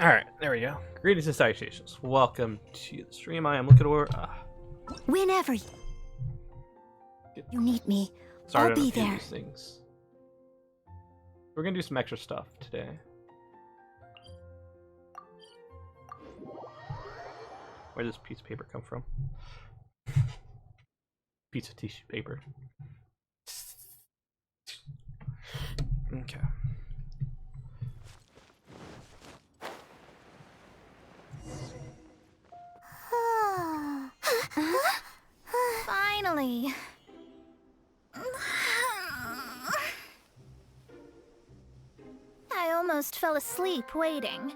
Alright, there we go. Greetings and salutations. Welcome to the stream. I am looking over. Whenever you need me, I'll be there. These things. We're gonna do some extra stuff today. Where does this piece of paper come from? Piece of tissue paper. Okay. Finally. I almost fell asleep waiting.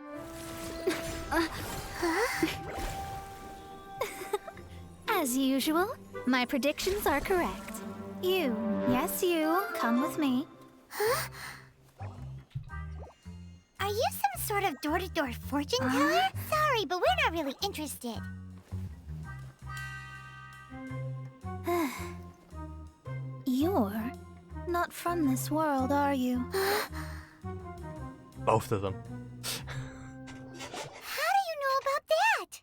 As usual, my predictions are correct. You, yes you, come with me. Are you some sort of door-to-door fortune teller? Sorry, but we're not really interested. You're not from this world, are you? Both of them. How do you know about that?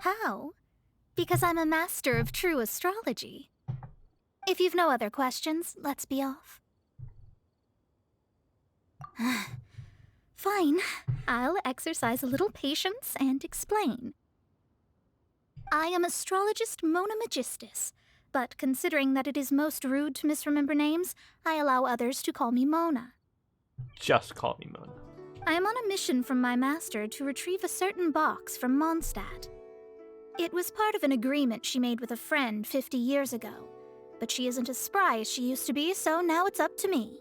How? Because I'm a master of true astrology. If you've no other questions, let's be off. Fine. I'll exercise a little patience and explain. I am astrologist Mona Magistus, but considering that it is most rude to misremember names, I allow others to call me Mona. Just call me Mona. I am on a mission from my master to retrieve a certain box from Mondstadt. It was part of an agreement she made with a friend 50 years ago, but she isn't as spry as she used to be, so now it's up to me.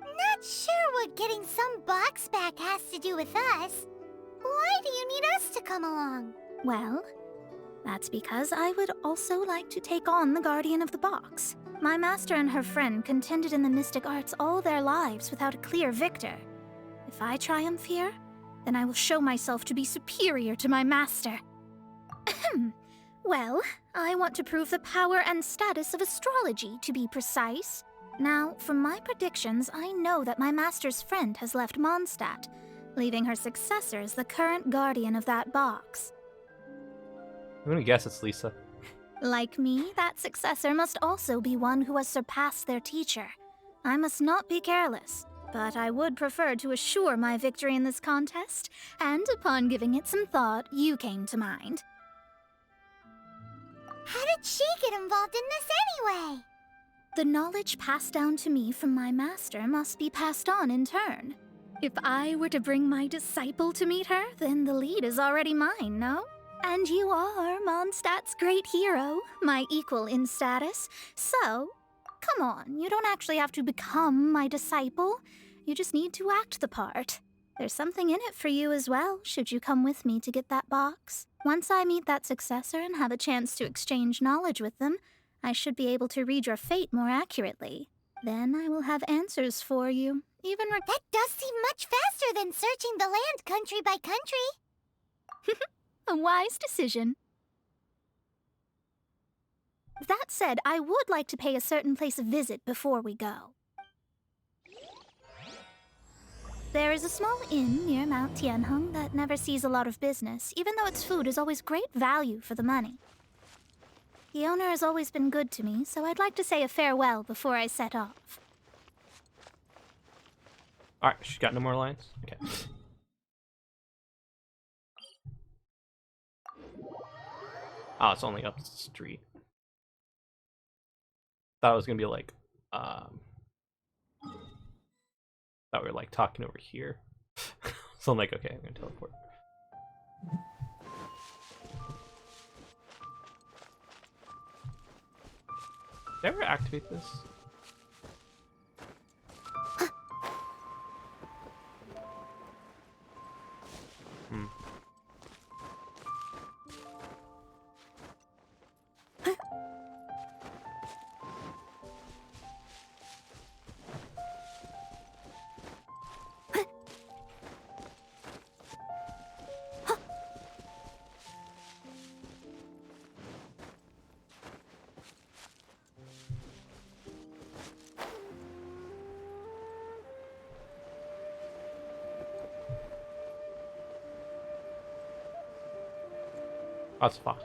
Not sure what getting some box back has to do with us. Why do you need us to come along? Well, that's because I would also like to take on the Guardian of the Box. My master and her friend contended in the mystic arts all their lives without a clear victor. If I triumph here, then I will show myself to be superior to my master. Well, I want to prove the power and status of astrology, to be precise. Now, from my predictions, I know that my master's friend has left Mondstadt, leaving her successor as the current guardian of that box. I'm gonna guess it's Lisa. Like me, that successor must also be one who has surpassed their teacher. I must not be careless, but I would prefer to assure my victory in this contest, and upon giving it some thought, you came to mind. How did she get involved in this anyway? The knowledge passed down to me from my master must be passed on in turn. If I were to bring my disciple to meet her, then the lead is already mine, no? And you are Mondstadt's great hero, my equal in status. So, come on, you don't actually have to become my disciple. You just need to act the part. There's something in it for you as well, should you come with me to get that box. Once I meet that successor and have a chance to exchange knowledge with them, I should be able to read your fate more accurately. Then I will have answers for you, even That does seem much faster than searching the land country by country. A wise decision. That said, I would like to pay a certain place a visit before we go. There is a small inn near Mount Tianheng that never sees a lot of business, even though its food is always great value for the money. The owner has always been good to me, so I'd like to say a farewell before I set off. Alright, she's got no more lines? Okay. Oh, it's only up the street. Thought it was gonna be like, thought we were like talking over here. So I'm like, okay, I'm gonna teleport. Did I ever activate this? That's fox.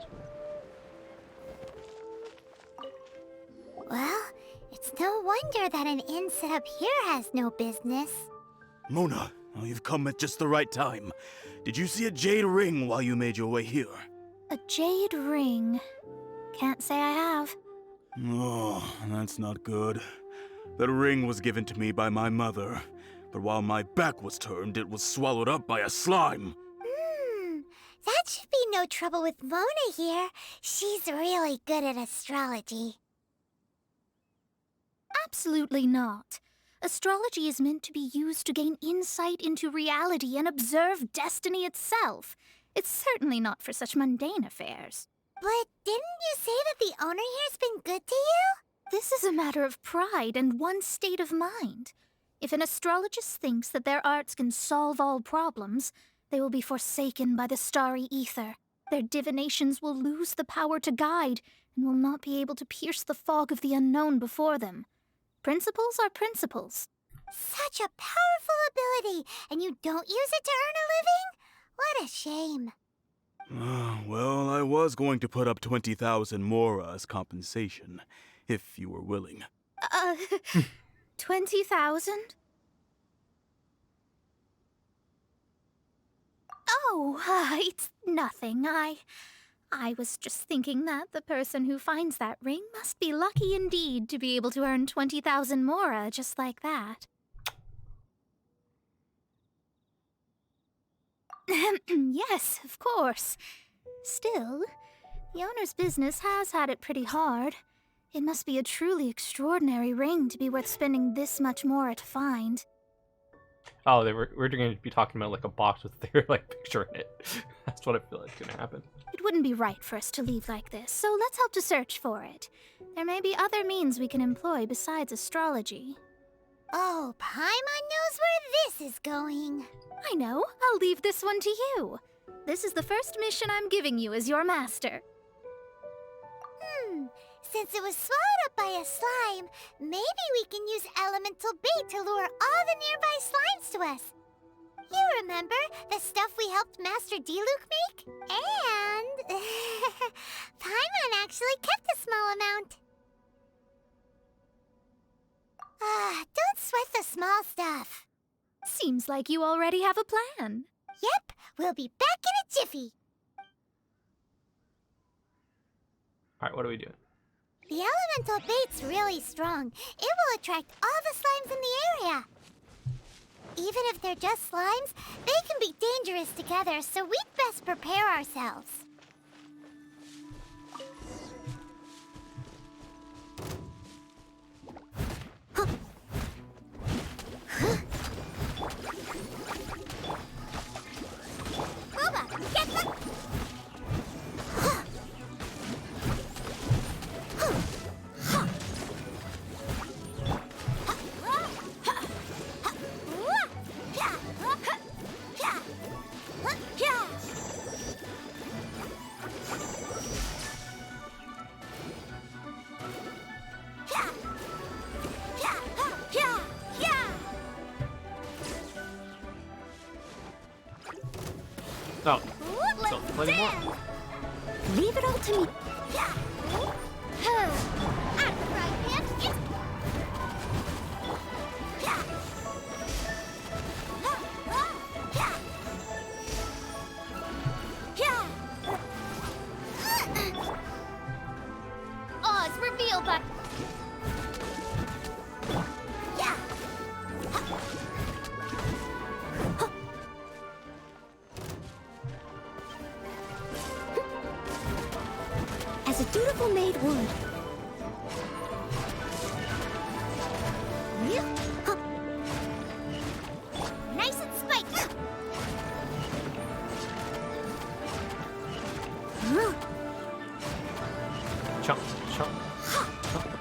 Well, it's no wonder that an inn set up here has no business. Mona, oh, you've come at just the right time. Did you see a jade ring while you made your way here? A jade ring. Can't say I have. Oh, that's not good. That ring was given to me by my mother, but while my back was turned, it was swallowed up by a slime. That should be no trouble with Mona here. She's really good at astrology. Absolutely not. Astrology is meant to be used to gain insight into reality and observe destiny itself. It's certainly not for such mundane affairs. But didn't you say that the owner here's been good to you? This is a matter of pride and one's state of mind. If an astrologist thinks that their arts can solve all problems, they will be forsaken by the starry ether. Their divinations will lose the power to guide and will not be able to pierce the fog of the unknown before them. Principles are principles. Such a powerful ability, and you don't use it to earn a living? What a shame. Well, I was going to put up 20,000 mora as compensation, if you were willing. 20,000? Oh, it's nothing. I was just thinking that the person who finds that ring must be lucky indeed to be able to earn 20,000 mora just like that. Yes, of course. Still, the owner's business has had it pretty hard. It must be a truly extraordinary ring to be worth spending this much mora to find. Oh, we're going to be talking about like a box with their like picture in it. That's what I feel like is going to happen. It wouldn't be right for us to leave like this, so let's help to search for it. There may be other means we can employ besides astrology. Oh, Paimon knows where this is going. I know. I'll leave this one to you. This is the first mission I'm giving you as your master. Since it was swallowed up by a slime, maybe we can use elemental bait to lure all the nearby slimes to us. You remember the stuff we helped Master Diluc make? And Paimon actually kept a small amount. Don't sweat the small stuff. Seems like you already have a plan. Yep, we'll be back in a jiffy. Alright, what are we doing? The elemental bait's really strong. It will attract all the slimes in the area. Even if they're just slimes, they can be dangerous together, so we'd best prepare ourselves. Booba, get the... No. So, play more. Leave it all to me. Oz, reveal that. As a dutiful maid would. Nice and spiky. Chomp, chomp, chomp.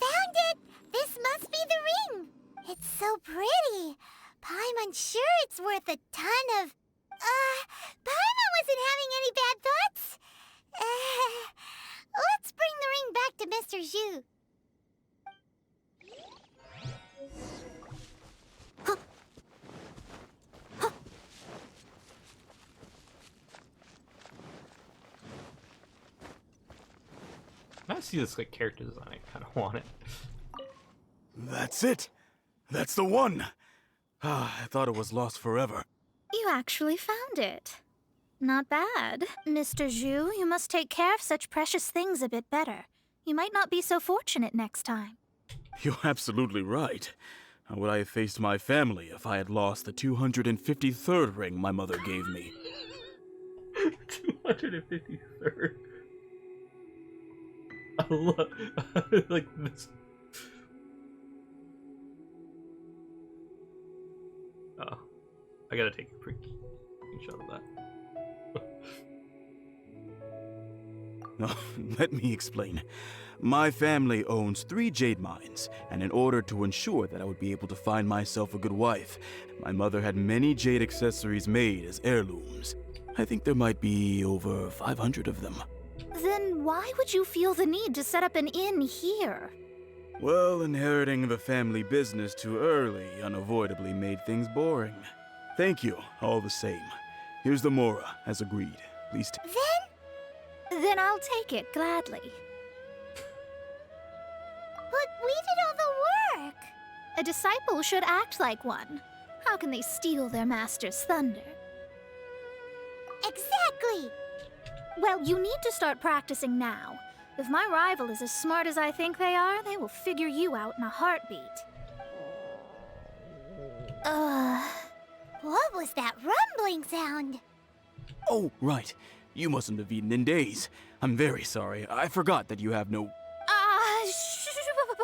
Found it! This must be the ring! It's so pretty. Paimon's sure it's worth a ton of... Paimon wasn't having any bad thoughts? Let's bring the ring back to Mr. Zhu. see this like character design. I kind of want it. That's it. That's the one. I thought it was lost forever. You actually found it. Not bad. Mr. Zhu, you must take care of such precious things a bit better. You might not be so fortunate next time. You're absolutely right. How would I have faced my family if I had lost the 253rd ring my mother gave me? 253rd. I love like this. Oh, I gotta take a quick shot of that. No, let me explain. My family owns 3 jade mines, and in order to ensure that I would be able to find myself a good wife, my mother had many jade accessories made as heirlooms. I think there might be over 500 of them. Then why would you feel the need to set up an inn here? Well, inheriting the family business too early unavoidably made things boring. Thank you, all the same. Here's the Mora, as agreed. Please Then I'll take it gladly. But we did all the work. A disciple should act like one. How can they steal their master's thunder? Exactly. Well, you need to start practicing now. If my rival is as smart as I think they are, they will figure you out in a heartbeat. What was that rumbling sound? Oh, right. You mustn't have eaten in days. I'm very sorry. I forgot that you have no...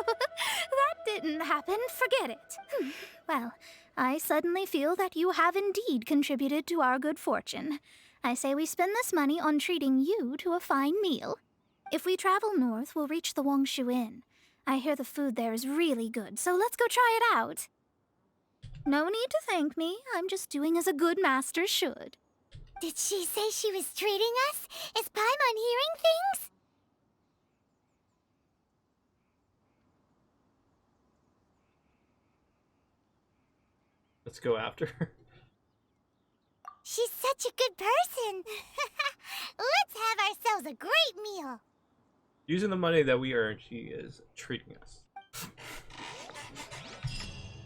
That didn't happen. Forget it. Well, I suddenly feel that you have indeed contributed to our good fortune. I say we spend this money on treating you to a fine meal. If we travel north, we'll reach the Wongshu Inn. I hear the food there is really good, so let's go try it out. No need to thank me. I'm just doing as a good master should. Did she say she was treating us? Is Paimon hearing things? Let's go after her. She's such a good person. Let's have ourselves a great meal. Using the money that we earned, she is treating us.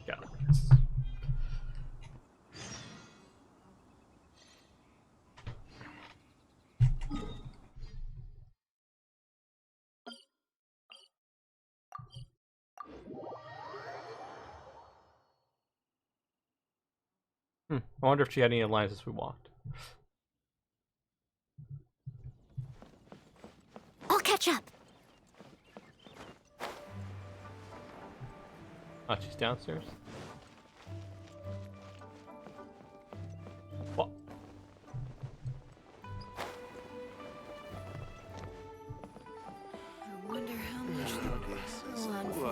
Got it. I wonder if she had any lines as we walked. I'll catch up. Oh, she's downstairs. What? I wonder how much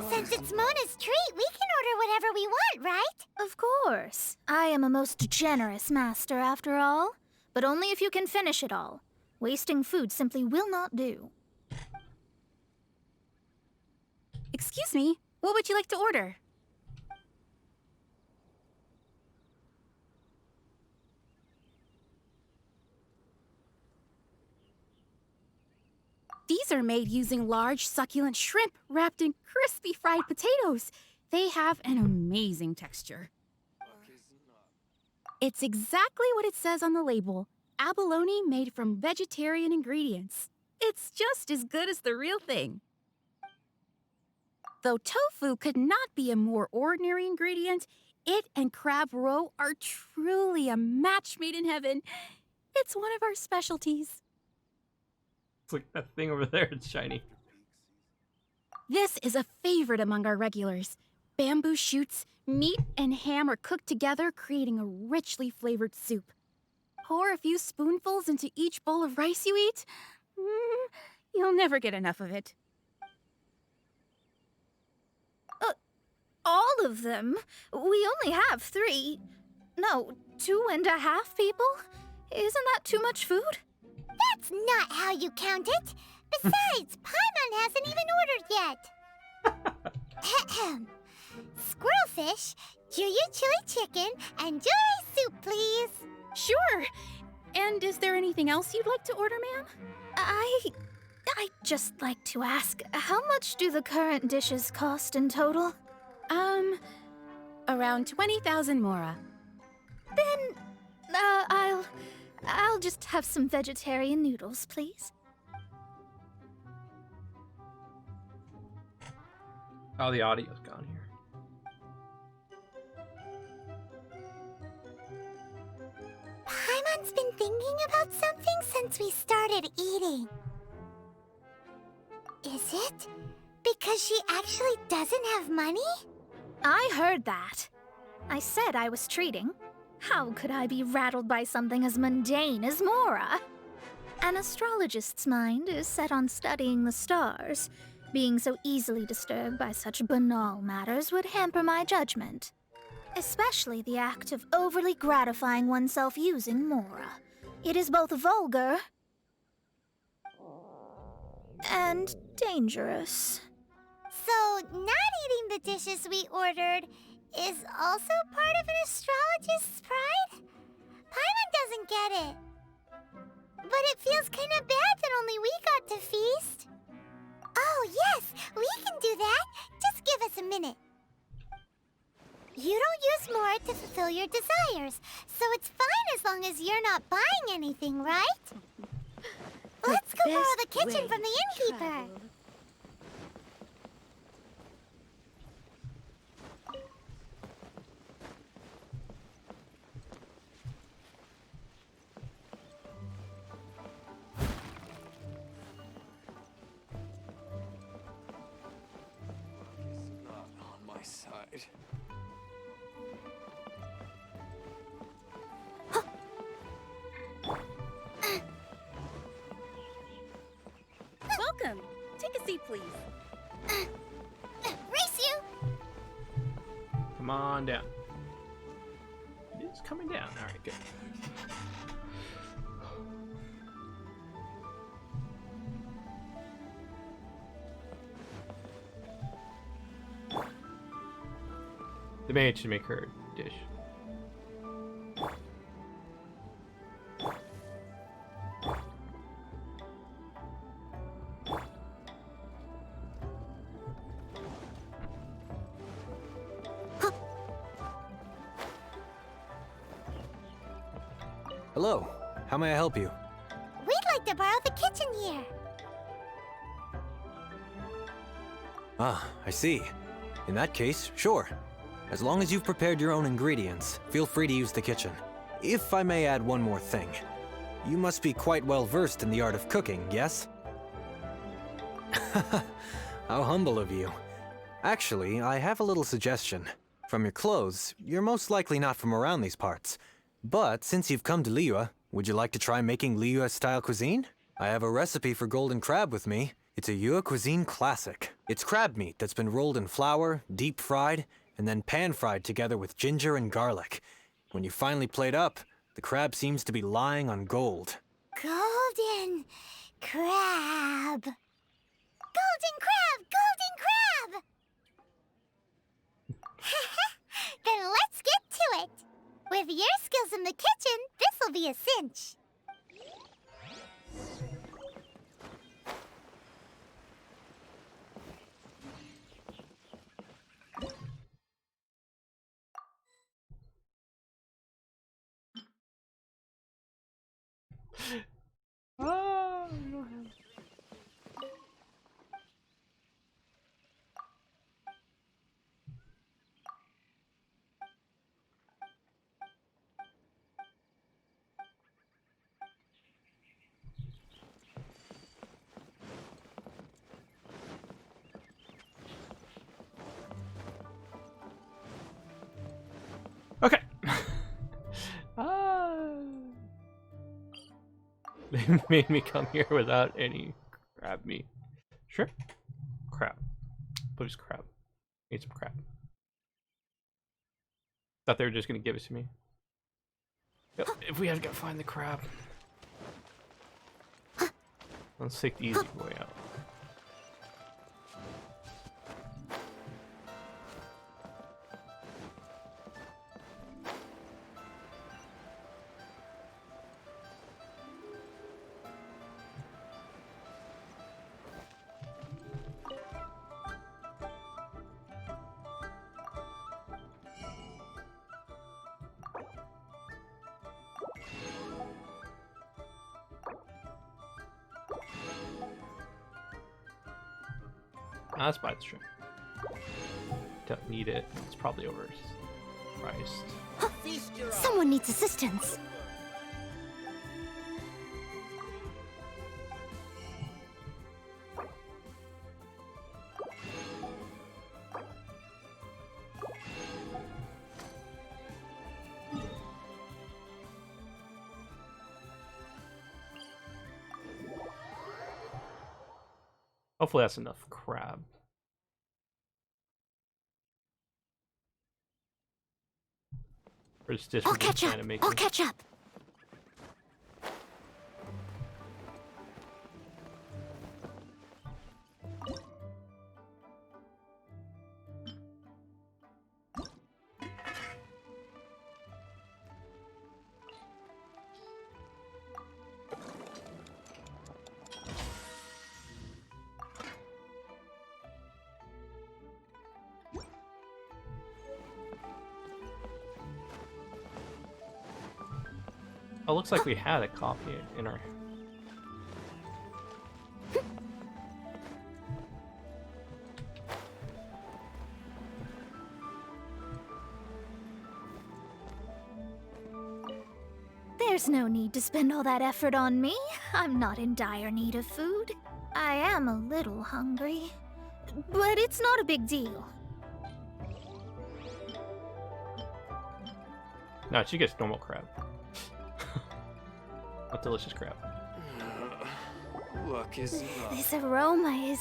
Since it's Mona's treat, we can order whatever we want, right? Of course. I am a most generous master, after all. But only if you can finish it all. Wasting food simply will not do. Excuse me, what would you like to order? These are made using large, succulent shrimp wrapped in crispy fried potatoes. They have an amazing texture. It's exactly what it says on the label. Abalone made from vegetarian ingredients. It's just as good as the real thing. Though tofu could not be a more ordinary ingredient, it and crab roe are truly a match made in heaven. It's one of our specialties. It's like that thing over there, it's shiny. This is a favorite among our regulars. Bamboo shoots, meat, and ham are cooked together, creating a richly flavored soup. Pour a few spoonfuls into each bowl of rice you eat. You'll never get enough of it. All of them? We only have 3. No, 2.5 people? Isn't that too much food? That's not how you count it. Besides, Paimon hasn't even ordered yet. Squirrelfish, Juyu chili chicken, and jewelry soup, please. Sure. And is there anything else you'd like to order, ma'am? I'd just like to ask, how much do the current dishes cost in total? Around 20,000 mora. Then, I'll just have some vegetarian noodles, please. Oh, the audio's gone here. Paimon's been thinking about something since we started eating. Is it because she actually doesn't have money? I heard that. I said I was treating. How could I be rattled by something as mundane as Mora? An astrologist's mind is set on studying the stars. Being so easily disturbed by such banal matters would hamper my judgment. Especially the act of overly gratifying oneself using Mora. It is both vulgar and dangerous. So, not eating the dishes we ordered is also part of an astrologist's pride? Paimon doesn't get it. But it feels kind of bad that only we got to feast. Oh, yes, we can do that. Just give us a minute. You don't use more to fulfill your desires, so it's fine as long as you're not buying anything, right? Let's go borrow the kitchen from the innkeeper. Side. Welcome. Take a seat, please. Race you! Come on down. It is coming down. All right, good. The maid should make her dish. Hello. How may I help you? We'd like to borrow the kitchen here. Ah, I see. In that case, sure. As long as you've prepared your own ingredients, feel free to use the kitchen. If I may add one more thing. You must be quite well versed in the art of cooking, yes? How humble of you. Actually, I have a little suggestion. From your clothes, you're most likely not from around these parts. But since you've come to Liyue, would you like to try making Liyue-style cuisine? I have a recipe for golden crab with me. It's a Yue cuisine classic. It's crab meat that's been rolled in flour, deep fried, and then pan-fried together with ginger and garlic. When you finally plate up, the crab seems to be lying on gold. Golden crab. Golden crab! Golden crab! Then let's get to it. With your skills in the kitchen, this'll be a cinch. Oh, we don't have... Okay. They made me come here without any crab meat. Shrimp? Crab. What is crab? Need some crab. Thought they were just gonna give it to me. Yep, if we had to go find the crab. Let's take the easy way out. Let's buy the shrimp. Don't need it. It's probably overpriced. Someone needs assistance. Hopefully that's enough crab. Or is this I'll what we're catch trying up. to make I'll it? catch up. Oh, looks like we had a copy in our. There's no need to spend all that effort on me. I'm not in dire need of food. I am a little hungry, but it's not a big deal. No, she gets normal crab. What delicious crab. Look, is This aroma is...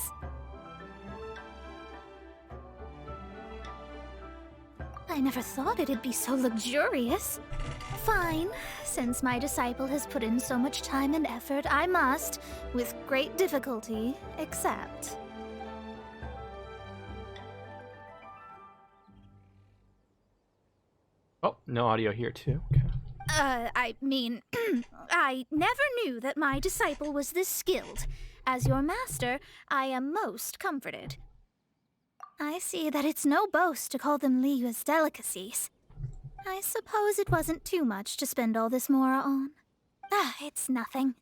I never thought it'd be so luxurious. Fine. Since my disciple has put in so much time and effort, I must, with great difficulty, accept. Oh, no audio here too. Okay. I mean, I never knew that my disciple was this skilled. As your master, I am most comforted. I see that it's no boast to call them Liyue's delicacies. I suppose it wasn't too much to spend all this mora on. It's nothing.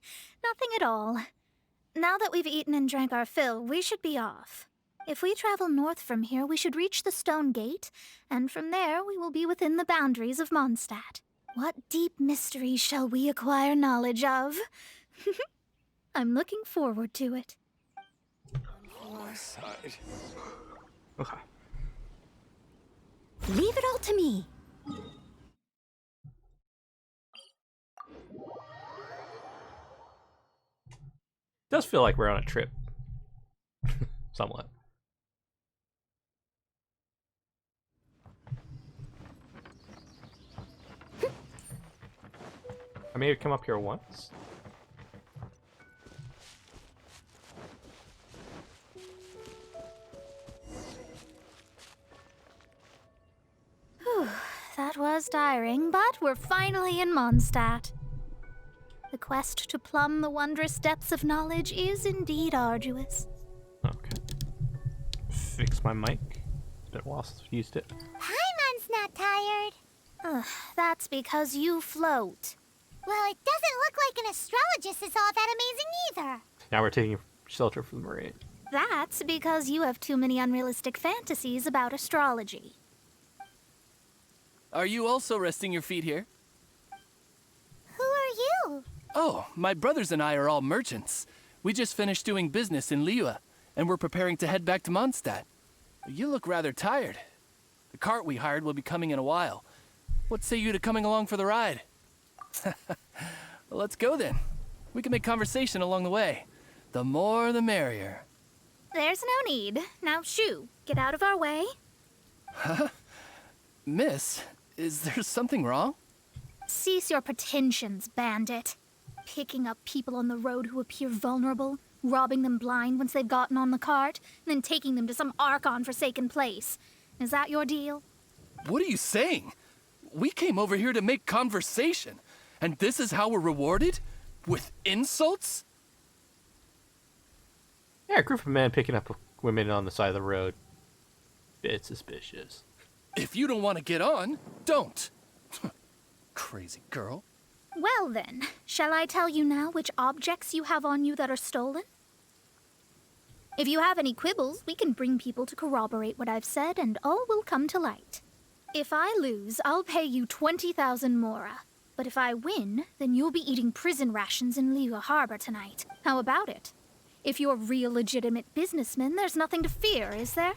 Nothing at all. Now that we've eaten and drank our fill, we should be off. If we travel north from here, we should reach the Stone Gate, and from there we will be within the boundaries of Mondstadt. What deep mystery shall we acquire knowledge of? I'm looking forward to it. Okay. Leave it all to me. Does feel like we're on a trip. Somewhat. I may have come up here once. Whew, that was tiring, but we're finally in Mondstadt. The quest to plumb the wondrous depths of knowledge is indeed arduous. Okay. Fix my mic. It's been a while since I've used it. Paimon's not tired. That's because you float. Well, it doesn't look like an astrologist is all that amazing either. Now we're taking shelter from the rain. That's because you have too many unrealistic fantasies about astrology. Are you also resting your feet here? Who are you? Oh, my brothers and I are all merchants. We just finished doing business in Liyue, and we're preparing to head back to Mondstadt. You look rather tired. The cart we hired will be coming in a while. What say you to coming along for the ride? Well, let's go then. We can make conversation along the way. The more the merrier. There's no need. Now shoo, get out of our way. Miss, is there something wrong? Cease your pretensions, bandit. Picking up people on the road who appear vulnerable, robbing them blind once they've gotten on the cart, and then taking them to some Archon-forsaken place. Is that your deal? What are you saying? We came over here to make conversation, and this is how we're rewarded? With insults? Yeah, a group of men picking up women on the side of the road. Bit suspicious. If you don't want to get on, don't. Crazy girl. Well then, shall I tell you now which objects you have on you that are stolen? If you have any quibbles, we can bring people to corroborate what I've said, and all will come to light. If I lose, I'll pay you 20,000 mora. But if I win, then you'll be eating prison rations in Liyue Harbor tonight. How about it? If you're real legitimate businessmen, there's nothing to fear, is there?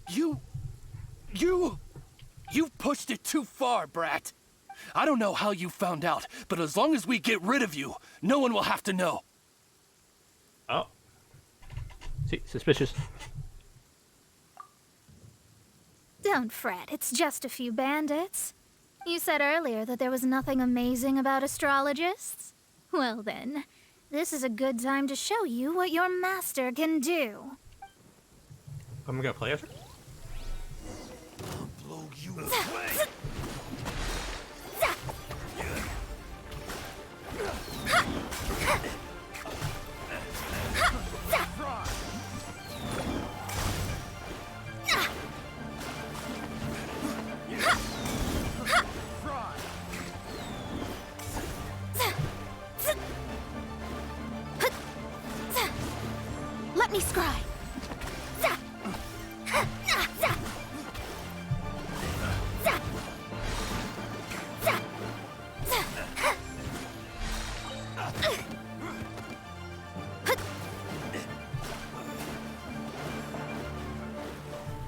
You've pushed it too far, Brat. I don't know how you found out, but as long as we get rid of you, no one will have to know. Oh. See, suspicious. Don't fret, it's just a few bandits. You said earlier that there was nothing amazing about astrologists. Well then, this is a good time to show you what your master can do. I'm gonna play as her? I'll blow you away. Let me scry.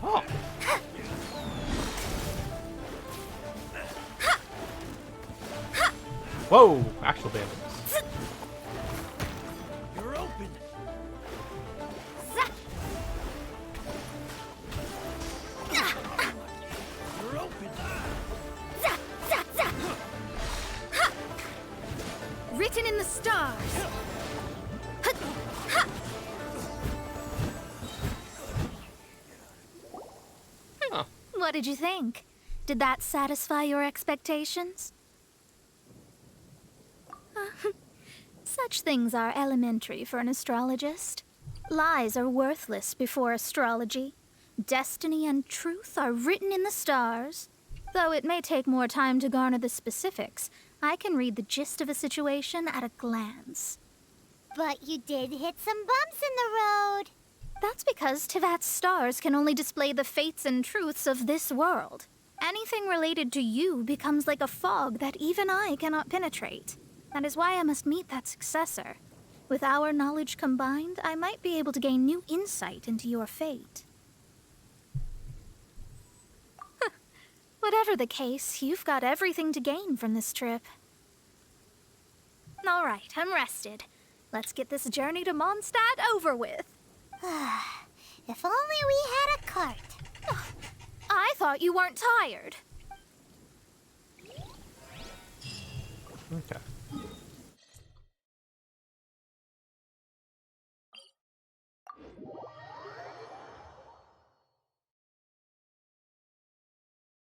Oh. Whoa, actual damage. You're open. You're open. Written in the stars. Huh. What did you think? Did that satisfy your expectations? Such things are elementary for an astrologist. Lies are worthless before astrology. Destiny and truth are written in the stars. Though it may take more time to garner the specifics, I can read the gist of a situation at a glance. But you did hit some bumps in the road. That's because Teyvat's stars can only display the fates and truths of this world. Anything related to you becomes like a fog that even I cannot penetrate. That is why I must meet that successor. With our knowledge combined, I might be able to gain new insight into your fate. Whatever the case, you've got everything to gain from this trip. All right, I'm rested. Let's get this journey to Mondstadt over with. If only we had a cart. I thought you weren't tired. Okay.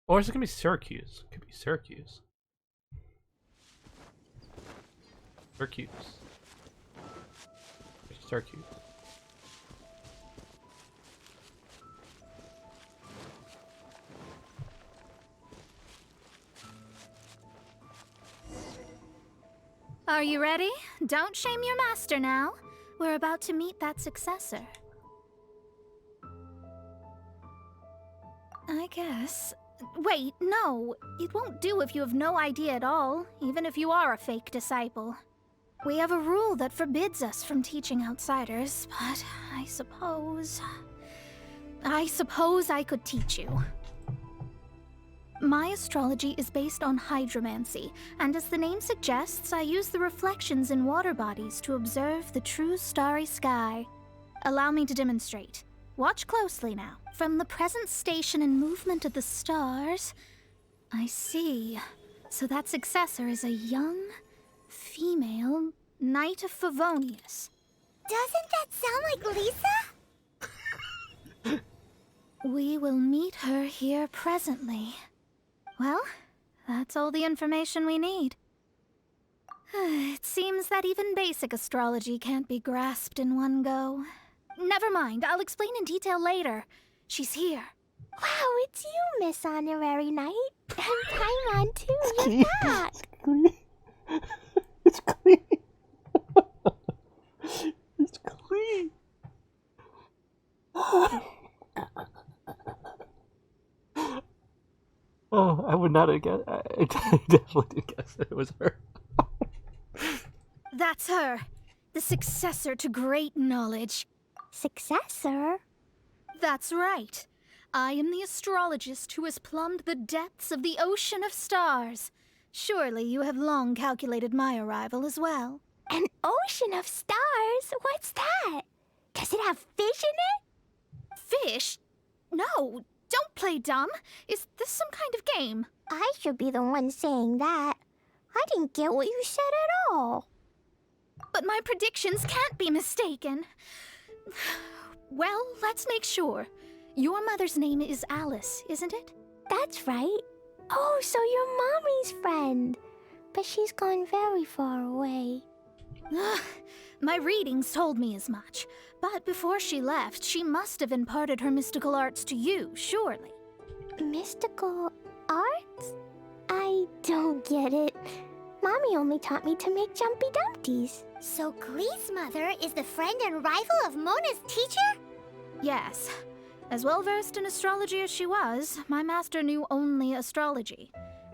Or is it gonna be Syracuse? It could be Syracuse. Syracuse. Syracuse. Are you ready? Don't shame your master now. We're about to meet that successor. I guess. Wait, no. It won't do if you have no idea at all, even if you are a fake disciple. We have a rule that forbids us from teaching outsiders, but I suppose I could teach you. My astrology is based on hydromancy, and as the name suggests, I use the reflections in water bodies to observe the true starry sky. Allow me to demonstrate. Watch closely now. From the present station and movement of the stars, I see. So that successor is a young, female Knight of Favonius. Doesn't that sound like Lisa? We will meet her here presently. Well, that's all the information we need. It seems that even basic astrology can't be grasped in one go. Never mind, I'll explain in detail later. She's here. Wow, it's you, Miss Honorary Knight. And Paimon, too. You're back. It's clean. It's clean. Oh, I would not have guessed. I definitely did guess it was her. That's her. The successor to great knowledge. Successor? That's right. I am the astrologist who has plumbed the depths of the ocean of stars. Surely you have long calculated my arrival as well. An ocean of stars? What's that? Does it have fish in it? Fish? No, don't play dumb. Is this some kind of game? I should be the one saying that. I didn't get what you said at all. But my predictions can't be mistaken. Well, let's make sure. Your mother's name is Alice, isn't it? That's right. Oh, so you're Mommy's friend. But she's gone very far away. My readings told me as much. But before she left, she must have imparted her mystical arts to you, surely. Mystical arts? I don't get it. Mommy only taught me to make Jumpy Dumpties. So Glee's mother is the friend and rival of Mona's teacher? Yes. As well-versed in astrology as she was, my master knew only astrology.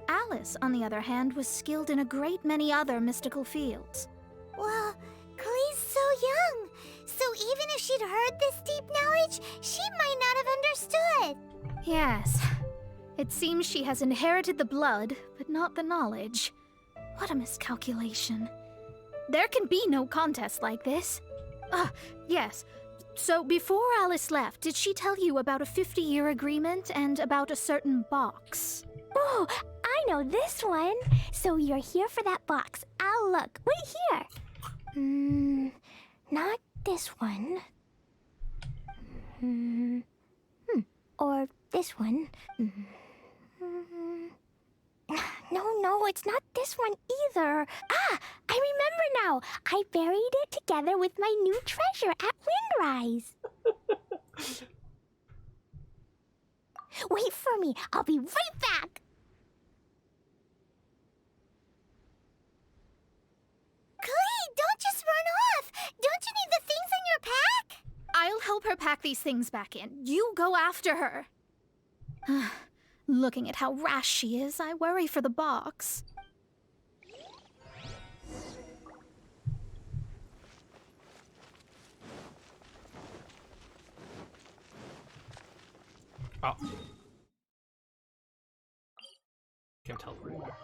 Alice, on the other hand, was skilled in a great many other mystical fields. Well, Glee's so young. So even if she'd heard this deep knowledge, she might not have understood. Yes. It seems she has inherited the blood, but not the knowledge. What a miscalculation. There can be no contest like this. Yes. So before Alice left, did she tell you about a 50-year agreement and about a certain box? Oh, I know this one. So you're here for that box. I'll look. Wait here. Not this one. Or this one. No, it's not this one either. I remember now. I buried it together with my new treasure at Windrise. Wait for me. I'll be right back. Glee, don't just run off. Don't you need the things in your pack? I'll help her pack these things back in. You go after her. Looking at how rash she is, I worry for the box. Oh. Can't teleport anywhere.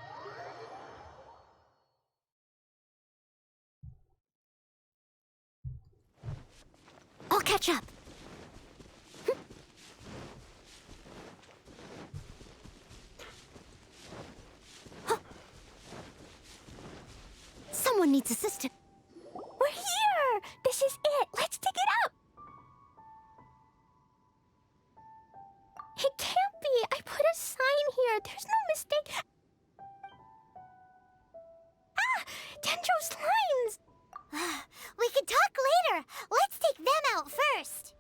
I'll catch up. Someone needs assistance. We're here! This is it! Let's dig it up! It can't be! I put a sign here! There's no mistake! Dendro's lines! We can talk later! Let's take them out first!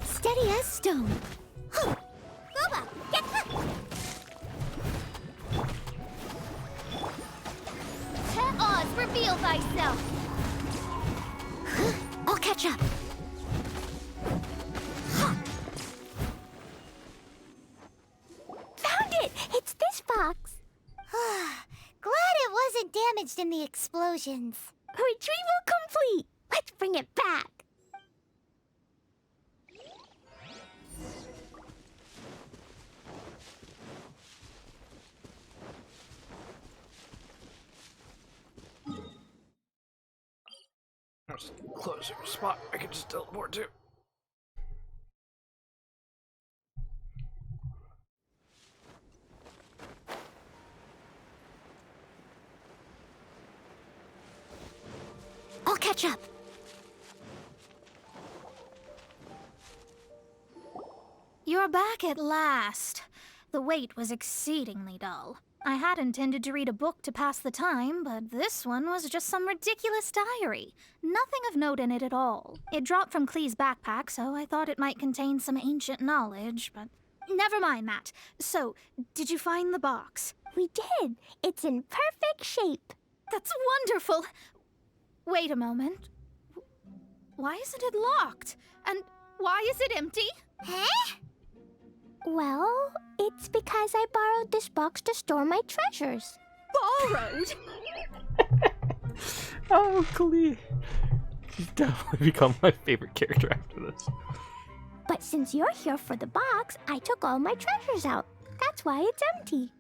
Steady as stone. Boba, get up! Oz, reveal thyself! I'll catch up. Found it! It's this box. Glad it wasn't damaged in the explosions. Retrieval complete! Let's bring it back. There's a closer spot I can just teleport to. I'll catch up. You're back at last. The wait was exceedingly dull. I had intended to read a book to pass the time, but this one was just some ridiculous diary. Nothing of note in it at all. It dropped from Clee's backpack, so I thought it might contain some ancient knowledge, but never mind that. So, did you find the box? We did. It's in perfect shape. That's wonderful. Wait a moment. Why isn't it locked? And why is it empty? Huh? Well, it's because I borrowed this box to store my treasures. Borrowed? Oh, Klee. She's definitely become my favorite character after this. But since you're here for the box, I took all my treasures out. That's why it's empty.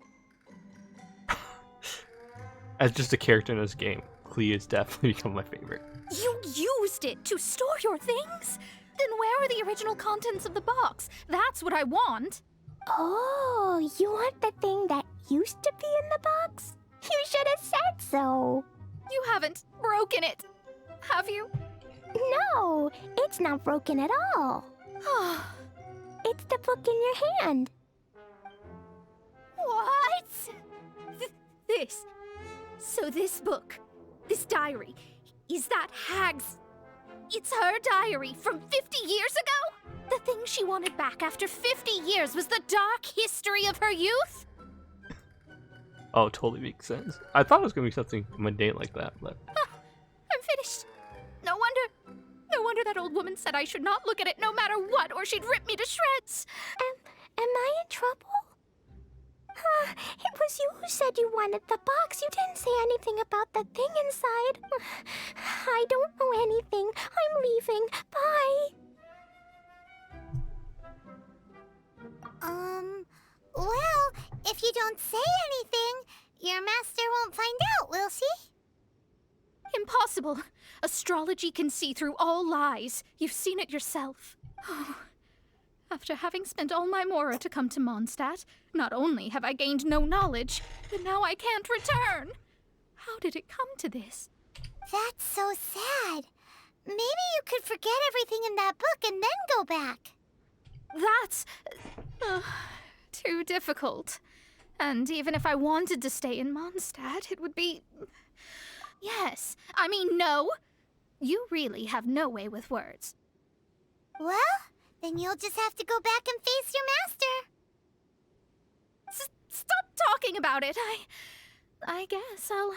As just a character in this game, Klee has definitely become my favorite. You used it to store your things? Then where are the original contents of the box? That's what I want. Oh, you want the thing that used to be in the box? You should have said so. You haven't broken it, have you? No, it's not broken at all. It's the book in your hand. What? This. So this book, this diary, is that Hag's... It's her diary from 50 years ago? The thing she wanted back after 50 years was the dark history of her youth? Oh, totally makes sense. I thought it was gonna be something mundane like that, but I'm finished. No wonder that old woman said I should not look at it no matter what, or she'd rip me to shreds. Am I in trouble? It was you who said you wanted the box. You didn't say anything about the thing inside. I don't know anything. I'm leaving. Bye. Well, if you don't say anything, your master won't find out, will she? Impossible. Astrology can see through all lies. You've seen it yourself. After having spent all my mora to come to Mondstadt, not only have I gained no knowledge, but now I can't return. How did it come to this? That's so sad. Maybe you could forget everything in that book and then go back. That's... too difficult. And even if I wanted to stay in Mondstadt, it would be... Yes, I mean no. You really have no way with words. Well, then you'll just have to go back and face your master. Stop talking about it. I guess I'll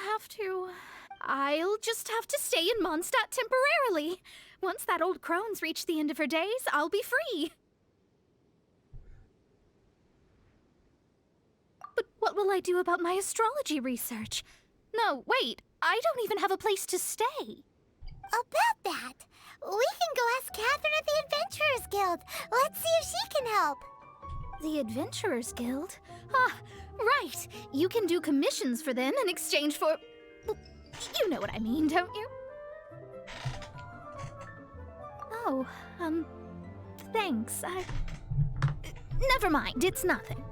just have to stay in Mondstadt temporarily. Once that old crone's reached the end of her days, I'll be free. But what will I do about my astrology research? No, wait, I don't even have a place to stay. About that, we can go ask Catherine at the Adventurers Guild. Let's see if she can help. The Adventurers Guild? Ah, right. You can do commissions for them in exchange for... Well, you know what I mean, don't you? Oh, thanks. Never mind, it's nothing.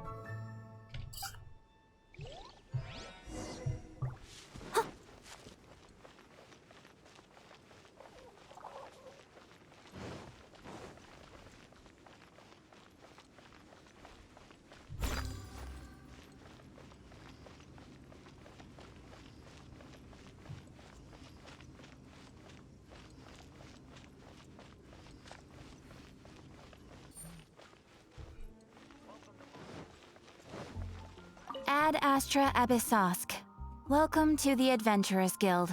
Ad Astra Abyssosk. Welcome to the Adventurers Guild.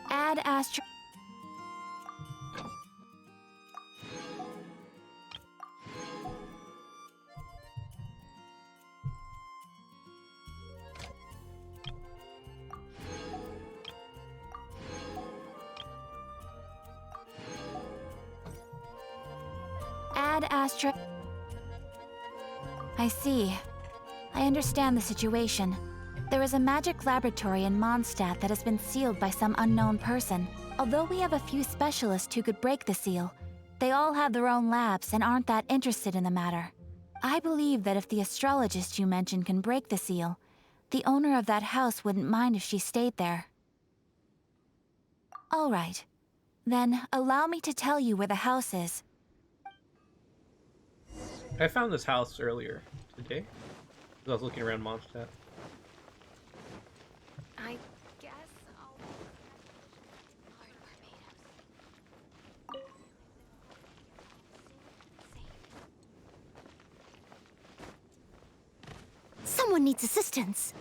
Ad Astra... Ad Astra... I see. I understand the situation. There is a magic laboratory in Mondstadt that has been sealed by some unknown person. Although we have a few specialists who could break the seal, they all have their own labs and aren't that interested in the matter. I believe that if the astrologist you mentioned can break the seal, the owner of that house wouldn't mind if she stayed there. All right. Then allow me to tell you where the house is. I found this house earlier today. I was looking around Mondstadt. I guess I'll... someone needs assistance.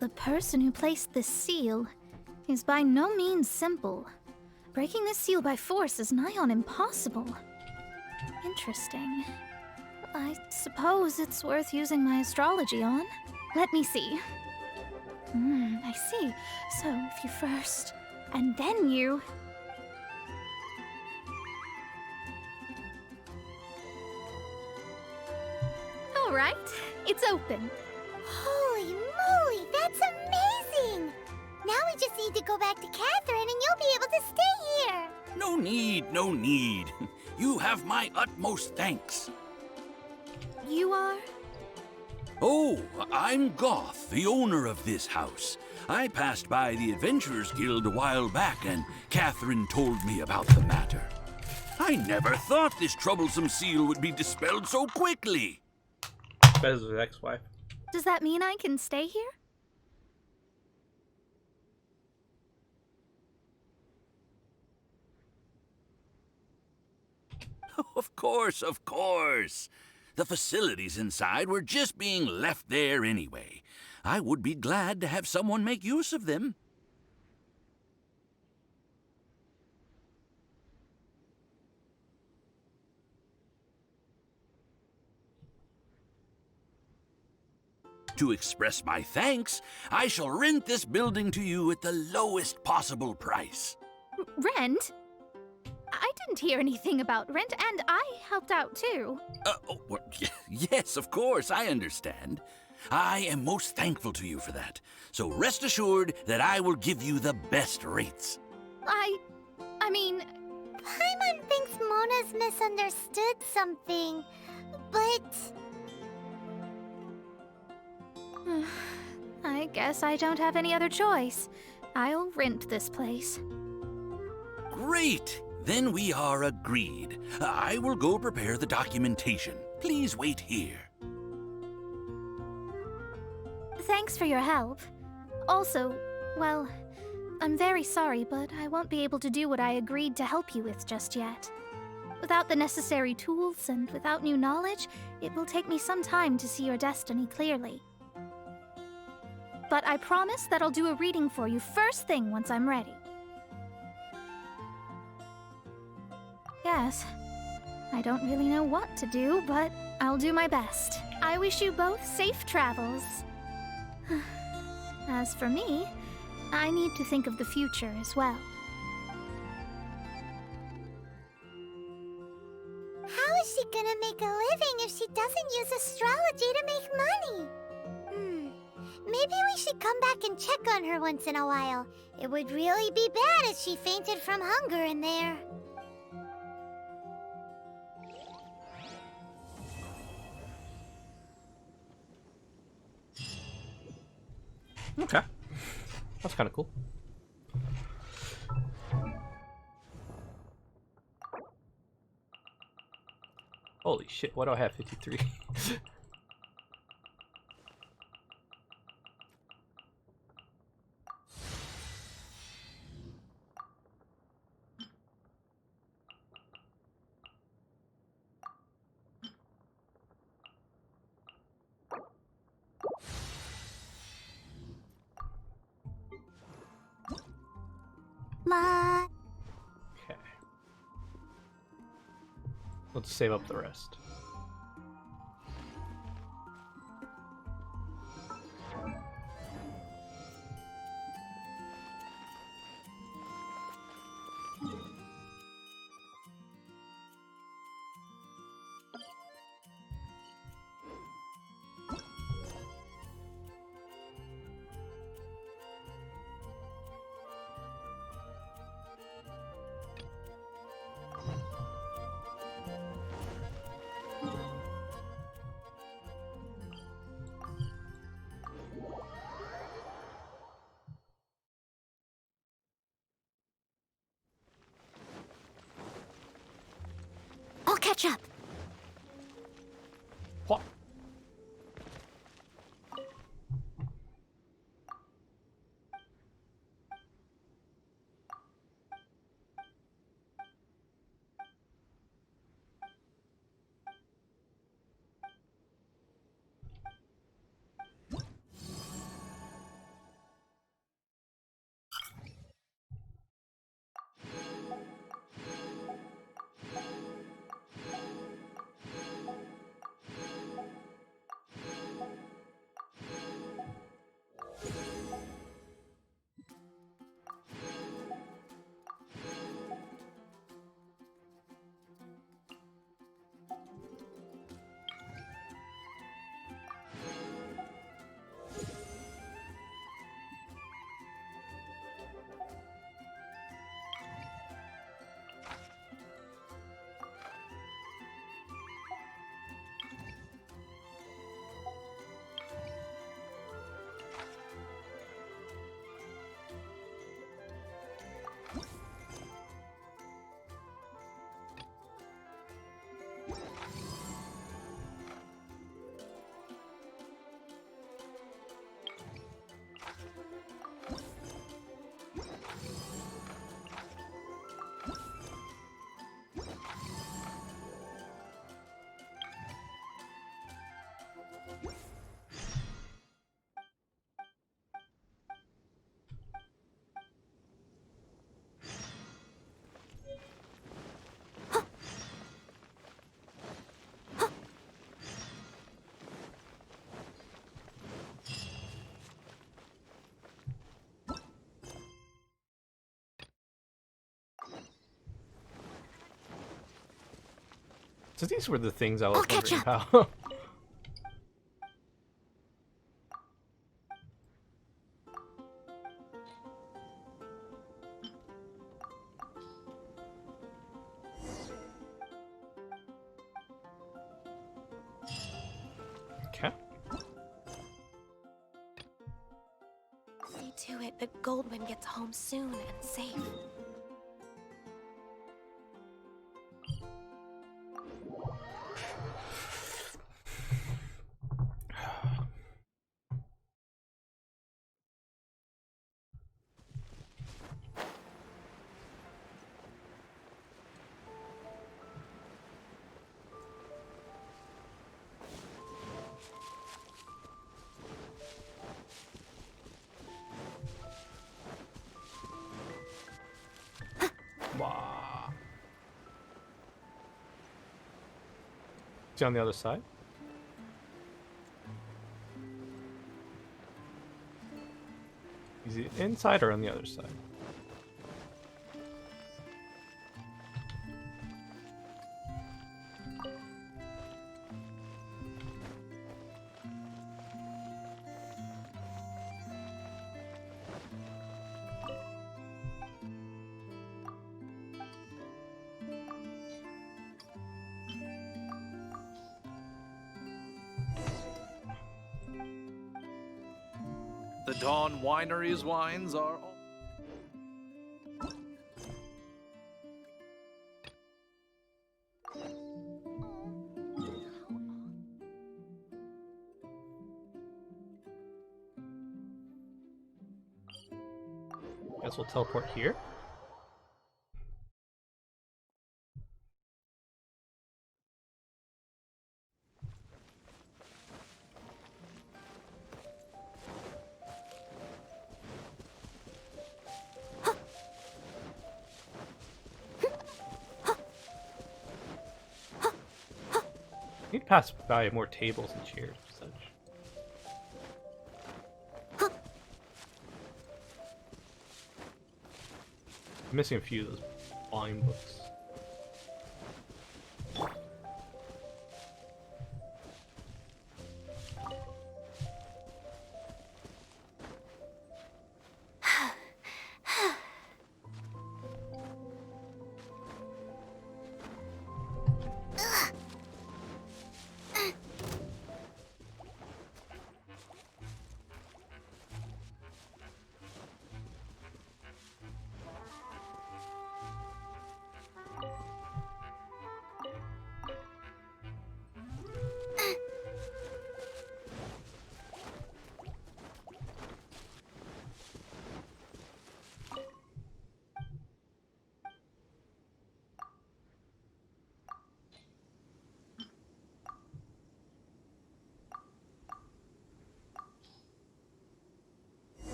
The person who placed this seal is by no means simple. Breaking this seal by force is nigh on impossible. Interesting. I suppose it's worth using my astrology on. Let me see. I see. So if you first, and then you... All right, it's open. Holy moly, that's amazing! Now we just need to go back to Catherine and you'll be able to stay here. No need, no need. You have my utmost thanks. You are? Oh, I'm Goth, the owner of this house. I passed by the Adventurers Guild a while back, and Catherine told me about the matter. I never thought this troublesome seal would be dispelled so quickly. Bez his ex-wife. Does that mean I can stay here? Of course, of course. The facilities inside were just being left there anyway. I would be glad to have someone make use of them. To express my thanks, I shall rent this building to you at the lowest possible price. Rent? I didn't hear anything about rent, and I helped out too. Yes, of course, I understand. I am most thankful to you for that. So rest assured that I will give you the best rates. I mean... Paimon thinks Mona's misunderstood something, but... I guess I don't have any other choice. I'll rent this place. Great! Then we are agreed. I will go prepare the documentation. Please wait here. Thanks for your help. Also, well, I'm very sorry, but I won't be able to do what I agreed to help you with just yet. Without the necessary tools and without new knowledge, it will take me some time to see your destiny clearly. But I promise that I'll do a reading for you first thing once I'm ready. Yes, I don't really know what to do, but I'll do my best. I wish you both safe travels. As for me, I need to think of the future as well. How is she gonna make a living if she doesn't use astrology to make money? Maybe we should come back and check on her once in a while. It would really be bad if she fainted from hunger in there. Okay. That's kind of cool. Holy shit, why do I have 53? Ma. Okay. Let's save up the rest. I'll catch up. What? So these were the things I was I'll catch wondering about. Okay. See to it that Goldwyn gets home soon and safe. Wow. Is he on the other side? Is he inside or on the other side? The Dawn Winery's wines are all... Guess we'll teleport here. Need to pass by more tables and chairs and such. I'm missing a few of those wine books.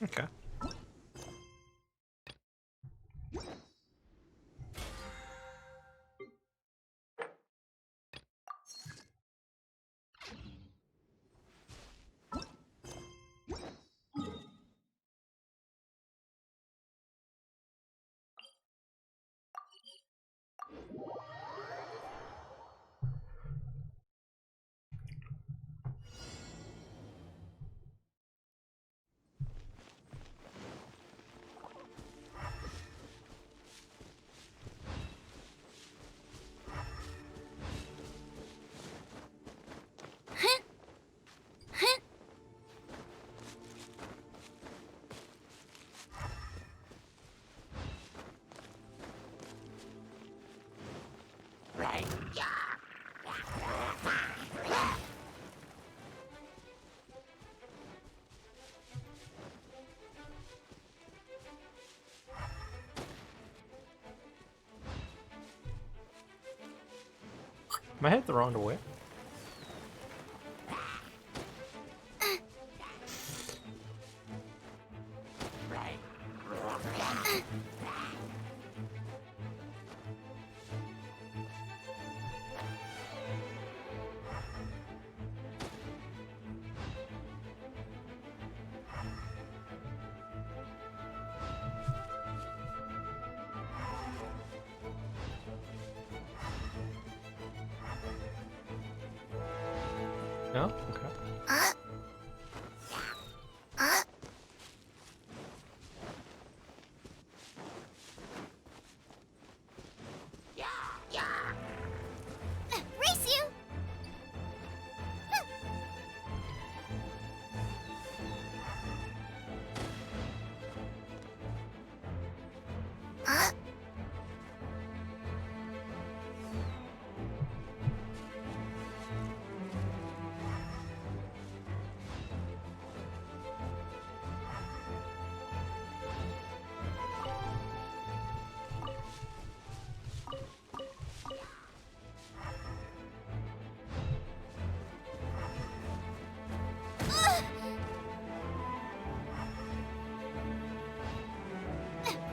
Okay. Am I headed the wrong way? No? Okay. Race you!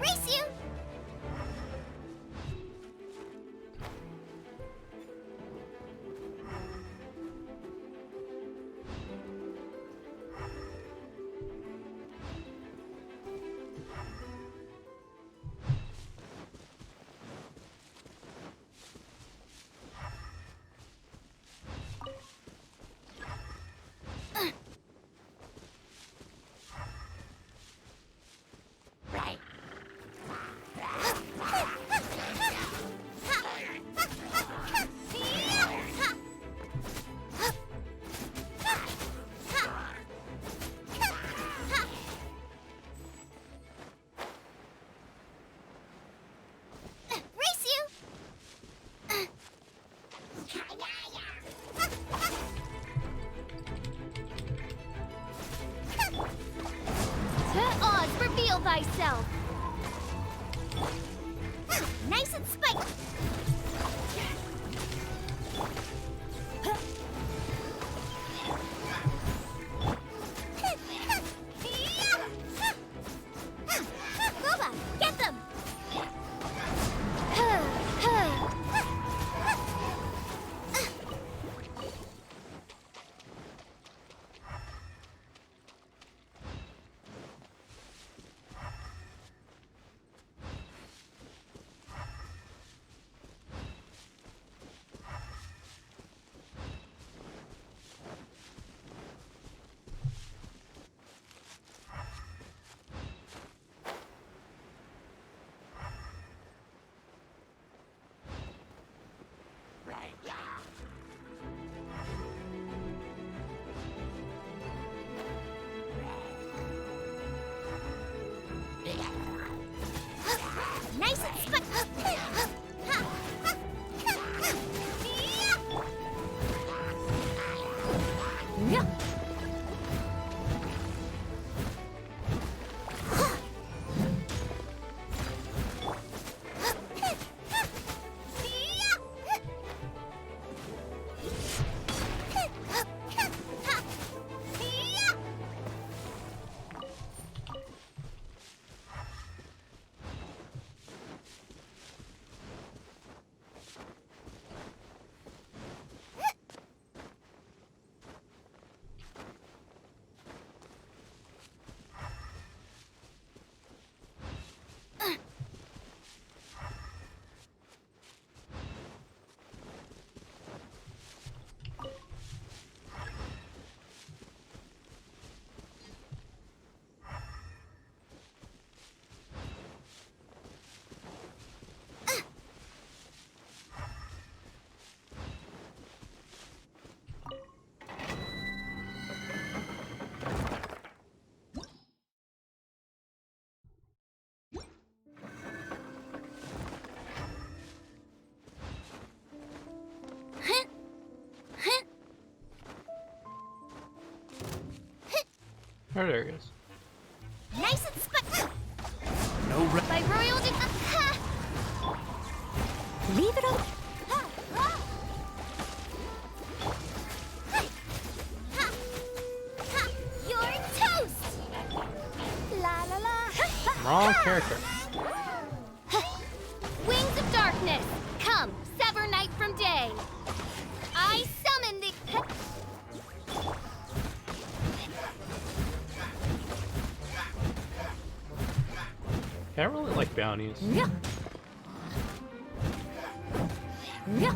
Race you! Race you! To Oz, reveal thyself. Nice and spiked! Boba, get them! Nice and spiked! Yeah. Oh, there he is. Nice and spiked! No re- By royal Leave it on. You're toast! La la la. Wrong character. Wings of darkness, come, sever night from day. I summon the... I don't really like bounties. Yeah. Yeah.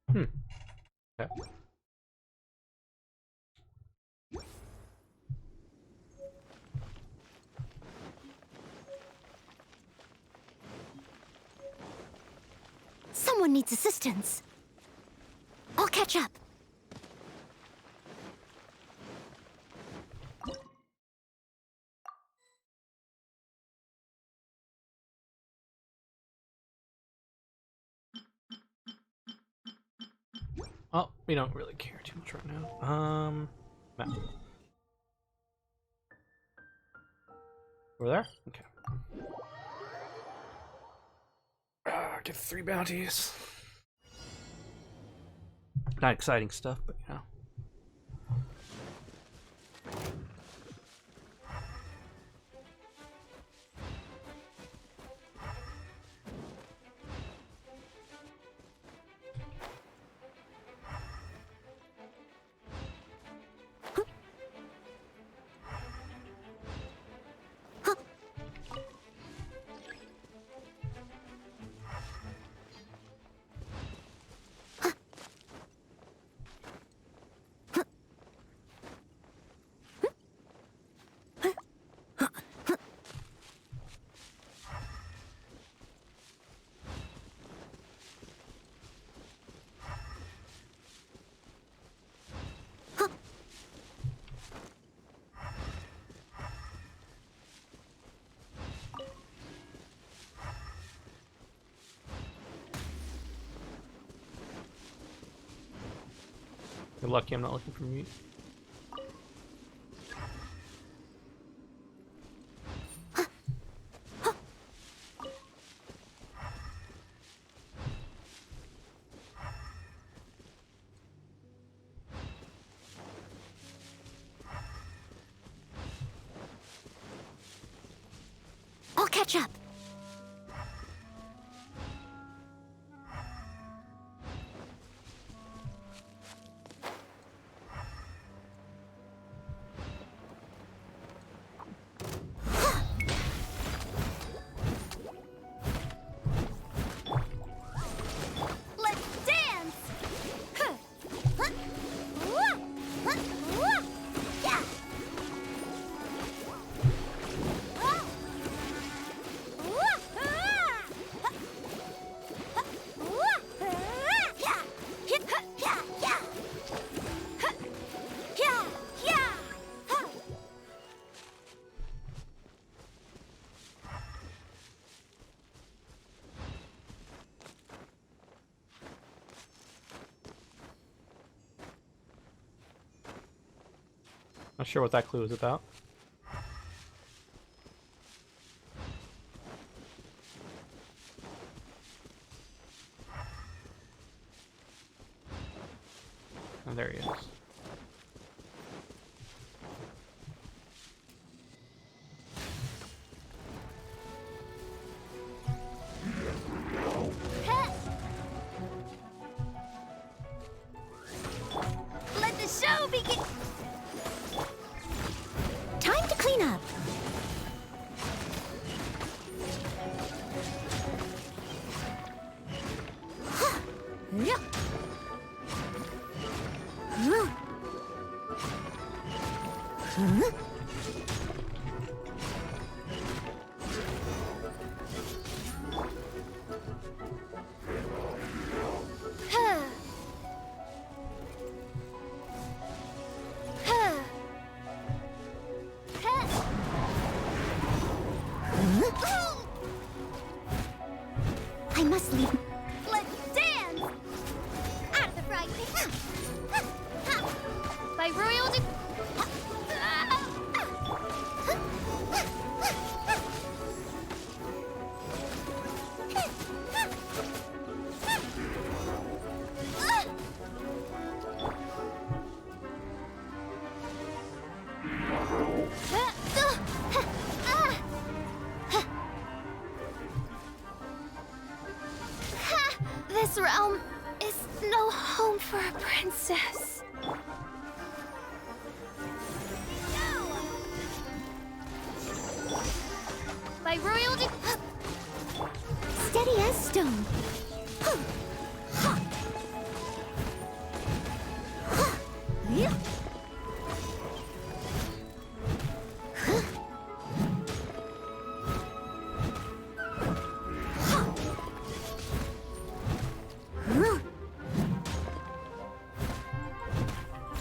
Okay. Someone needs assistance. I'll catch up. Oh, we don't really care too much right now. Map. Over there? Okay. Get 3 bounties. Not exciting stuff, but you know. You're lucky I'm not looking for meat. I'll catch up. Not sure what that clue is about. Oh, there he is. Let the show begin! Time to clean up. I must leave. Let's dance! Out of the fright pan. By royal This realm is no home for a princess. By royal steady as stone.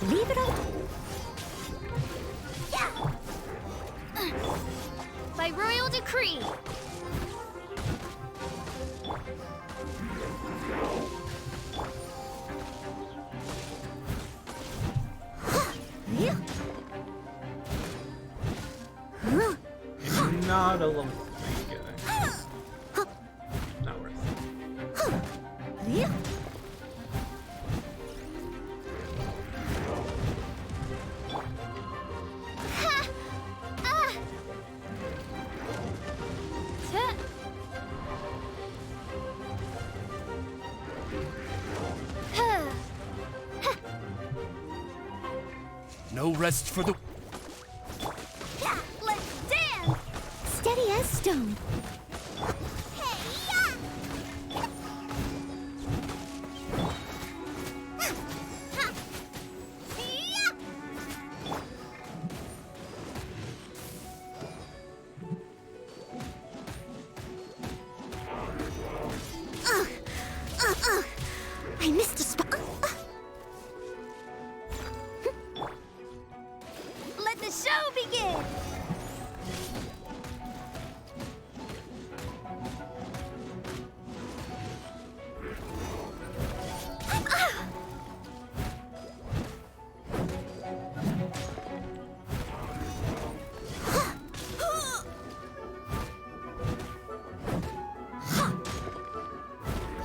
Leave it up. By royal decree. Not a level 3 guy. Not worth it. No rest for the... Let's dance! Steady as stone. I missed a spot. Let the show begin!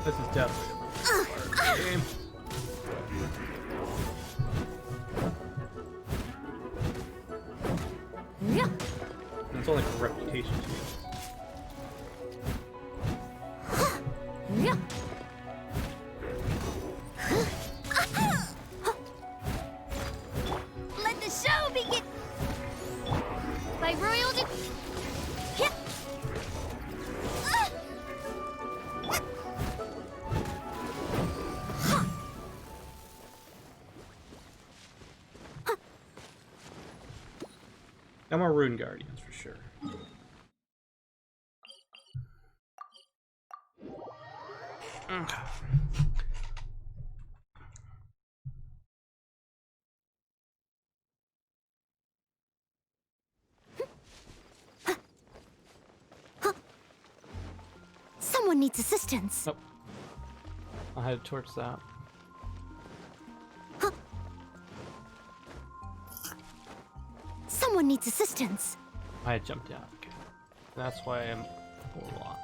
This is definitely the most part of the game. And it's only for reputation too. Let the show begin! By royal decree. No more Rune Guardians for sure. Someone needs assistance. Nope. I'll head towards that. Someone needs assistance. I had jumped out. Okay. That's why I'm a lot.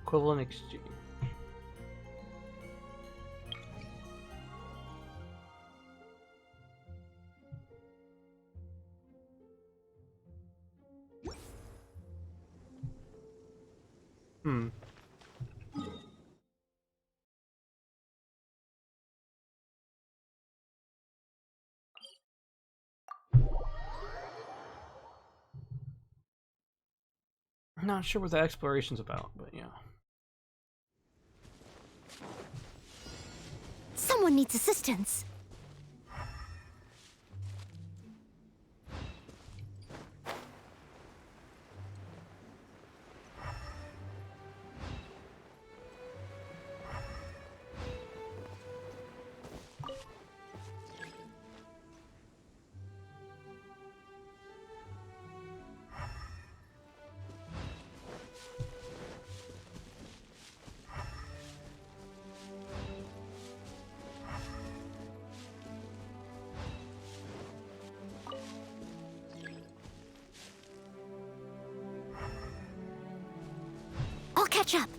Equivalent exchange. I'm not sure what the exploration's about, but yeah. Someone needs assistance. I'll catch up.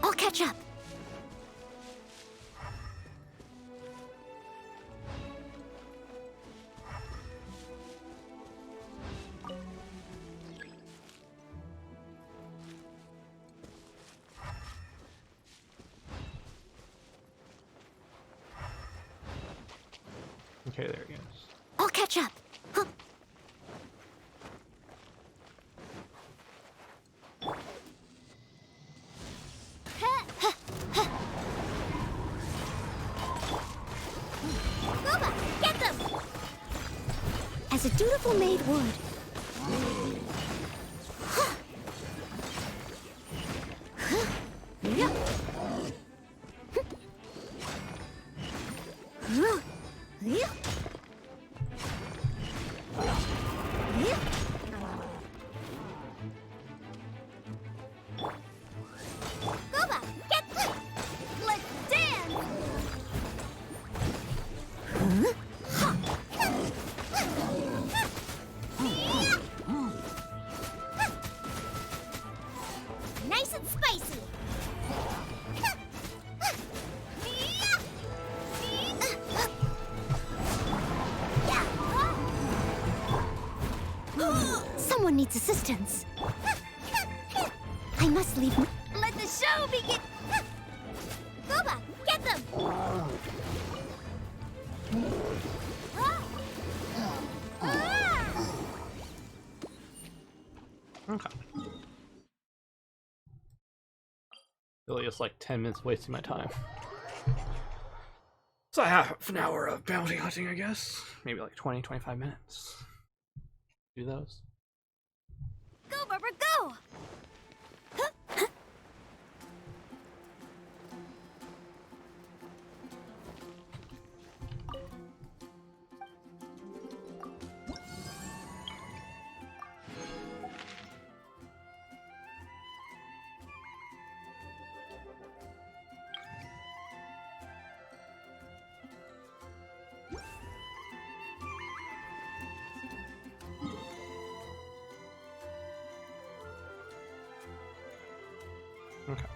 I'll catch up. Okay, there he is. I'll catch up. Huh. Gooba, get them! As a dutiful maid would. Gooba, get them! Let's dance! Nice and spicy! Someone needs assistance. I must leave. Let the show begin! Gooba, get them! Okay. Really, it's like 10 minutes wasting my time. So I have an hour of bounty hunting, I guess. Maybe like 20, 25 minutes. Do those. Go, Barbara, go! Okay.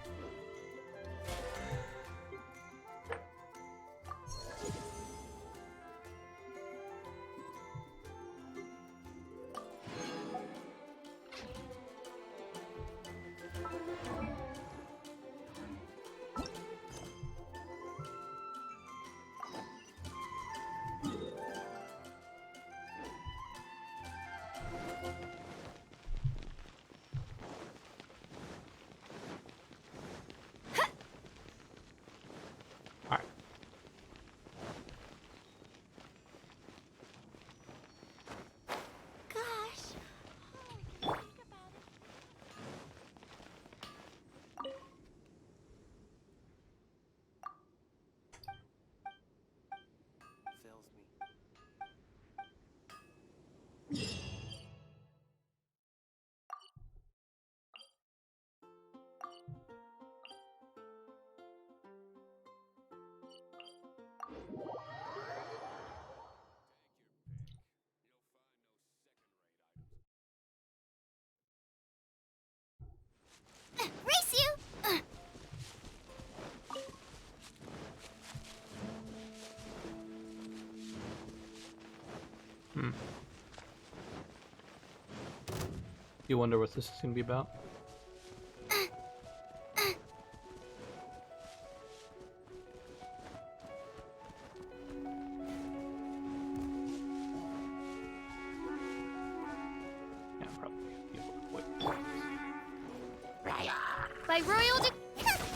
Race you! You wonder what this is gonna be about? Yeah, probably. Wait. By royal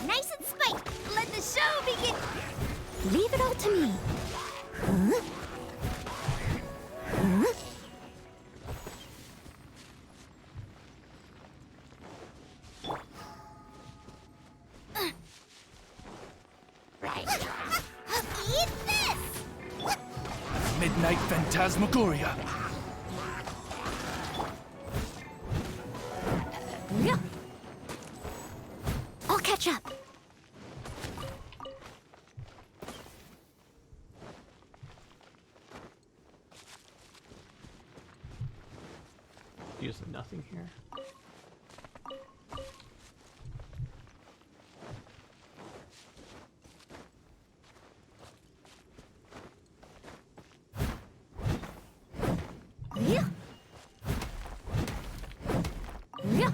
nice and spiked! Let the show begin! Leave it all to me. Huh? Huh? Eat this! Midnight Phantasmagoria. I'll catch up. Using nothing here. Yeah. Yeah.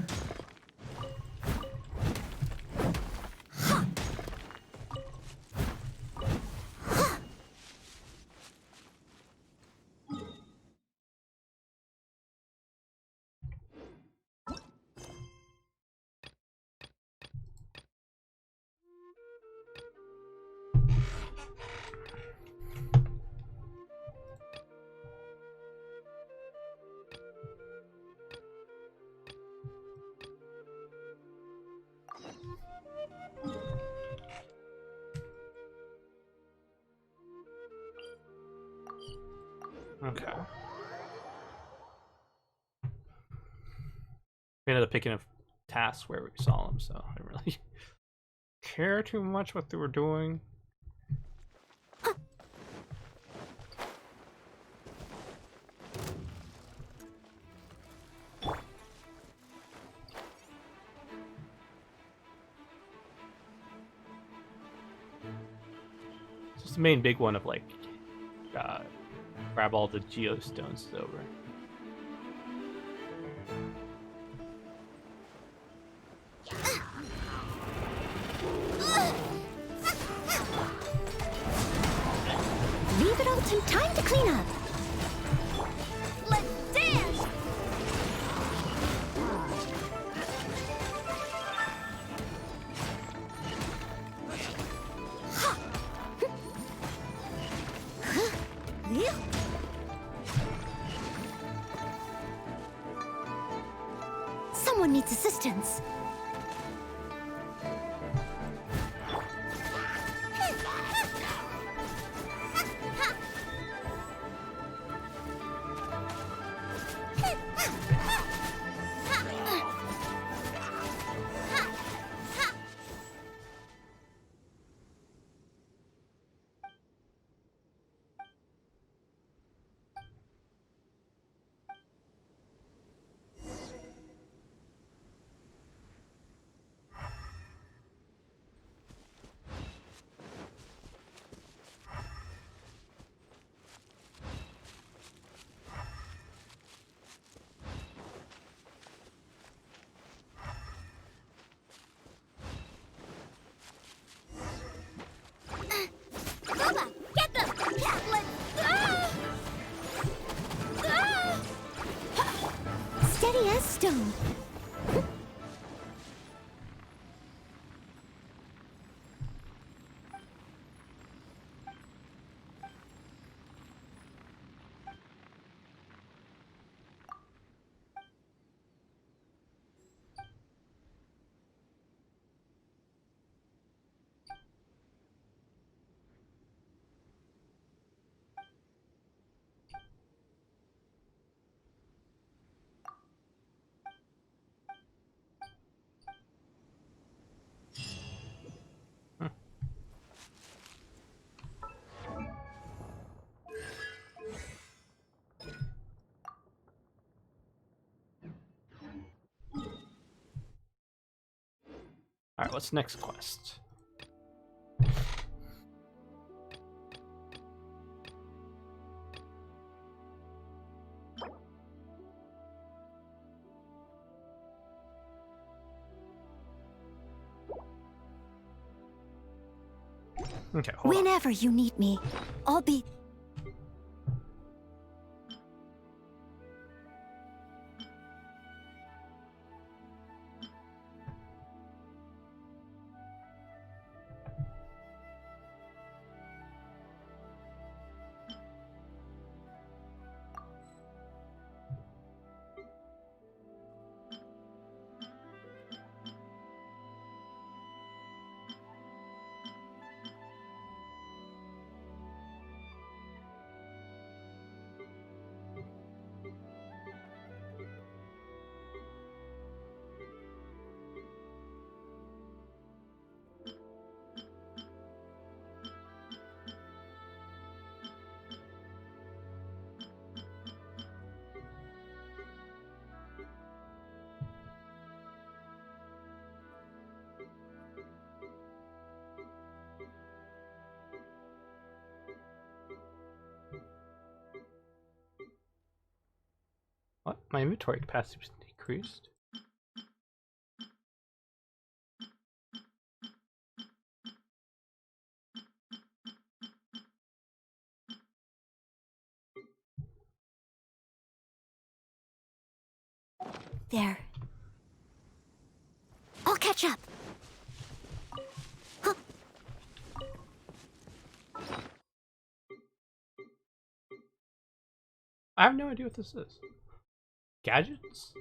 Okay. We ended up picking a task where we saw them, so I didn't really care too much what they were doing. Just the main big one of like grab all the geostones over. Leave it all to time to clean up. Let's dance! Someone needs assistance. Bubba, get them! Let's Steady as stone. Alright, what's next quest? Okay, hold on. Whenever you need me, I'll be... What? My inventory capacity was decreased? There. I'll catch up. I have no idea what this is. Gadgets?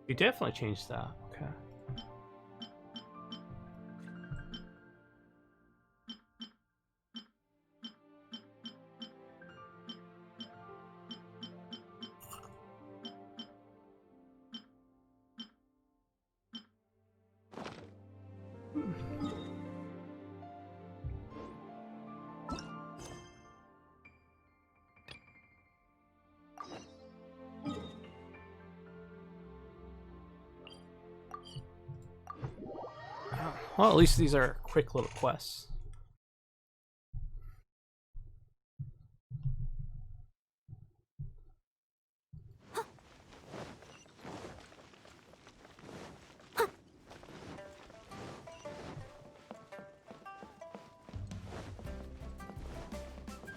You definitely changed that. Okay. Well, at least these are quick little quests.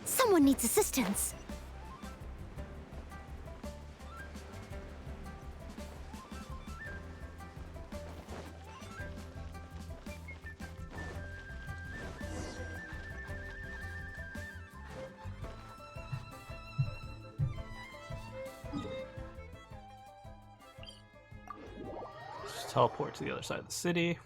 Someone needs assistance. Just teleport to the other side of the city.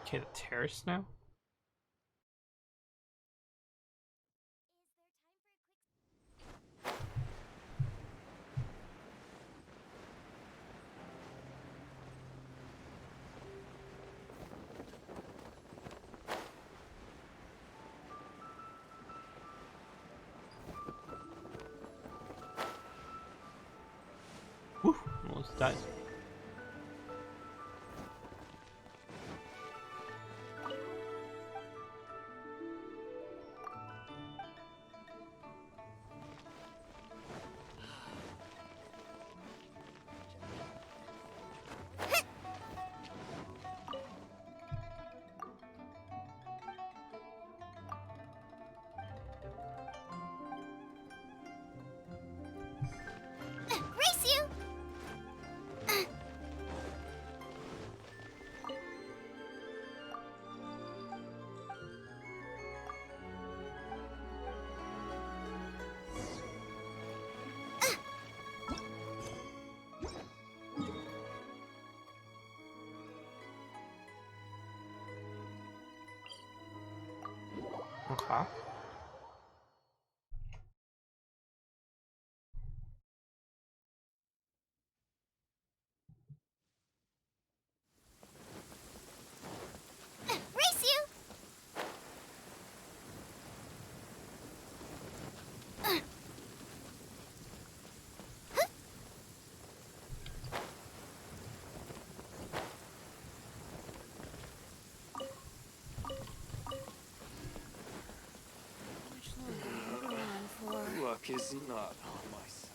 Okay, the terrace now. Whew, almost died. Race you! Okay. Race you! Luck is not on my side.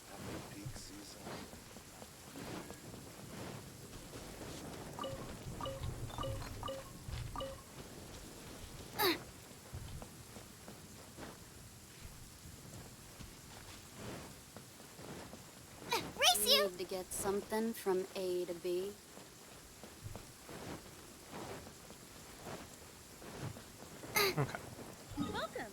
Happy peak season. Race you! Need to get something from A to B. Okay. Welcome.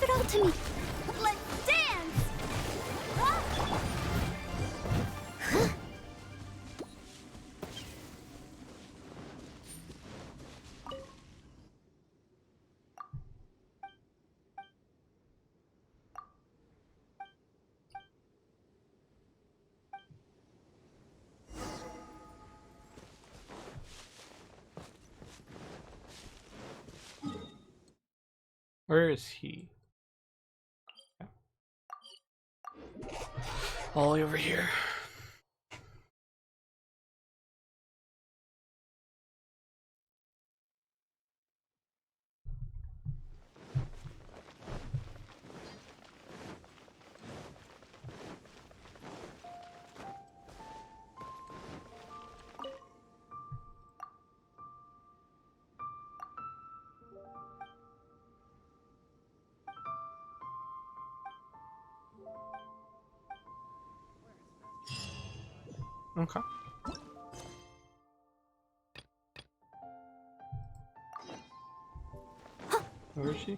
Give it all to me. Let's dance! Where is he? All over here. Okay. Where is she?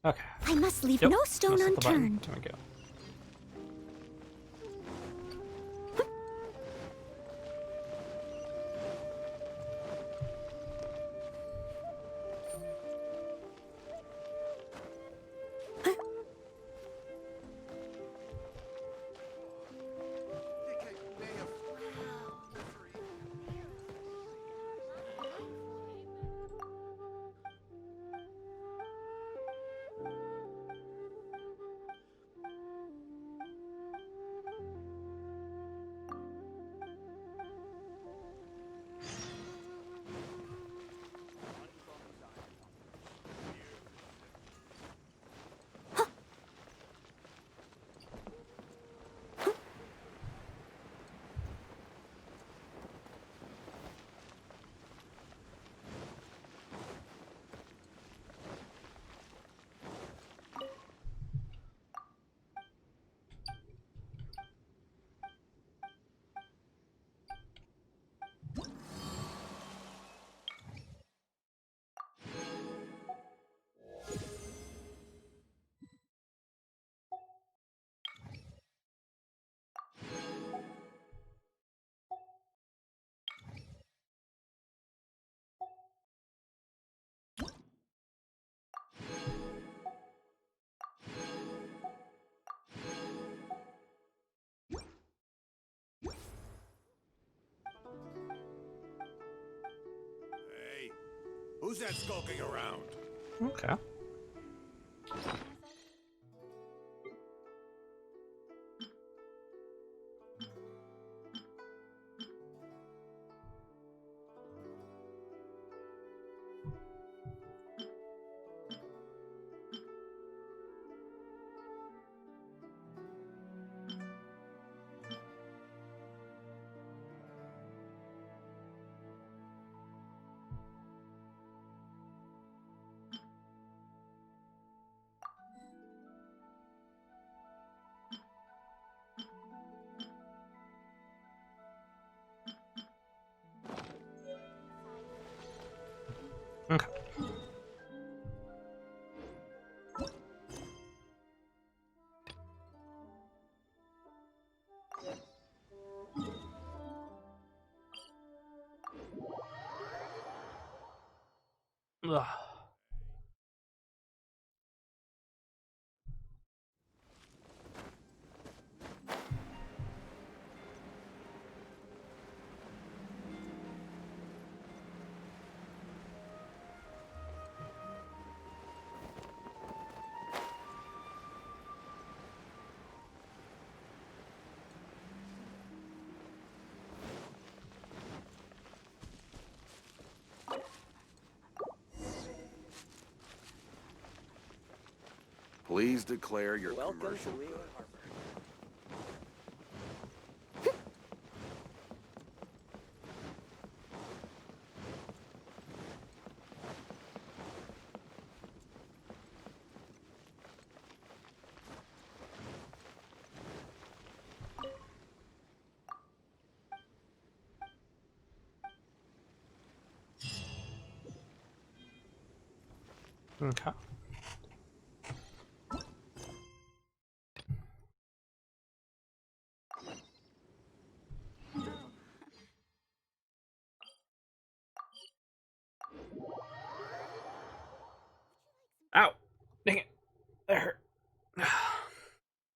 Okay. I must leave Yep. no stone Press the button. unturned. There we go. Hey, who's that skulking around? Okay. Okay. Ugh. Please declare your Welcome commercial. to Rio Harbor. Okay. Ow! Dang it! That hurt.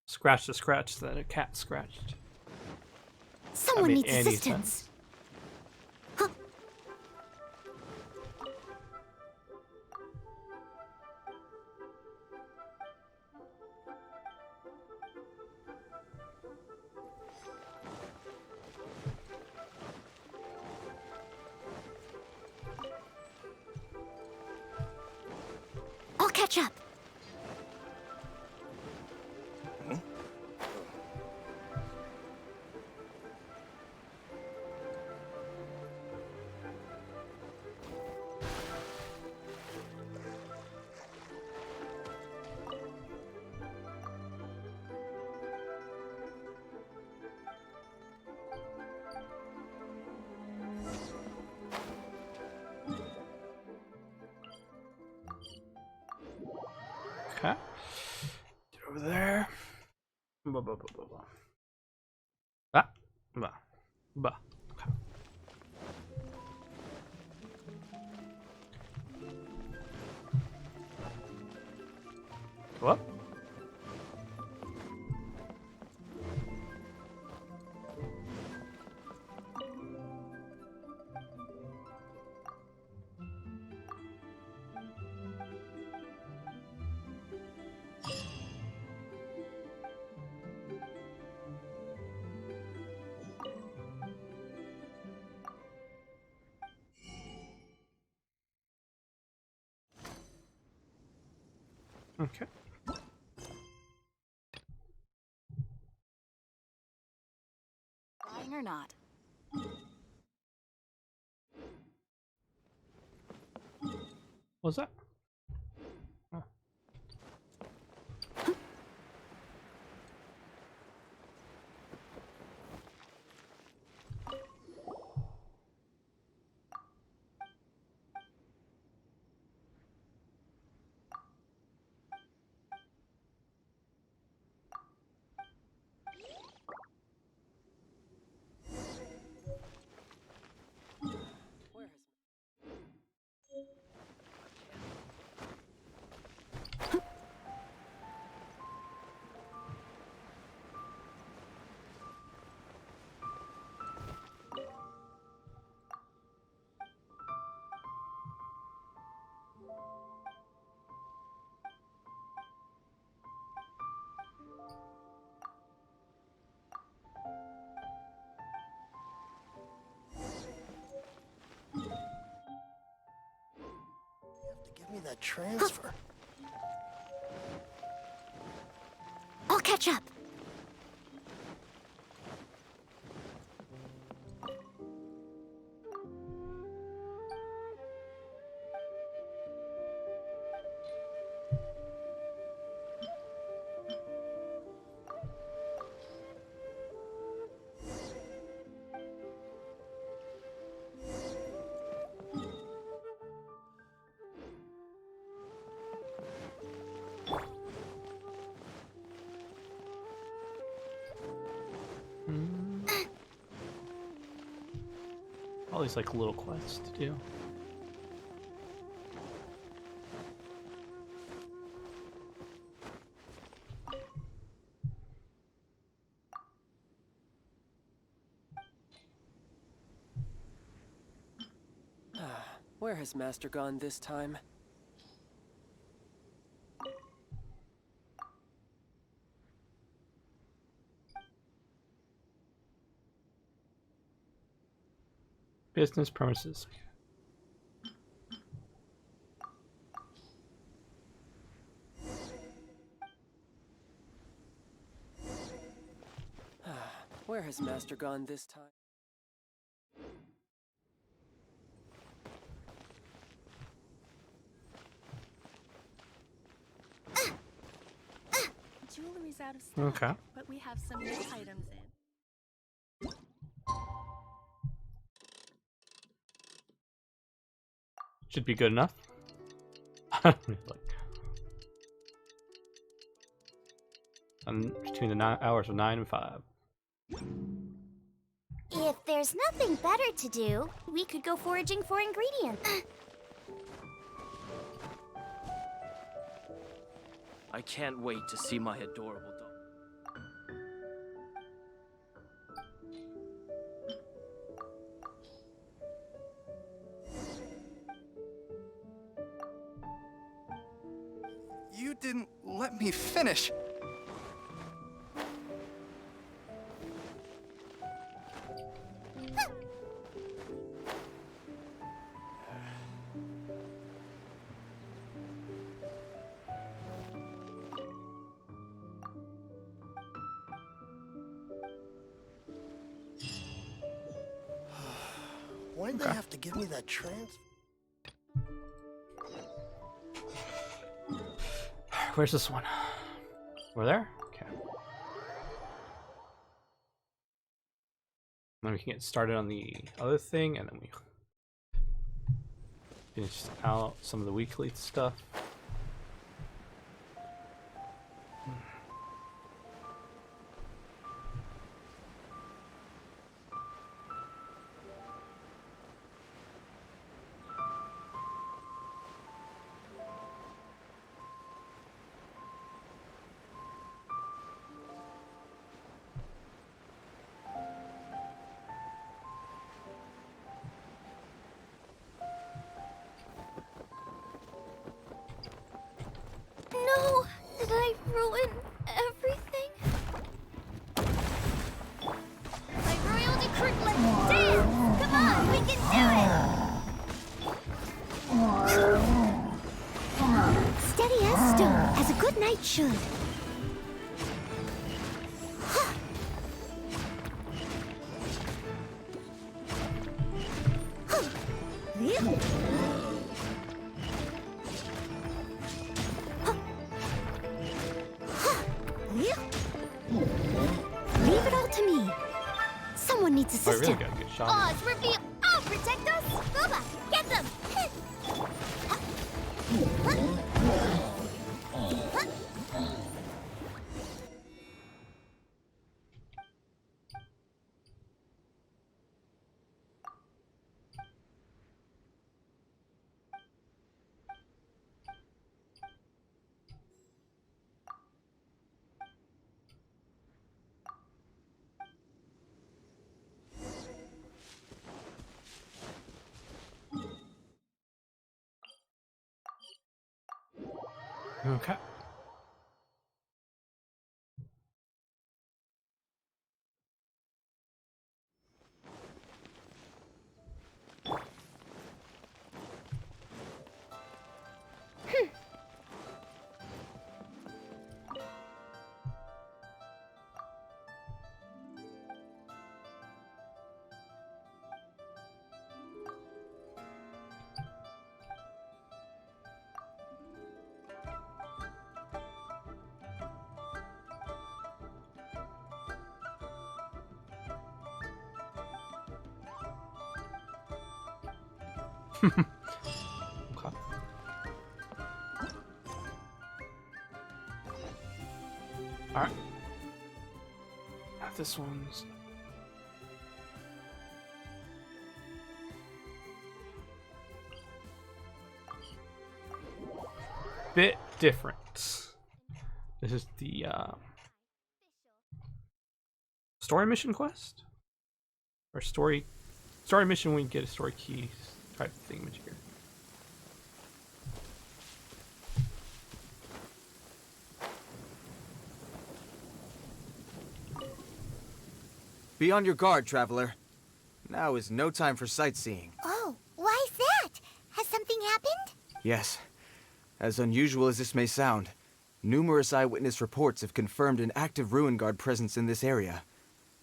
Scratch the scratch that a cat scratched. Someone made needs any assistance. sense. Huh. I'll catch up. Okay. Get over there. Bah, bah, bah, bah, bah. Ah. Bah. Bah. Okay. Go up. Okay. Lying or not? What was that? Oh. Give me that transfer. I'll catch up. All these like little quests to do. Where has Master gone this time? Business premises. Where has Master gone this time? Jewelry's out of stock, Okay. but we have some new items in. Should be good enough. Between the hours of 9 and 5. If there's nothing better to do, we could go foraging for ingredients. I can't wait to see my adorable dog. You didn't let me finish. Why'd they have to give me that transfer? Where's this one? We're there? Okay. Then we can get started on the other thing, and then we finish out some of the weekly stuff. No! Did I ruin everything? My royal decree, let's dance! Come on, we can do it! Steady as stone, as a good knight should. Leave it all to me. Someone needs Oh, I assistance. really got a good shot. Oh, it's reveal. Oh, protect us. Booba, get them. Okay. Okay. Alright. Now this one's bit different. This is the story mission quest? Or story mission when you get a story key type thing here. Be on your guard, traveler. Now is no time for sightseeing. Oh, why's that? Has something happened? Yes. As unusual as this may sound, numerous eyewitness reports have confirmed an active Ruin Guard presence in this area,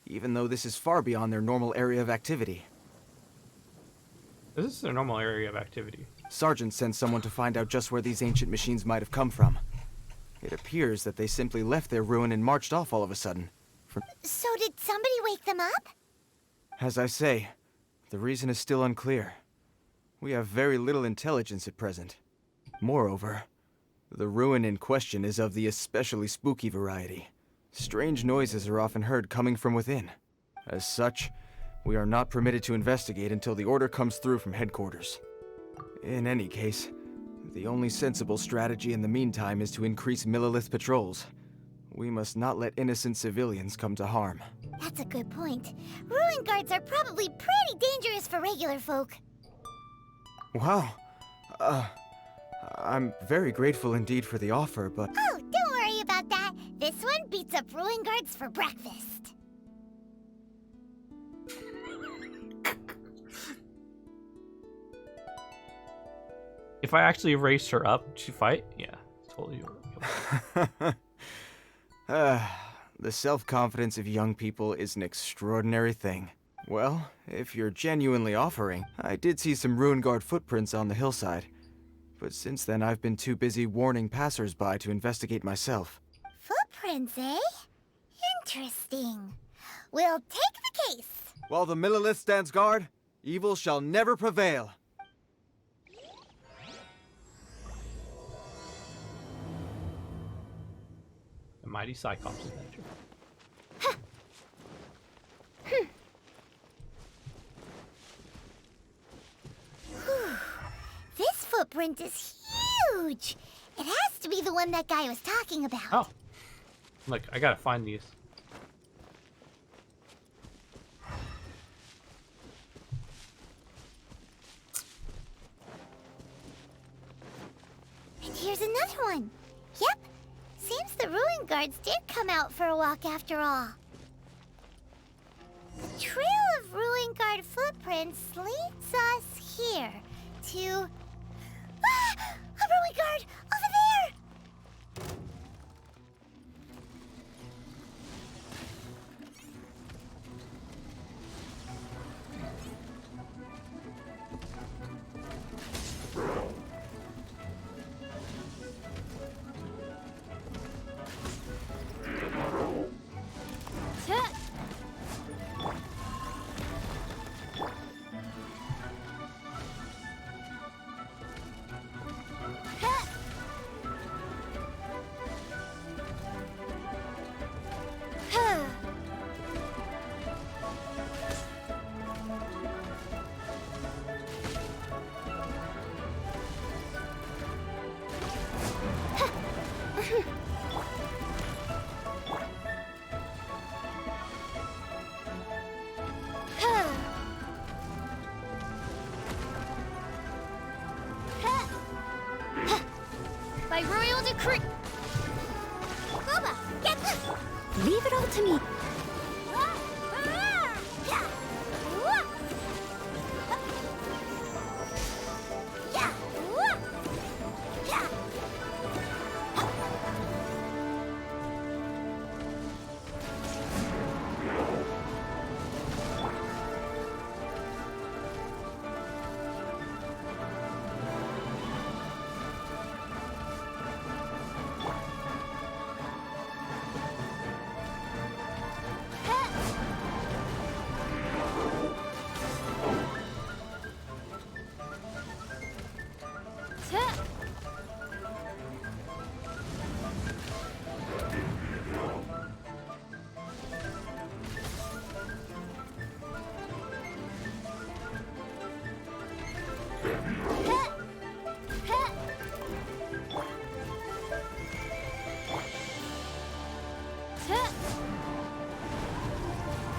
even though this is far beyond their normal area of activity. This is their normal area of activity. Sergeant sent someone to find out just where these ancient machines might have come from. It appears that they simply left their ruin and marched off all of a sudden. So did somebody wake them up? As I say, the reason is still unclear. We have very little intelligence at present. Moreover, the ruin in question is of the especially spooky variety. Strange noises are often heard coming from within. As such, we are not permitted to investigate until the order comes through from headquarters. In any case, the only sensible strategy in the meantime is to increase Millilith patrols. We must not let innocent civilians come to harm. That's a good point. Ruin guards are probably pretty dangerous for regular folk. Wow. I'm very grateful indeed for the offer, but... Oh, don't worry about that. This one beats up ruin guards for breakfast. If I actually raised her up to fight, yeah, totally. The self-confidence of young people is an extraordinary thing. Well, if you're genuinely offering, I did see some Ruin Guard footprints on the hillside. But since then, I've been too busy warning passers-by to investigate myself. Footprints, eh? Interesting. We'll take the case. While the Millilith stands guard, evil shall never prevail. The mighty Cyclops adventure. This footprint is huge. It has to be the one that guy was talking about. Oh. Look, I gotta find these. And here's another one. Yep. Seems the ruin guards did come out for a walk after all. The trail of ruin guard footprints leads us here to... Ah! A ruin guard! Over there! By royal decree. Boba, get this! Leave it all to me.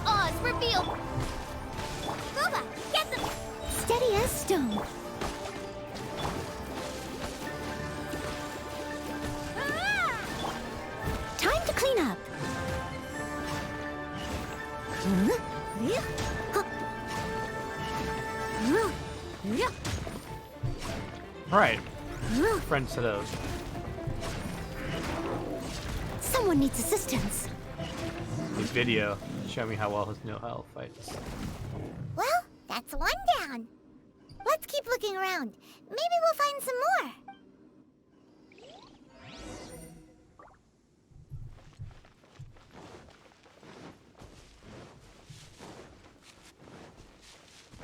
Oz, reveal! Boba, get them! Steady as stone. Time to clean up. Right. Friends to those. Someone needs assistance. His video show me how well his know-how fights. Well, that's one down. Let's keep looking around. Maybe we'll find some more.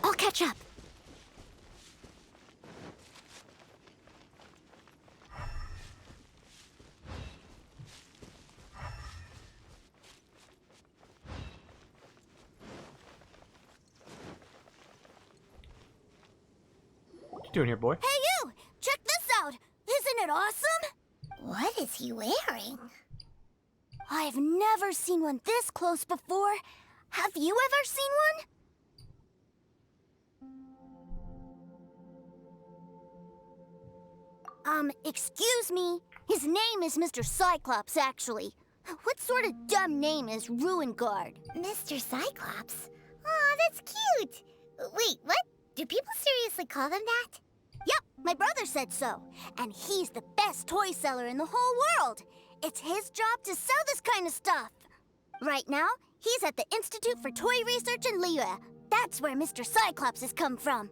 I'll catch up. you doing here, boy? Hey you! Check this out! Isn't it awesome? What is he wearing? I've never seen one this close before. Have you ever seen one? Excuse me. His name is Mr. Cyclops, actually. What sort of dumb name is Ruin Guard? Mr. Cyclops? Aw, that's cute. Wait, what? Do people seriously call them that? Yep, my brother said so. And he's the best toy seller in the whole world. It's his job to sell this kind of stuff. Right now, he's at the Institute for Toy Research in Liyue. That's where Mr. Cyclops has come from.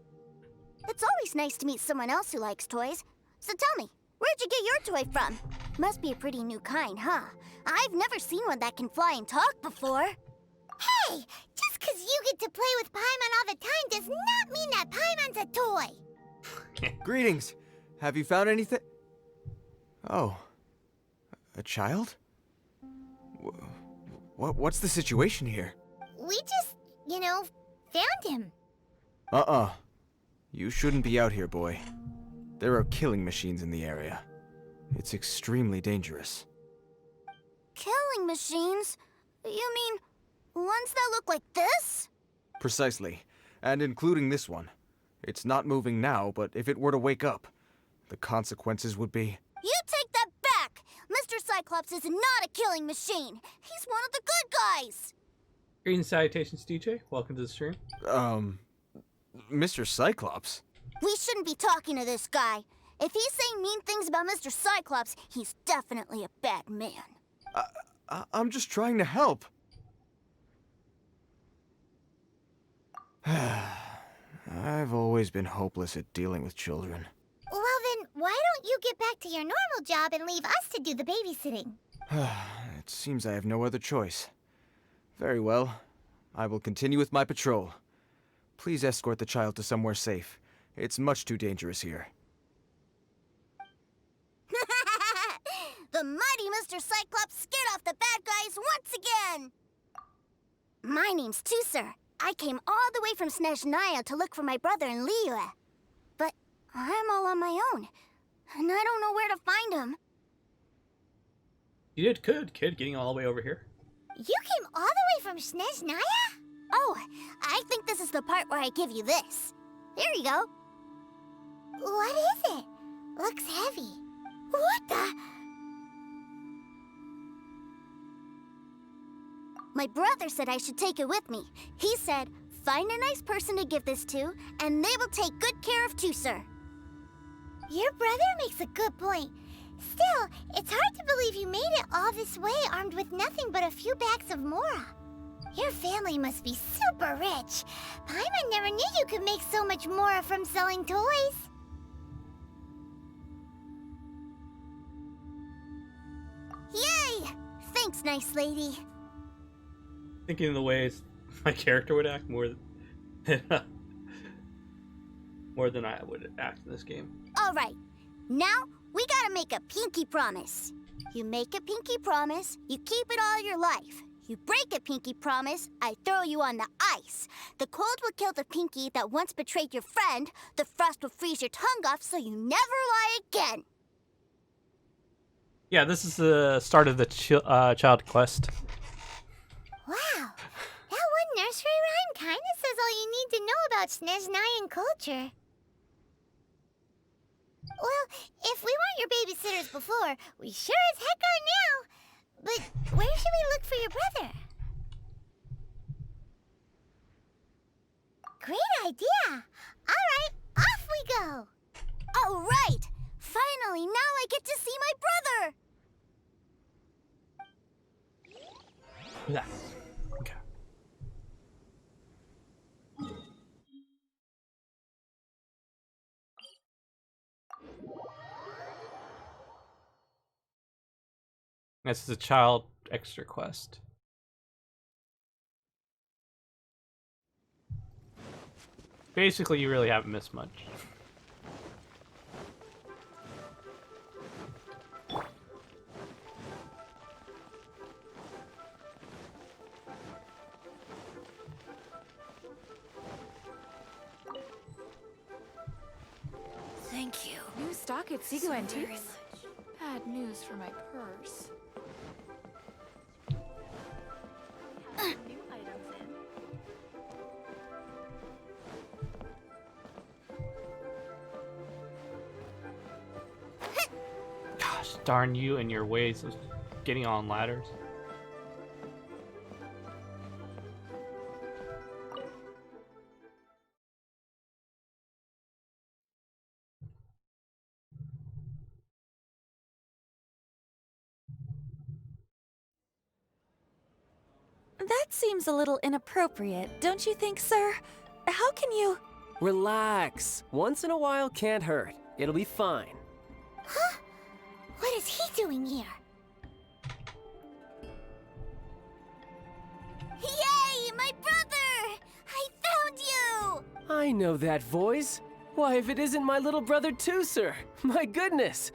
It's always nice to meet someone else who likes toys. So tell me, where'd you get your toy from? Must be a pretty new kind, huh? I've never seen one that can fly and talk before. Hey, just 'cause you get to play with Paimon all the time does not mean that Paimon's a toy. Greetings. Have you found anything? Oh. A child? What's the situation here? We just, found him. You shouldn't be out here, boy. There are killing machines in the area. It's extremely dangerous. Killing machines? You mean ones that look like this? Precisely. And including this one. It's not moving now, but if it were to wake up, the consequences would be... You take that back! Mr. Cyclops is not a killing machine. He's one of the good guys. Greetings, salutations, DJ. Welcome to the stream. Mr. Cyclops? We shouldn't be talking to this guy. If he's saying mean things about Mr. Cyclops, he's definitely a bad man. I'm just trying to help. I've always been hopeless at dealing with children. Well then, why don't you get back to your normal job and leave us to do the babysitting? It seems I have no other choice. Very well. I will continue with my patrol. Please escort the child to somewhere safe. It's much too dangerous here. The mighty Mr. Cyclops scared off the bad guys once again! My name's Tusser. I came all the way from Snezhnaya to look for my brother in Liyue. But I'm all on my own, and I don't know where to find him. You did good, kid, getting all the way over here. You came all the way from Snezhnaya? Oh, I think this is the part where I give you this. Here you go. What is it? Looks heavy. What the? My brother said I should take it with me. He said, find a nice person to give this to, and they will take good care of Tusser. Your brother makes a good point. Still, it's hard to believe you made it all this way armed with nothing but a few bags of Mora. Your family must be super rich. Paimon never knew you could make so much Mora from selling toys. Yay! Thanks, nice lady. Thinking of the ways my character would act more than I would act in this game. All right, now we gotta make a pinky promise. You make a pinky promise, you keep it all your life. You break a pinky promise, I throw you on the ice. The cold will kill the pinky that once betrayed your friend. The frost will freeze your tongue off so you never lie again. Yeah, this is the start of the child quest. Wow, that one nursery rhyme kinda says all you need to know about Snezhnayan culture. Well, if we weren't your babysitters before, we sure as heck are now. But where should we look for your brother? Great idea! Alright, off we go! All right! Finally, now I get to see my brother! Yeah. Okay. This is a child extra quest. Basically, you really haven't missed much. stock at Sigu Antiques? Bad news for my purse. Gosh, darn you and your ways of getting on ladders. That seems a little inappropriate, don't you think, sir? How can you... Relax. Once in a while can't hurt. It'll be fine. Huh? What is he doing here? Yay, my brother! I found you! I know that voice. Why, if it isn't my little brother Tooser! My goodness!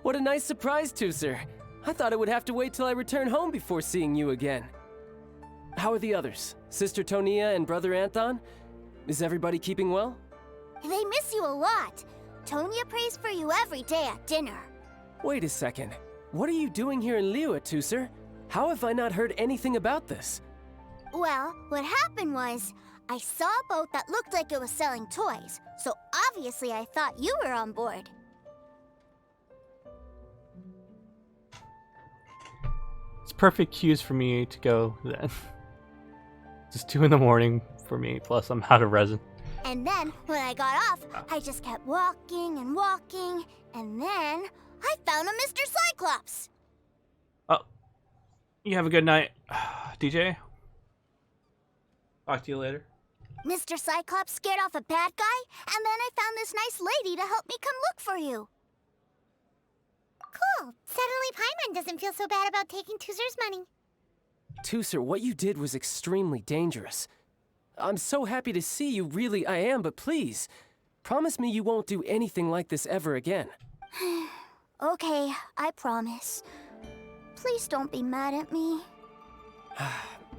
What a nice surprise, Tooser. I thought I would have to wait till I return home before seeing you again. How are the others? Sister Tonia and Brother Anton? Is everybody keeping well? They miss you a lot. Tonia prays for you every day at dinner. Wait a second. What are you doing here in Liyue, Tooser? How have I not heard anything about this? Well, what happened was, I saw a boat that looked like it was selling toys, so obviously I thought you were on board. It's perfect cues for me to go then. It's 2 in the morning for me, plus I'm out of resin. And then, when I got off, I just kept walking and walking, and then I found a Mr. Cyclops! Oh, you have a good night, DJ. Talk to you later. Mr. Cyclops scared off a bad guy, and then I found this nice lady to help me come look for you. Cool. Suddenly Paimon doesn't feel so bad about taking Tooser's money. Tooser, what you did was extremely dangerous. I'm so happy to see you, really I am, but please, promise me you won't do anything like this ever again. Okay, I promise. Please don't be mad at me.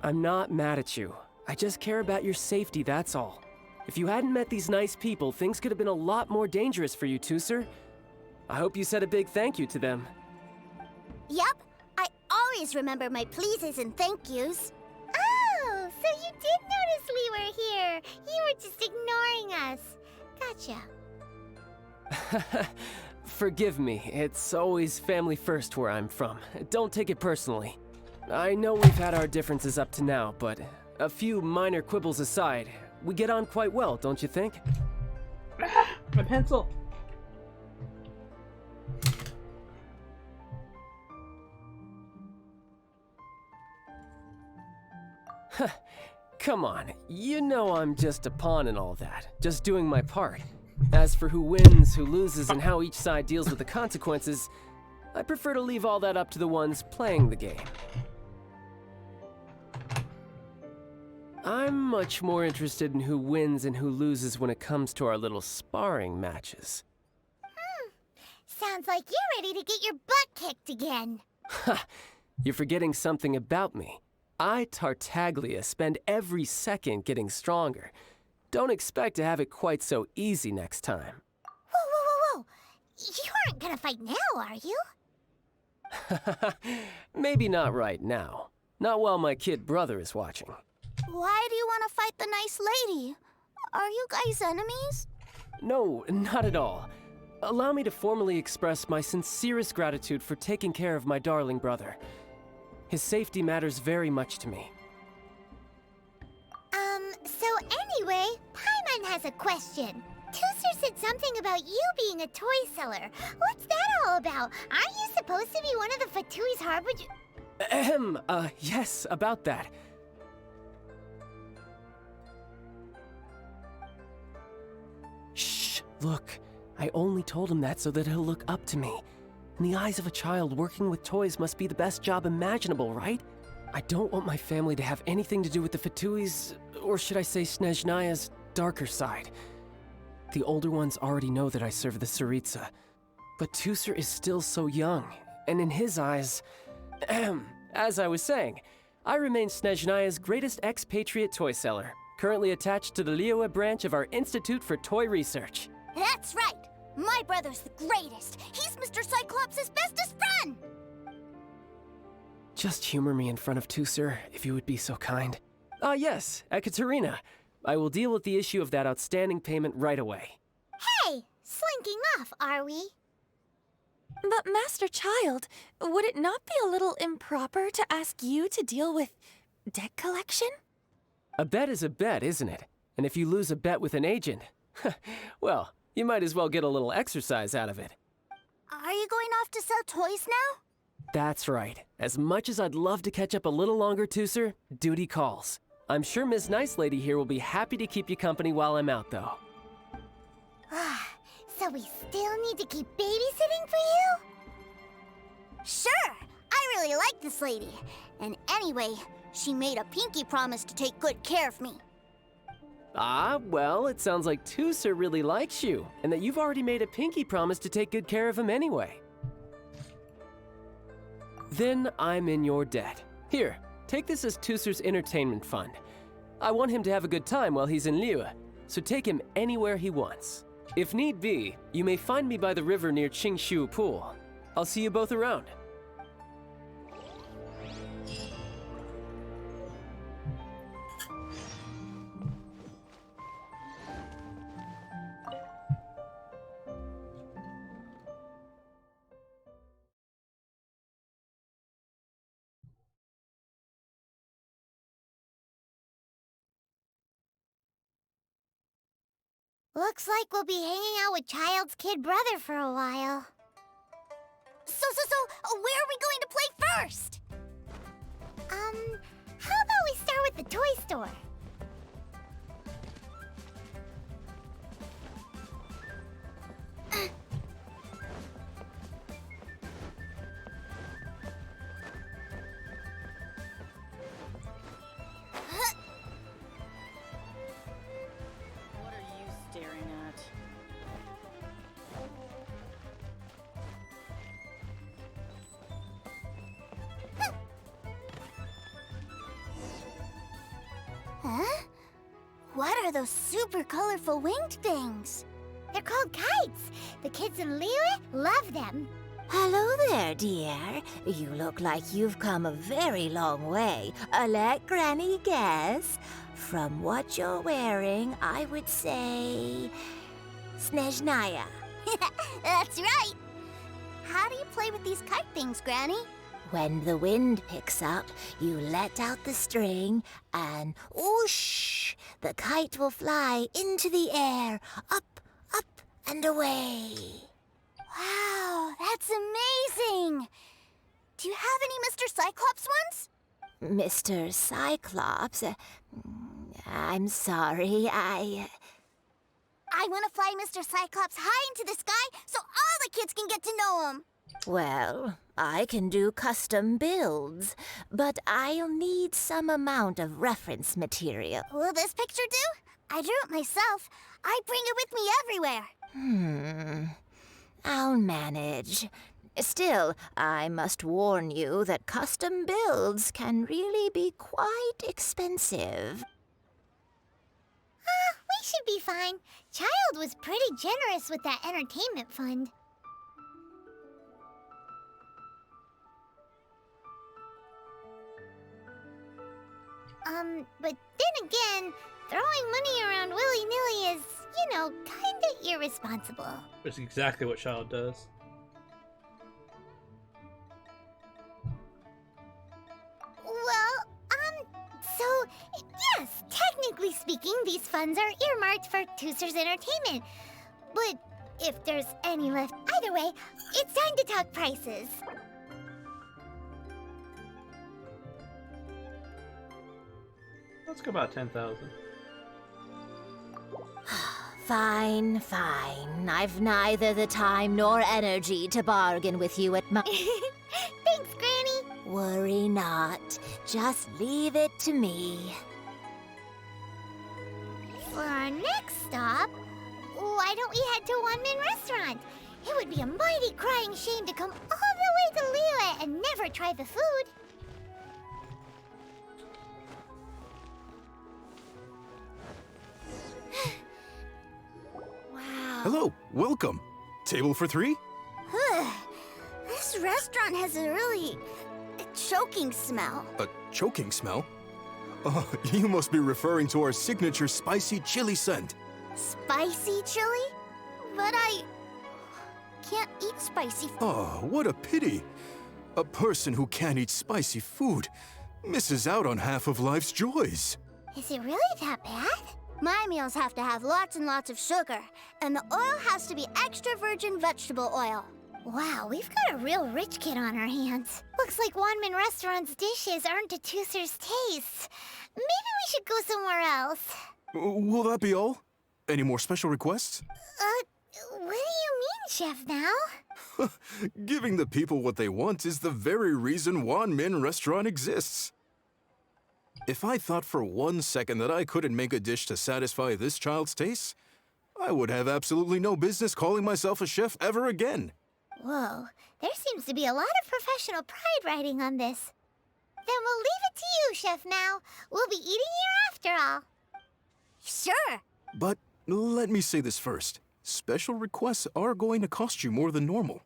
I'm not mad at you. I just care about your safety, that's all. If you hadn't met these nice people, things could have been a lot more dangerous for you, Tooser. I hope you said a big thank you to them. Yup, I always remember my pleases and thank yous. Oh, so you did notice we were here. You were just ignoring us. Gotcha. Forgive me, it's always family first where I'm from. Don't take it personally. I know we've had our differences up to now, but a few minor quibbles aside, we get on quite well, don't you think? My pencil! Come on, you know I'm just a pawn and all that, just doing my part. As for who wins, who loses, and how each side deals with the consequences, I prefer to leave all that up to the ones playing the game. I'm much more interested in who wins and who loses when it comes to our little sparring matches. Sounds like you're ready to get your butt kicked again. Ha! You're forgetting something about me. I, Tartaglia, spend every second getting stronger. Don't expect to have it quite so easy next time. Whoa. You aren't gonna fight now, are you? Maybe not right now. Not while my kid brother is watching. Why do you want to fight the nice lady? Are you guys enemies? No, not at all. Allow me to formally express my sincerest gratitude for taking care of my darling brother. His safety matters very much to me. So anyway, Paimon has a question. Tooser said something about you being a toy seller. What's that all about? Aren't you supposed to be one of the Fatui's harbinger? Yes, about that. Shh, look. I only told him that so that he'll look up to me. In the eyes of a child, working with toys must be the best job imaginable, right? I don't want my family to have anything to do with the Fatui's, or should I say Snezhnaya's, darker side. The older ones already know that I serve the Tsaritsa. But Tooser is still so young, and in his eyes... as I was saying, I remain Snezhnaya's greatest expatriate toy seller, currently attached to the Liyue branch of our Institute for Toy Research. That's right. My brother's the greatest. He's Mr. Cyclops' bestest friend! Just humor me in front of Tusser, if you would be so kind. Ah, yes, Ekaterina. I will deal with the issue of that outstanding payment right away. Hey! Slinking off, are we? But Master Child, would it not be a little improper to ask you to deal with debt collection? A bet is a bet, isn't it? And if you lose a bet with an agent, well, you might as well get a little exercise out of it. Are you going off to sell toys now? That's right. As much as I'd love to catch up a little longer, Tusser, duty calls. I'm sure Miss Nice Lady here will be happy to keep you company while I'm out, though. So we still need to keep babysitting for you? Sure! I really like this lady. And anyway, she made a pinky promise to take good care of me. Ah, well, it sounds like Tusser really likes you, and that you've already made a pinky promise to take good care of him anyway. Then I'm in your debt. Here, take this as Tusser's entertainment fund. I want him to have a good time while he's in Liyue, so take him anywhere he wants. If need be, you may find me by the river near Qingshu Pool. I'll see you both around. Looks like we'll be hanging out with Child's kid brother for a while. So, where are we going to play first? How about we start with the toy store? Staring at. Huh? What are those super colorful winged things? They're called kites. The kids in Liyue love them. Hello there, dear. You look like you've come a very long way. Let Granny guess. From what you're wearing, I would say... Snezhnaya. That's right. How do you play with these kite things, Granny? When the wind picks up, you let out the string and whoosh! The kite will fly into the air, up, up, and away. Wow, that's amazing! Do you have any Mr. Cyclops ones? Mr. Cyclops? I'm sorry, I want to fly Mr. Cyclops high into the sky so all the kids can get to know him. Well, I can do custom builds, but I'll need some amount of reference material. Will this picture do? I drew it myself. I bring it with me everywhere. I'll manage. Still, I must warn you that custom builds can really be quite expensive. We should be fine. Child was pretty generous with that entertainment fund. But then again, throwing money around willy-nilly is, kinda irresponsible. That's exactly what Child does. Well, so, yes, technically speaking, these funds are earmarked for Tusser's entertainment. But if there's any left, either way, it's time to talk prices. Let's go about 10,000. Fine, fine. I've neither the time nor energy to bargain with you at my... Thanks, Granny. Worry not. Just leave it to me. For our next stop, why don't we head to One-Man Restaurant? It would be a mighty crying shame to come all the way to Liyue and never try the food. Hello, welcome. Table for 3? This restaurant has a really choking smell. A choking smell? Oh, you must be referring to our signature spicy chili scent. Spicy chili? But I can't eat spicy food. Oh, what a pity. A person who can't eat spicy food misses out on half of life's joys. Is it really that bad? My meals have to have lots and lots of sugar, and the oil has to be extra virgin vegetable oil. Wow, we've got a real rich kid on our hands. Looks like Wanmin Restaurant's dishes aren't to Tooser's taste. Maybe we should go somewhere else. Will that be all? Any more special requests? What do you mean, Chef Now? Giving the people what they want is the very reason Wanmin Restaurant exists. If I thought for 1 second that I couldn't make a dish to satisfy this child's taste, I would have absolutely no business calling myself a chef ever again. Whoa, there seems to be a lot of professional pride riding on this. Then we'll leave it to you, Chef Now. We'll be eating here after all. Sure. But let me say this first. Special requests are going to cost you more than normal.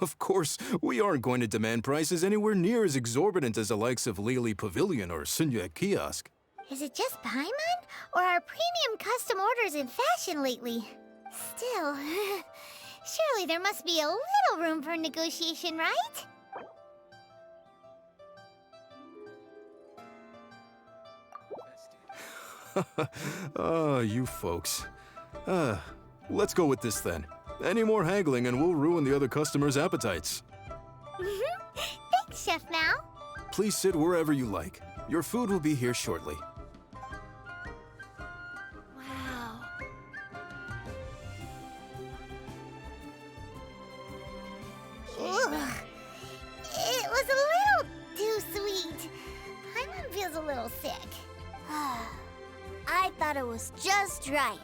Of course, we aren't going to demand prices anywhere near as exorbitant as the likes of Lily Pavilion or Sunyue Kiosk. Is it just Paimon? Or are premium custom orders in fashion lately? Still, surely there must be a little room for negotiation, right? Ah, you folks. Let's go with this then. Any more haggling and we'll ruin the other customers' appetites. Thanks, Chef Now. Please sit wherever you like. Your food will be here shortly. Wow. Ugh. It was a little too sweet. Paimon feels a little sick. I thought it was just right.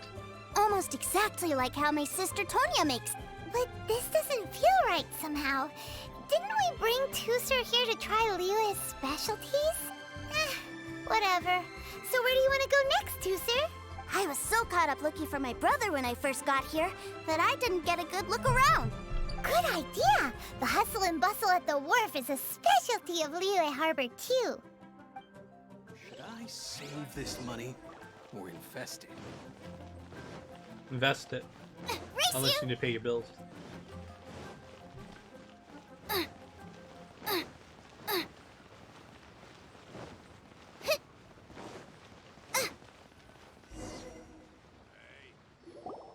Almost exactly like how my sister Tonya makes. But this doesn't feel right somehow. Didn't we bring Tooser here to try Liyue's specialties? Whatever. So where do you want to go next, Tooser? I was so caught up looking for my brother when I first got here that I didn't get a good look around. Good idea! The hustle and bustle at the wharf is a specialty of Liyue Harbor, too. Should I save this money or invest it? Invest it. Unless you need to pay your bills.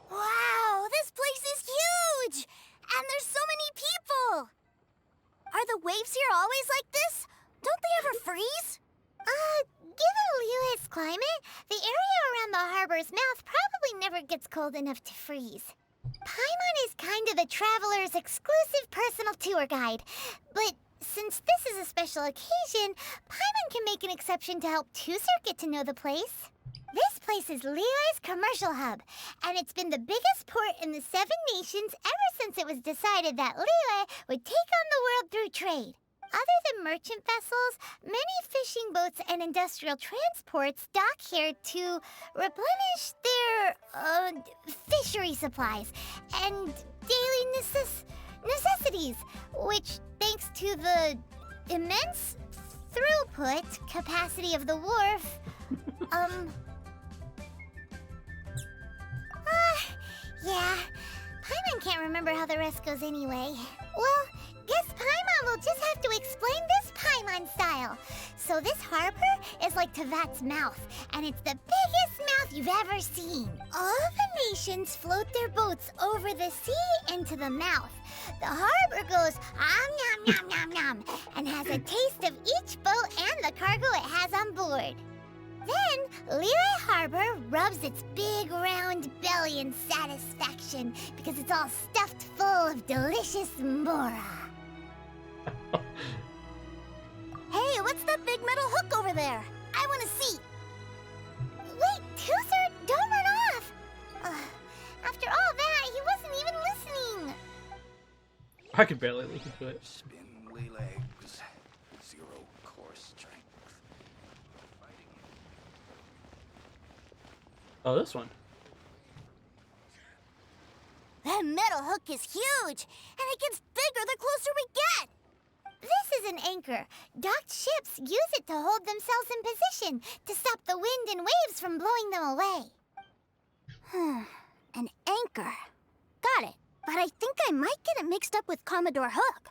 Wow, this place is huge! And there's so many people! Are the waves here always like this? Don't they ever freeze? Given Liyue's climate, the area around the harbor's mouth probably never gets cold enough to freeze. Paimon is kind of the traveler's exclusive personal tour guide, but since this is a special occasion, Paimon can make an exception to help Tooser get to know the place. This place is Liyue's commercial hub, and it's been the biggest port in the 7 nations ever since it was decided that Liyue would take on the world through trade. Other than merchant vessels, many fishing boats and industrial transports dock here to replenish their fishery supplies and daily necessities, which, thanks to the immense throughput capacity of the wharf, yeah, Paimon can't remember how the rest goes anyway. Well, guess Paimon will just have to explain this Paimon style. So this harbor is like Teyvat's mouth, and it's the biggest mouth you've ever seen. All the nations float their boats over the sea into the mouth. The harbor goes nom nom nom nom and has a taste of each boat and the cargo it has on board. Then, Liyue Harbor rubs its big round belly in satisfaction because it's all stuffed full of delicious mbora. Hey, what's that big metal hook over there? I want to see. Wait, Tooser, don't run off. After all that, he wasn't even listening. I could barely listen to it. Spindly legs, 0 core strength. Oh, this one. That metal hook is huge, and it gets bigger the closer we get. This is an anchor. Docked ships use it to hold themselves in position to stop the wind and waves from blowing them away. An anchor. Got it. But I think I might get it mixed up with Commodore Hook.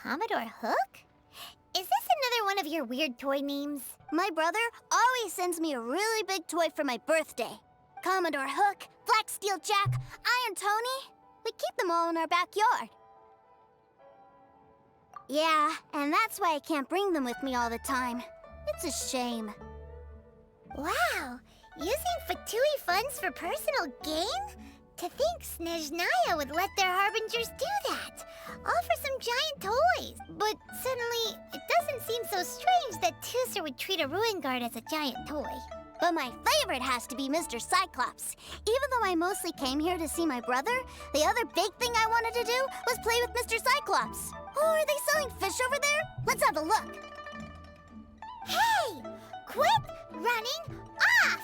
Commodore Hook? Is this another one of your weird toy names? My brother always sends me a really big toy for my birthday. Commodore Hook, Black Steel Jack, Iron Tony. We keep them all in our backyard. Yeah, and that's why I can't bring them with me all the time. It's a shame. Wow, using Fatui funds for personal gain? To think Snezhnaya would let their harbingers do that. All for some giant toys. But suddenly, it doesn't seem so strange that Tusser would treat a ruin guard as a giant toy. But my favorite has to be Mr. Cyclops. Even though I mostly came here to see my brother, the other big thing I wanted to do was play with Mr. Cyclops. Oh, are they selling fish over there? Let's have a look. Hey! Quit running off!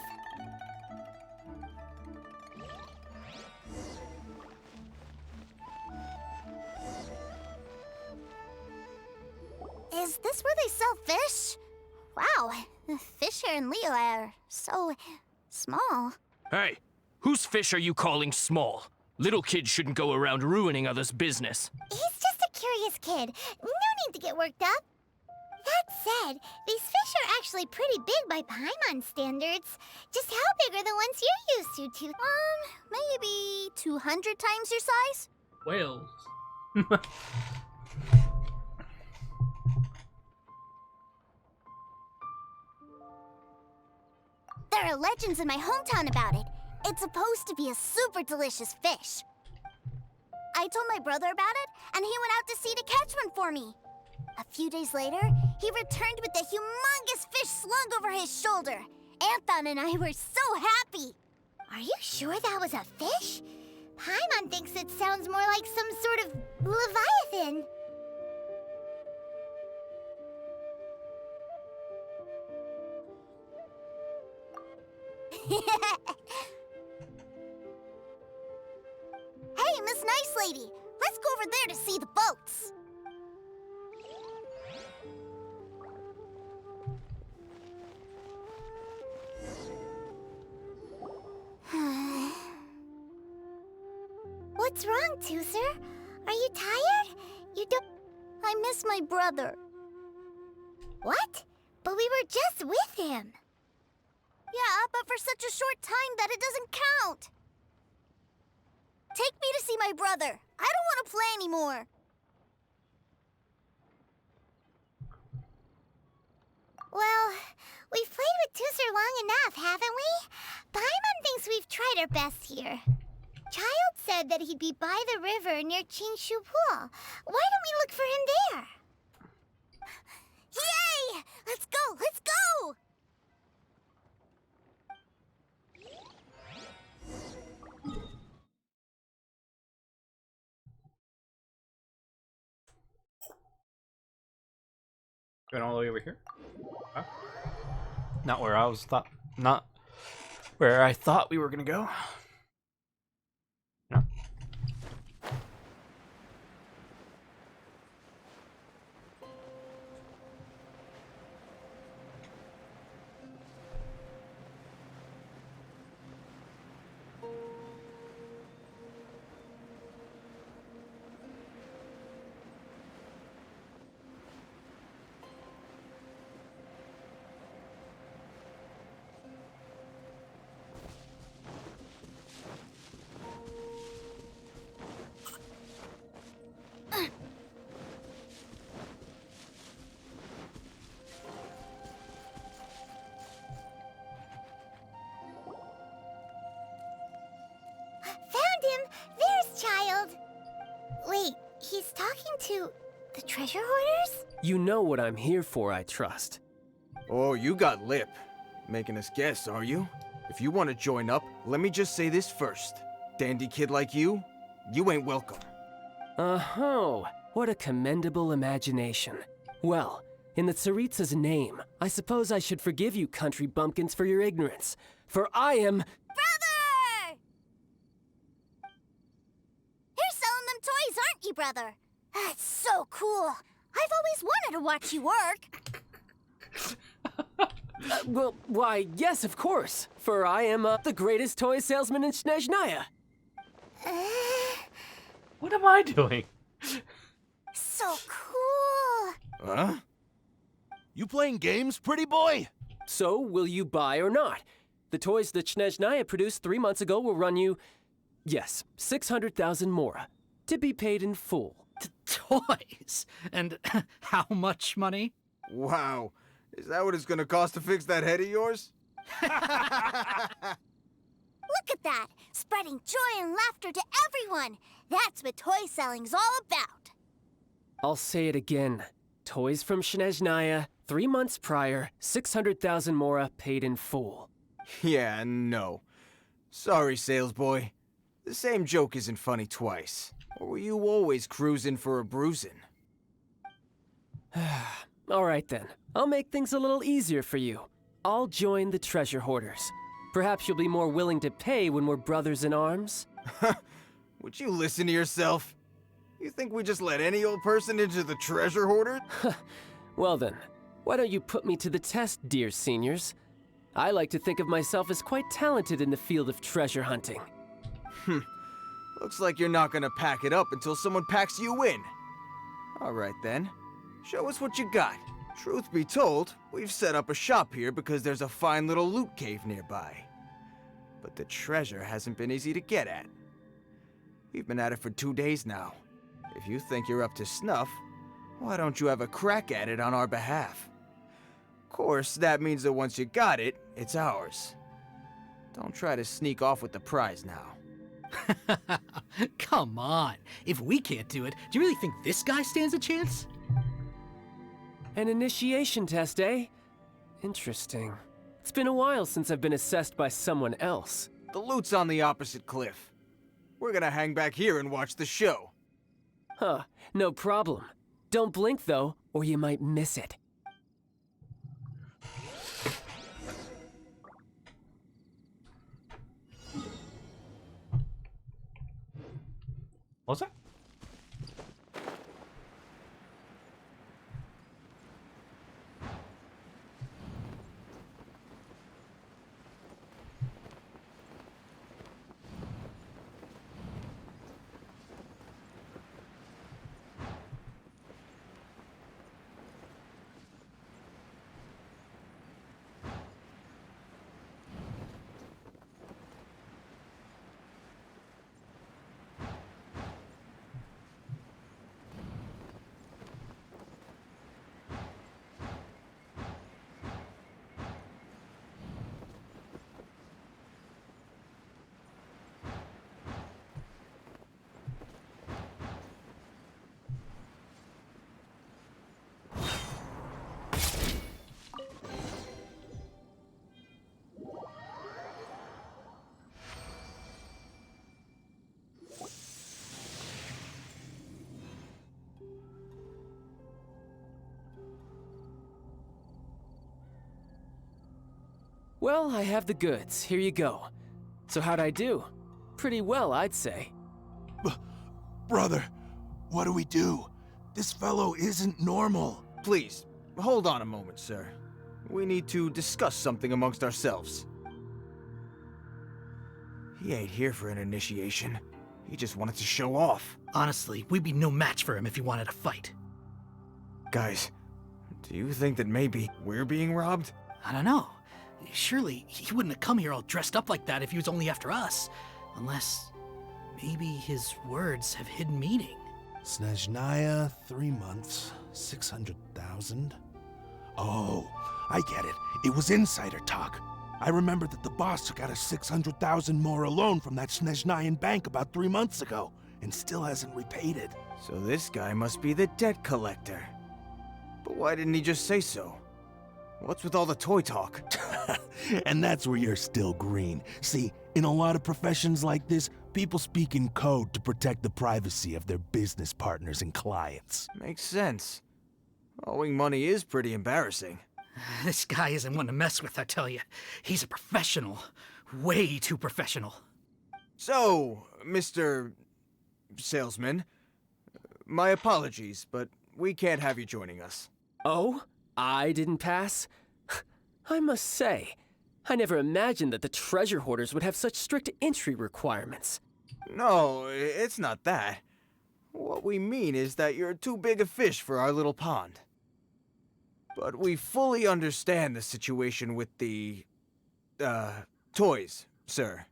Is this where they sell fish? Wow, the fish here in Leo are so small. Hey, whose fish are you calling small? Little kids shouldn't go around ruining others' business. He's just a curious kid. No need to get worked up. That said, these fish are actually pretty big by Paimon standards. Just how big are the ones you're used to? Maybe 200 times your size? Whales. There are legends in my hometown about it. It's supposed to be a super delicious fish. I told my brother about it, and he went out to sea to catch one for me. A few days later, he returned with a humongous fish slung over his shoulder. Anton and I were so happy. Are you sure that was a fish? Paimon thinks it sounds more like some sort of leviathan. Hey, Miss Nice Lady, let's go over there to see the boats. What's wrong, Tusser? Are you tired? You don't... I miss my brother. What? But we were just with him. Yeah, but for such a short time that it doesn't count. Take me to see my brother. I don't want to play anymore. Well, we've played with Tusser long enough, haven't we? Paimon thinks we've tried our best here. Child said that he'd be by the river near Chingshu Pool. Why don't we look for him there? Yay! Let's go! Let's go! Going all the way over here? Huh? Not where I not where I thought we were gonna go. No. Found him! There's Child! Wait, he's talking to the treasure hoarders? You know what I'm here for, I trust. Oh, you got lip. Making us guess, are you? If you want to join up, let me just say this first. Dandy kid like you ain't welcome. Oh, what a commendable imagination. Well, in the Tsaritsa's name, I suppose I should forgive you country bumpkins for your ignorance. For I am... Brother! you, brother. That's so cool. I've always wanted to watch you work. Well, why, yes, of course. For I am the greatest toy salesman in Snezhnaya. What am I doing? So cool. Huh? You playing games, pretty boy? So, will you buy or not? The toys that Snezhnaya produced 3 months ago will run you, yes, 600,000 mora, to be paid in full. Toys? And how much money? Wow. Is that what it's gonna cost to fix that head of yours? Look at that! Spreading joy and laughter to everyone! That's what toy selling's all about! I'll say it again. Toys from Snezhnaya, 3 months prior, 600,000 mora paid in full. Yeah, no. Sorry, sales boy. The same joke isn't funny twice. Or were you always cruising for a bruising? All right then. I'll make things a little easier for you. I'll join the treasure hoarders. Perhaps you'll be more willing to pay when we're brothers in arms? Would you listen to yourself? You think we just let any old person into the treasure hoarder? Well then, why don't you put me to the test, dear seniors? I like to think of myself as quite talented in the field of treasure hunting. Looks like you're not gonna pack it up until someone packs you in. All right then. Show us what you got. Truth be told, we've set up a shop here because there's a fine little loot cave nearby. But the treasure hasn't been easy to get at. We've been at it for 2 days now. If you think you're up to snuff, why don't you have a crack at it on our behalf? Of course, that means that once you got it, it's ours. Don't try to sneak off with the prize now. Come on. If we can't do it, do you really think this guy stands a chance? An initiation test, eh? Interesting. It's been a while since I've been assessed by someone else. The loot's on the opposite cliff. We're gonna hang back here and watch the show. Huh, no problem. Don't blink though, or you might miss it. What's that? Well, I have the goods. Here you go. So how'd I do? Pretty well, I'd say. Brother, what do we do? This fellow isn't normal. Please, hold on a moment, sir. We need to discuss something amongst ourselves. He ain't here for an initiation. He just wanted to show off. Honestly, we'd be no match for him if he wanted to fight. Guys, do you think that maybe we're being robbed? I don't know. Surely he wouldn't have come here all dressed up like that if he was only after us. Unless maybe his words have hidden meaning. Snezhnaya, 3 months, 600,000. Oh, I get it. It was insider talk. I remember that the boss took out a 600,000 more loan from that Snezhnayan bank about 3 months ago, and still hasn't repaid it. So this guy must be the debt collector. But why didn't he just say so? What's with all the toy talk? And that's where you're still green. See, in a lot of professions like this, people speak in code to protect the privacy of their business partners and clients. Makes sense. Owing money is pretty embarrassing. This guy isn't one to mess with, I tell you. He's a professional. Way too professional. So, Mr. Salesman, My apologies, but we can't have you joining us. Oh? I didn't pass? I must say, I never imagined that the treasure hoarders would have such strict entry requirements. No, it's not that. What we mean is that you're too big a fish for our little pond. But we fully understand the situation with the, toys, sir.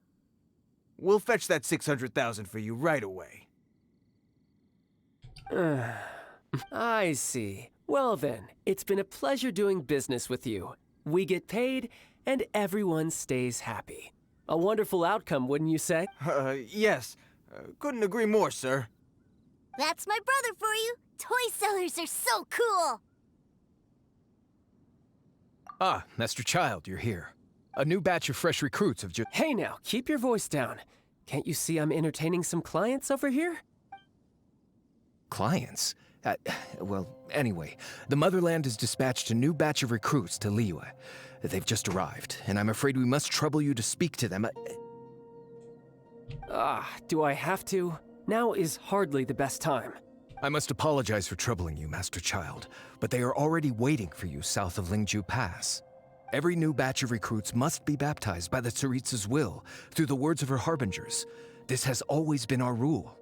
We'll fetch that 600,000 for you right away. I see. Well then, it's been a pleasure doing business with you. We get paid, and everyone stays happy. A wonderful outcome, wouldn't you say? Yes. Couldn't agree more, sir. That's my brother for you. Toy sellers are so cool. Ah, Master Child, you're here. A new batch of fresh recruits have just— Hey now, keep your voice down. Can't you see I'm entertaining some clients over here? Clients? Well, anyway, the Motherland has dispatched a new batch of recruits to Liyue. They've just arrived, and I'm afraid we must trouble you to speak to them. Do I have to? Now is hardly the best time. I must apologize for troubling you, Master Child, but they are already waiting for you south of Lingju Pass. Every new batch of recruits must be baptized by the Tsaritsa's will, through the words of her harbingers. This has always been our rule.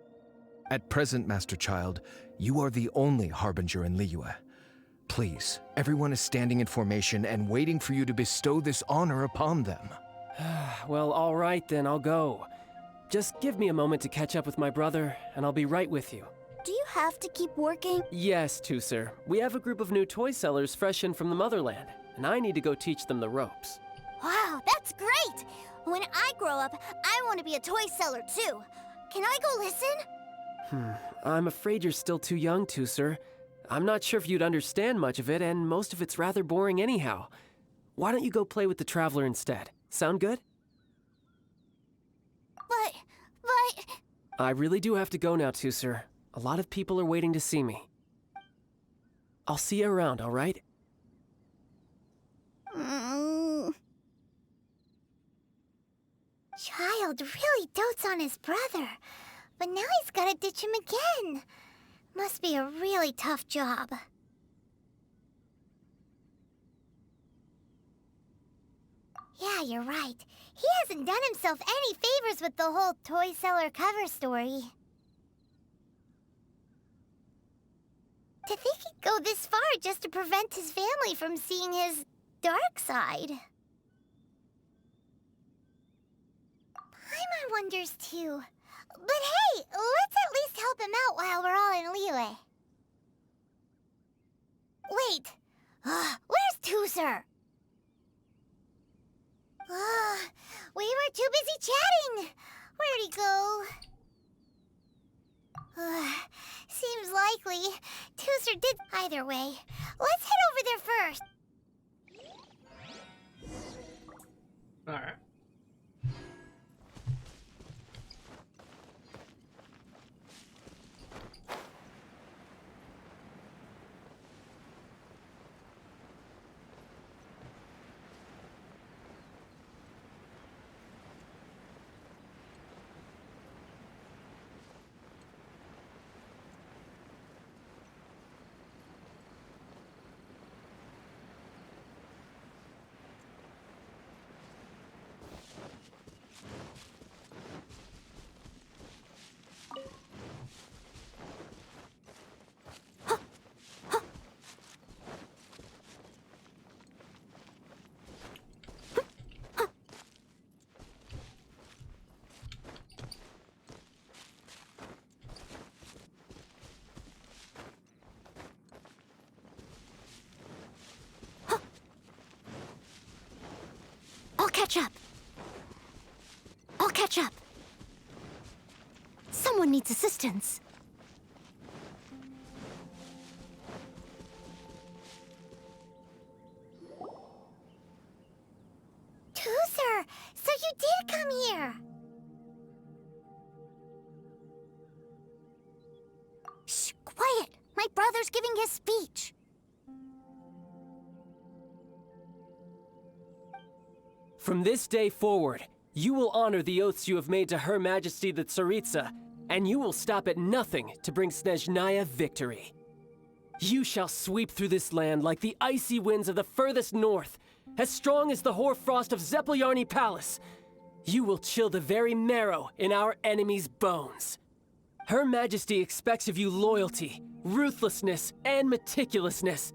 At present, Master Child, you are the only harbinger in Liyue. Please, everyone is standing in formation and waiting for you to bestow this honor upon them. Well, all right then, I'll go. Just give me a moment to catch up with my brother, and I'll be right with you. Do you have to keep working? Yes, Tusser. We have a group of new toy sellers fresh in from the Motherland, and I need to go teach them the ropes. Wow, that's great! When I grow up, I want to be a toy seller too. Can I go listen? I'm afraid you're still too young, Tusser. I'm not sure if you'd understand much of it, and most of it's rather boring anyhow. Why don't you go play with the Traveler instead? Sound good? But... I really do have to go now, Tusser. A lot of people are waiting to see me. I'll see you around, all right? Child really dotes on his brother, but now he's gotta ditch him again. Must be a really tough job. Yeah, you're right. He hasn't done himself any favors with the whole toy seller cover story. To think he'd go this far just to prevent his family from seeing his dark side. Paimon wonders too. But hey, let's at least help him out while we're all in Liyue. Wait, where's Tusser? We were too busy chatting. Where'd he go? Seems likely. Tusser did either way. Let's head over there first. Alright. I'll catch up. Someone needs assistance. Tusser, so you did come here. Shh, quiet. My brother's giving his speech. From this day forward, you will honor the oaths you have made to Her Majesty the Tsaritsa, and you will stop at nothing to bring Snezhnaya victory. You shall sweep through this land like the icy winds of the furthest north, as strong as the hoarfrost of Zepelyarny Palace. You will chill the very marrow in our enemies' bones. Her Majesty expects of you loyalty, ruthlessness, and meticulousness.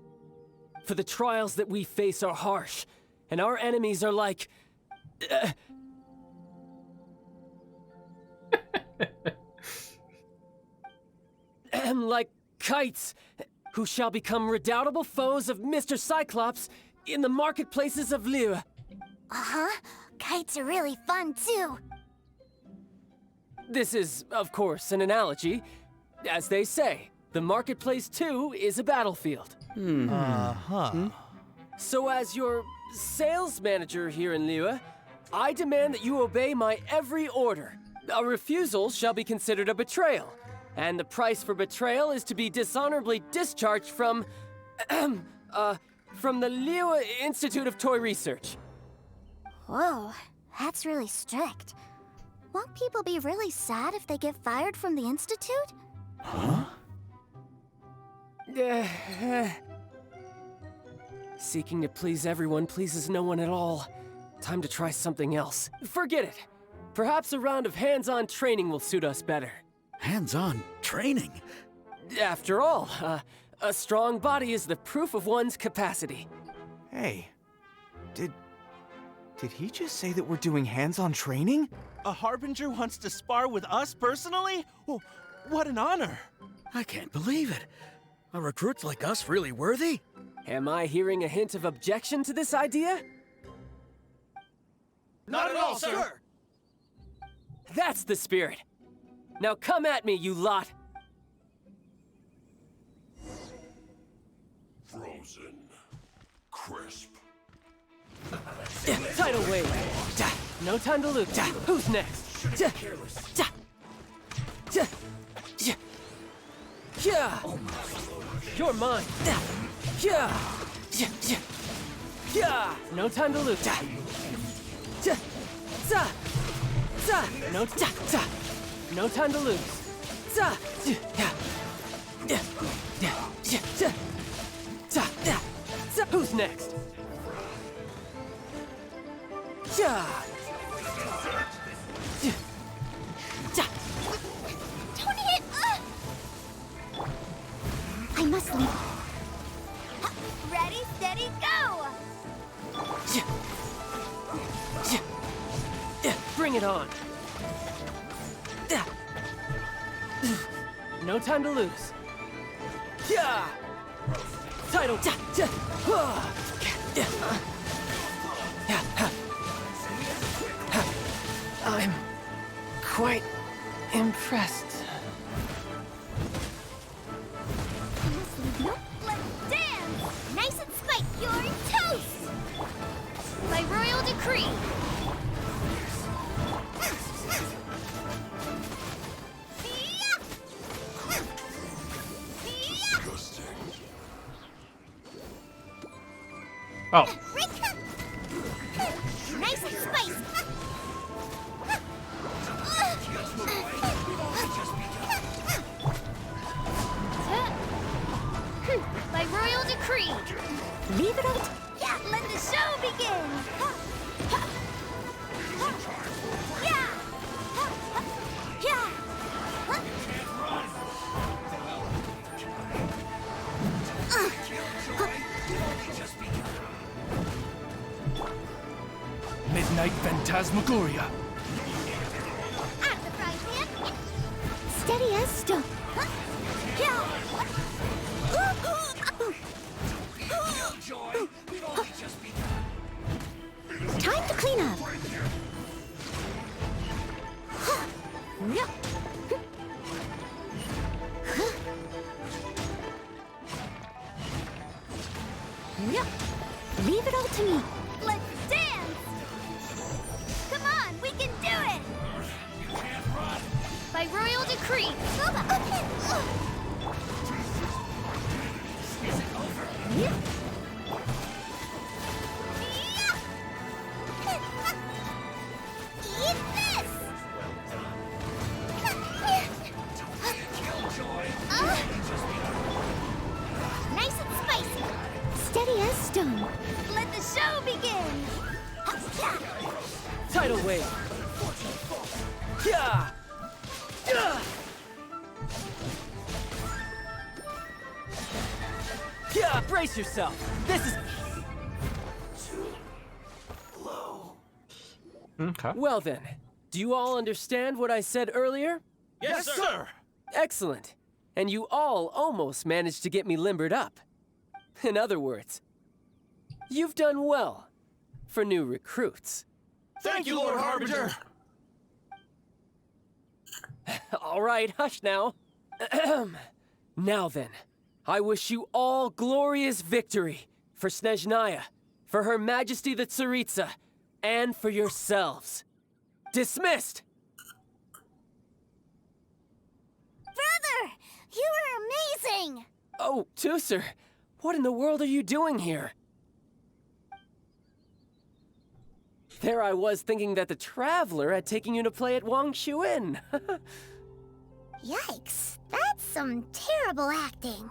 For the trials that we face are harsh, and our enemies are like... like kites, who shall become redoubtable foes of Mr. Cyclops in the marketplaces of Liyue. Uh-huh. Kites are really fun, too. This is, of course, an analogy. As they say, the marketplace, too, is a battlefield. So as your sales manager here in Liyue, I demand that you obey my every order. A refusal shall be considered a betrayal, and the price for betrayal is to be dishonorably discharged from the Liyue Institute of Toy Research. Whoa, that's really strict. Won't people be really sad if they get fired from the Institute? Huh? Seeking to please everyone pleases no one at all. Time to try something else. Forget it. Perhaps a round of hands-on training will suit us better. Hands-on training? After all, a strong body is the proof of one's capacity. Hey, did he just say that we're doing hands-on training? A Harbinger wants to spar with us personally? Oh, what an honor! I can't believe it. Are recruits like us really worthy? Am I hearing a hint of objection to this idea? Not at all, sir! That's the spirit. Now come at me, you lot! Frozen. Crisp. Tidal wave. No time to lose. Who's next? You're mine. No time to lose. No time to lose. Who's next? Don't hit! I must leave. Ready, steady, go! Bring it on. No time to lose. Tidal. I'm quite impressed. Let's dance! Nice and spike, you're toast! By royal decree. Oh. Nice and spicy. By royal decree. Leave it out. Yeah, let the show begin. Yeah. Yeah. Midnight Phantasmagoria. At the frying pan. Steady as stone. Yeah. Time to clean up. Yeah. Yeah. Leave it all to me. Let's dance! Come on, we can do it! By royal decree. Is it over? Yeah. Eat this! Tidal wave! Yeah! Yeah! Yeah! Brace yourself! This is... Okay. Well then, do you all understand what I said earlier? Yes, sir! Excellent. And you all almost managed to get me limbered up. In other words, you've done well for new recruits. Thank you, Lord Harbinger! All right, hush now. Now then, I wish you all glorious victory for Snezhnaya, for Her Majesty the Tsaritsa, and for yourselves. Dismissed! Brother! You were amazing! Oh, Teucer, what in the world are you doing here? There I was thinking that the Traveler had taken you to play at Wang Xuan. Yikes, that's some terrible acting.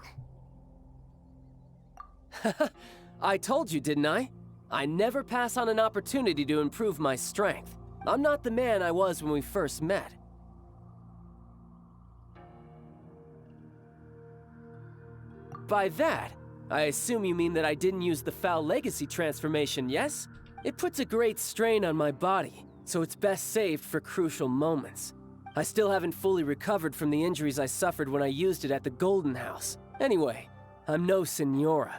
I told you, didn't I? I never pass on an opportunity to improve my strength. I'm not the man I was when we first met. By that, I assume you mean that I didn't use the Foul Legacy transformation, yes? It puts a great strain on my body, so it's best saved for crucial moments. I still haven't fully recovered from the injuries I suffered when I used it at the Golden House. Anyway, I'm no Senora.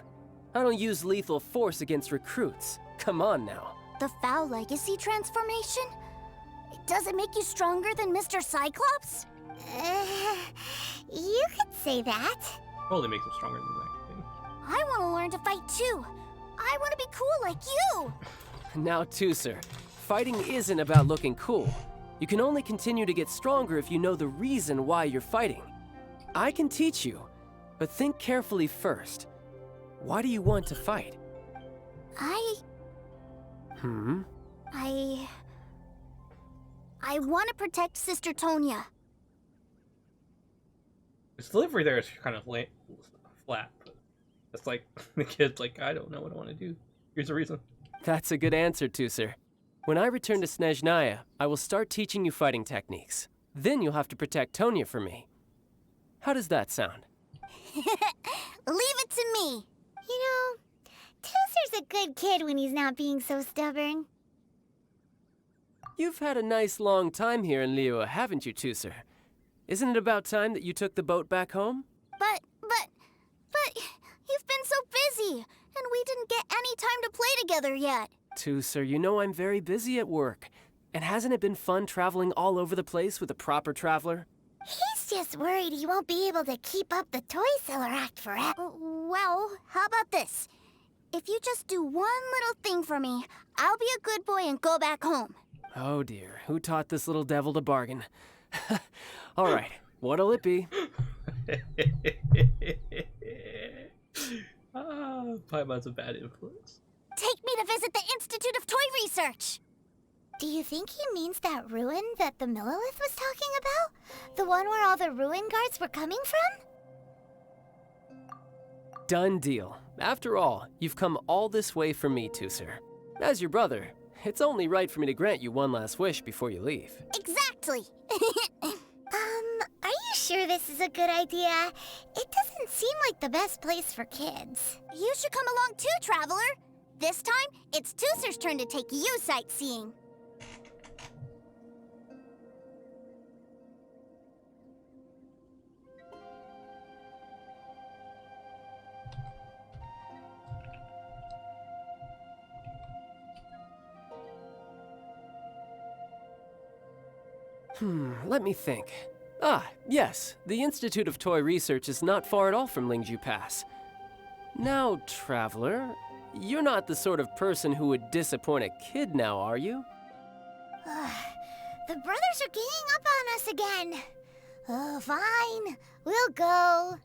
I don't use lethal force against recruits. Come on now. The Foul Legacy transformation? Does it make you stronger than Mr. Cyclops? You could say that. Probably makes him stronger than that thing. I want to learn to fight too. I want to be cool like you. Now, Teucer, fighting isn't about looking cool. You can only continue to get stronger if you know the reason why you're fighting. I can teach you, but think carefully first. Why do you want to fight? I want to protect Sister Tonya. His delivery there is kind of flat. But it's like the kid's like, I don't know what I want to do. Here's a reason. That's a good answer, Teucer. When I return to Snezhnaya, I will start teaching you fighting techniques. Then you'll have to protect Tonya for me. How does that sound? Leave it to me. You know, Teucer's a good kid when he's not being so stubborn. You've had a nice long time here in Liyue, haven't you, Teucer? Isn't it about time that you took the boat back home? But, you've been so busy, and we didn't get any time to play together yet. Teucer, you know I'm very busy at work. And hasn't it been fun traveling all over the place with a proper traveler? He's just worried he won't be able to keep up the toy seller act forever. Well, how about this? If you just do one little thing for me, I'll be a good boy and go back home. Oh dear, who taught this little devil to bargain? All right, what'll it be? Paimon's a bad influence. Take me to visit the Institute of Toy Research! Do you think he means that ruin that the Millilith was talking about? The one where all the ruin guards were coming from? Done deal. After all, you've come all this way for me, Teucer. As your brother, it's only right for me to grant you one last wish before you leave. Exactly! Are you sure this is a good idea? It doesn't seem like the best place for kids. You should come along too, Traveler! This time, it's Teucer's turn to take you sightseeing. Let me think. Ah, yes, the Institute of Toy Research is not far at all from Lingju Pass. Now, Traveler, you're not the sort of person who would disappoint a kid now, are you? The brothers are ganging up on us again. Oh, fine. We'll go.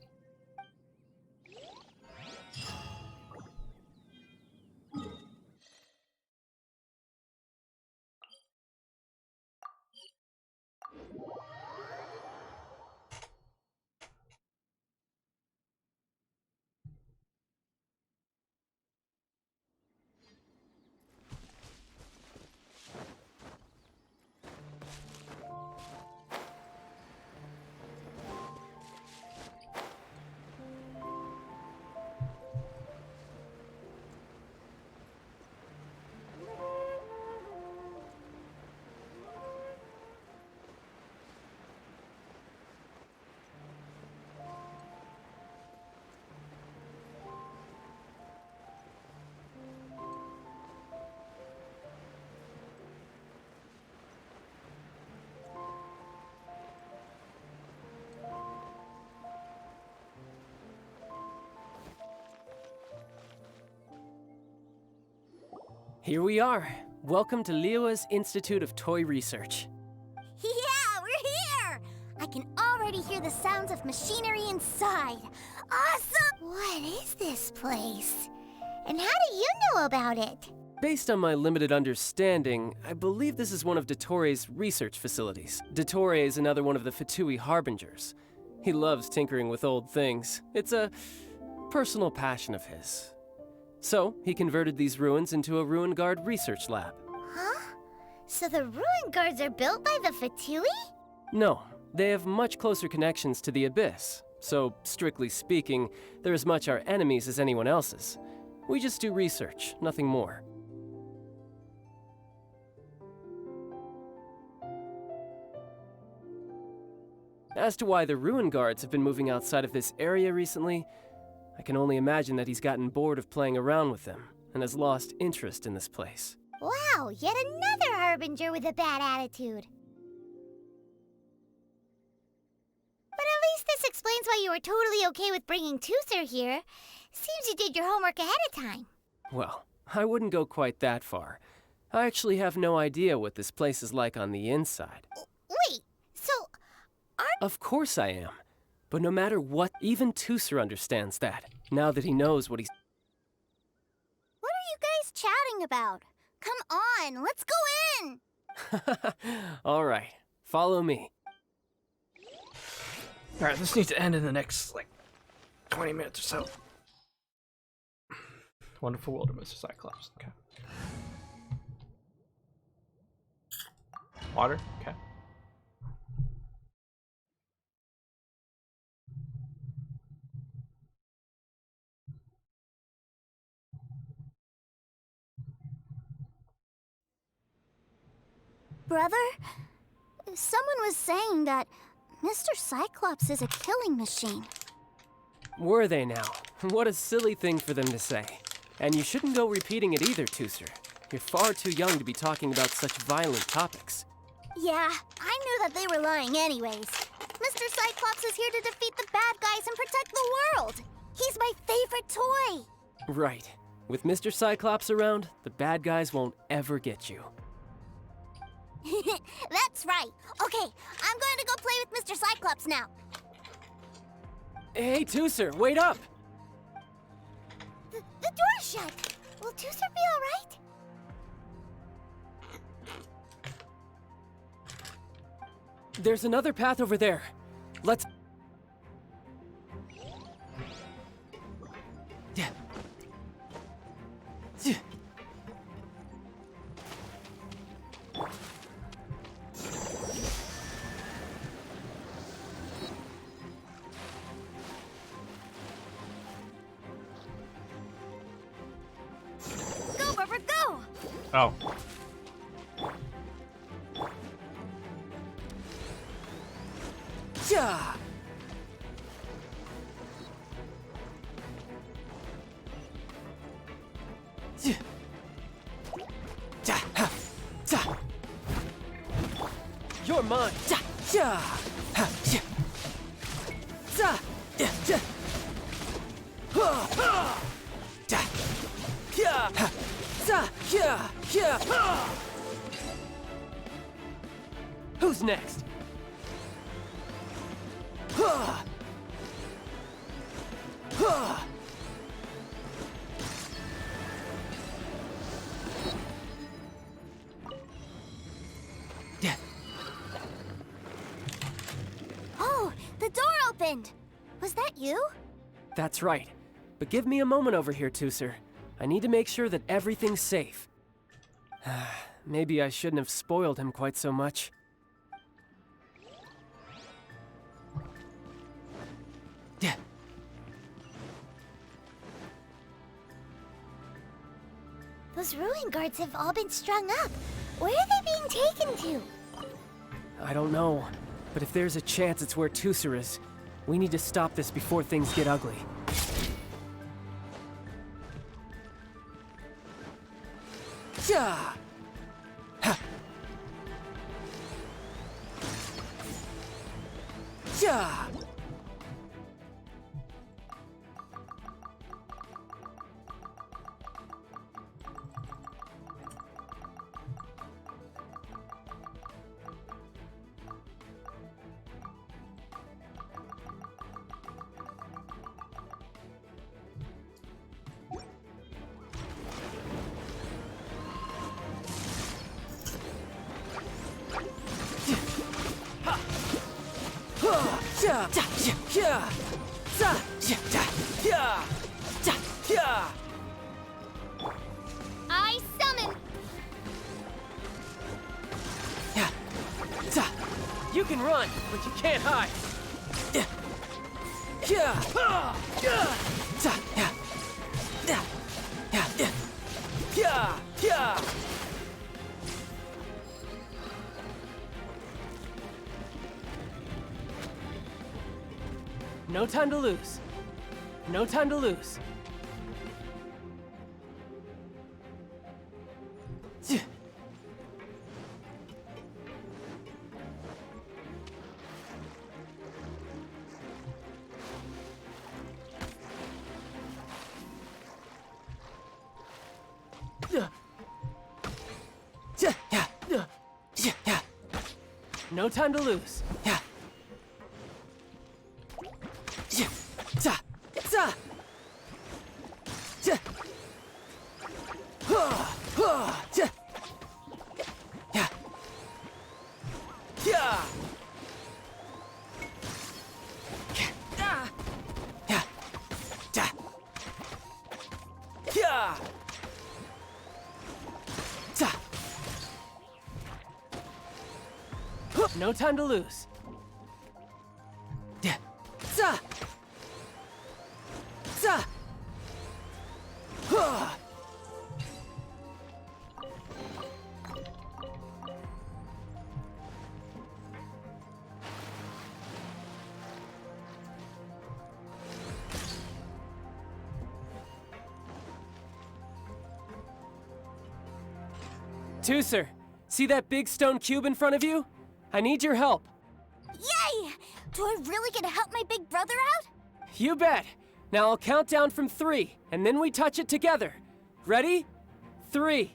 Here we are. Welcome to Liyue's Institute of Toy Research. Yeah, we're here! I can already hear the sounds of machinery inside. Awesome! What is this place? And how do you know about it? Based on my limited understanding, I believe this is one of Dottoro's research facilities. Dottore is another one of the Fatui Harbingers. He loves tinkering with old things. It's a personal passion of his. So, he converted these ruins into a Ruin Guard research lab. Huh? So the Ruin Guards are built by the Fatui? No, they have much closer connections to the Abyss. So, strictly speaking, they're as much our enemies as anyone else's. We just do research, nothing more. As to why the Ruin Guards have been moving outside of this area recently, I can only imagine that he's gotten bored of playing around with them and has lost interest in this place. Wow, yet another Harbinger with a bad attitude. But at least this explains why you were totally okay with bringing Tooser here. Seems you did your homework ahead of time. Well, I wouldn't go quite that far. I actually have no idea what this place is like on the inside. Wait, so Of course I am. But no matter what, even Tooser understands that, now that he knows what he's... What are you guys chatting about? Come on, let's go in! All right, follow me. Alright, this needs to end in the next, 20 minutes or so. Wonderful World of Mr. Cyclops. Okay. Water? Okay. Brother, someone was saying that Mr. Cyclops is a killing machine. Were they now? What a silly thing for them to say. And you shouldn't go repeating it either, Tooser. You're far too young to be talking about such violent topics. Yeah, I knew that they were lying anyways. Mr. Cyclops is here to defeat the bad guys and protect the world. He's my favorite toy. Right. With Mr. Cyclops around, the bad guys won't ever get you. That's right. Okay, I'm going to go play with Mr. Cyclops now. Hey, Tooser, wait up! The door's shut. Will Tooser be all right? There's another path over there. Let's... Go, Barbara, go! Oh. Yeah. You're mine. Who's next? Oh, the door opened. Was that you? That's right. But give me a moment over here, Tooser. I need to make sure that everything's safe. Maybe I shouldn't have spoiled him quite so much. Those ruin guards have all been strung up. Where are they being taken to? I don't know, but if there's a chance it's where Tooser is, we need to stop this before things get ugly. Yeah. Ha. Yeah. I summon. You can run, but you can't hide. No time to lose. No time to lose. No time to lose. No time to lose. Tooser, see that big stone cube in front of you? I need your help. Yay! Do I really get to help my big brother out? You bet. Now I'll count down from 3, and then we touch it together. Ready? 3,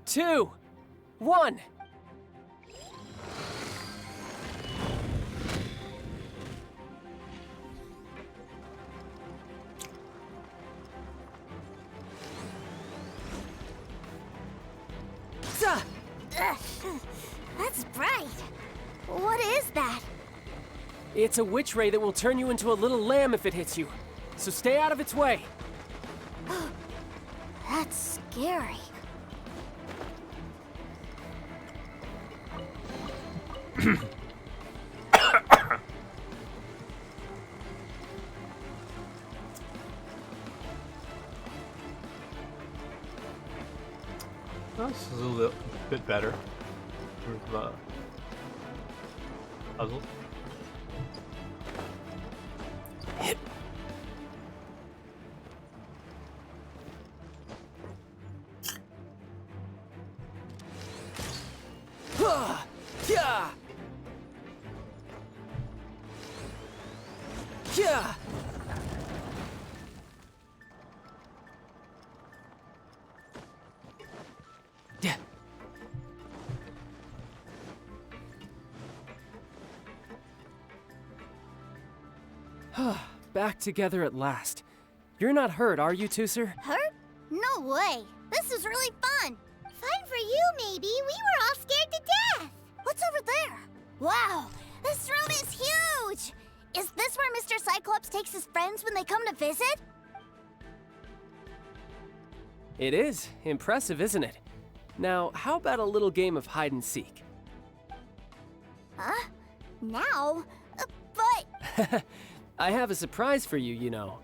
2, 1. That's bright. What is that? It's a witch ray that will turn you into a little lamb if it hits you. So stay out of its way. That's scary. This is a little bit better. Puzzle. Back together at last. You're not hurt, are you, Tooser? Hurt? No way. This is really fun. Fun for you, maybe. We were all scared to death. What's over there? Wow, this room is huge. Is this where Mr. Cyclops takes his friends when they come to visit? It is. Impressive, isn't it? Now, how about a little game of hide and seek? Huh? Now? But... I have a surprise for you, you know.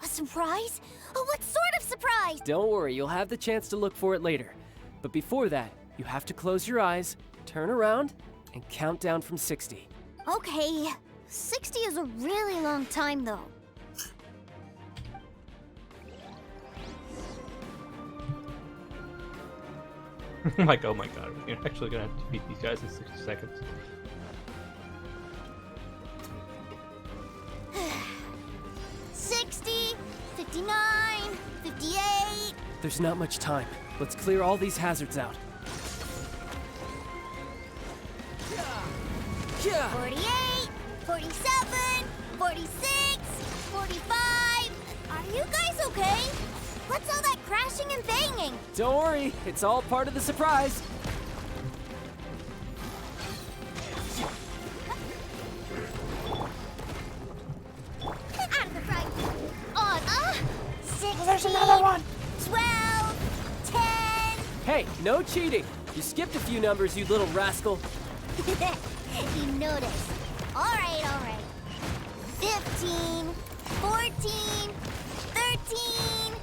A surprise? Oh, what sort of surprise? Don't worry, you'll have the chance to look for it later. But before that, you have to close your eyes, turn around, and count down from 60. Okay. 60 is a really long time, though. Like, oh my god, you're actually gonna have to beat these guys in 60 seconds. There's not much time. Let's clear all these hazards out. 48, 47, 46, 45. Are you guys okay? What's all that crashing and banging? Don't worry, it's all part of the surprise. Hey, no cheating! You skipped a few numbers, you little rascal. You noticed. Alright. 15, 14, 13.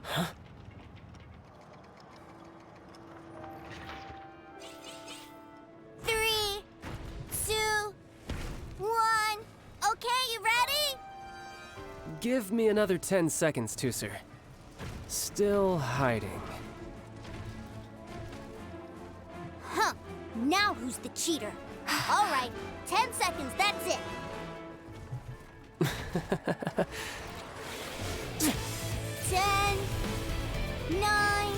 Huh? Three, two, one. Okay, you ready? Give me another 10 seconds, Tooser. Still hiding. Huh. Now who's the cheater? Alright, 10 seconds, that's it. 10, 9,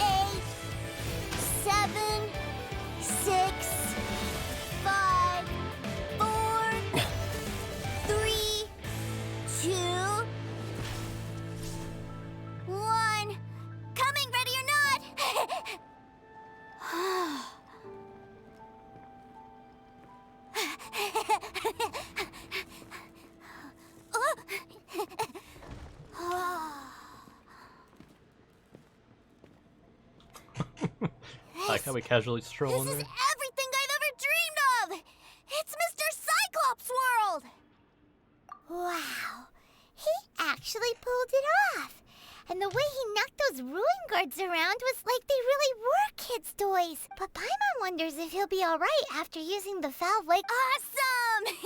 8, 7, 6, 5, 4, 3, 2, 1. Coming, ready or not? Like how we casually stroll in This there. is everything I've ever dreamed of! It's Mr. Cyclops' world! Wow, he actually pulled it off. And the way he knocked those ruin guards around was like they really were kids' toys. But Paimon wonders if he'll be alright after using the valve like— Awesome!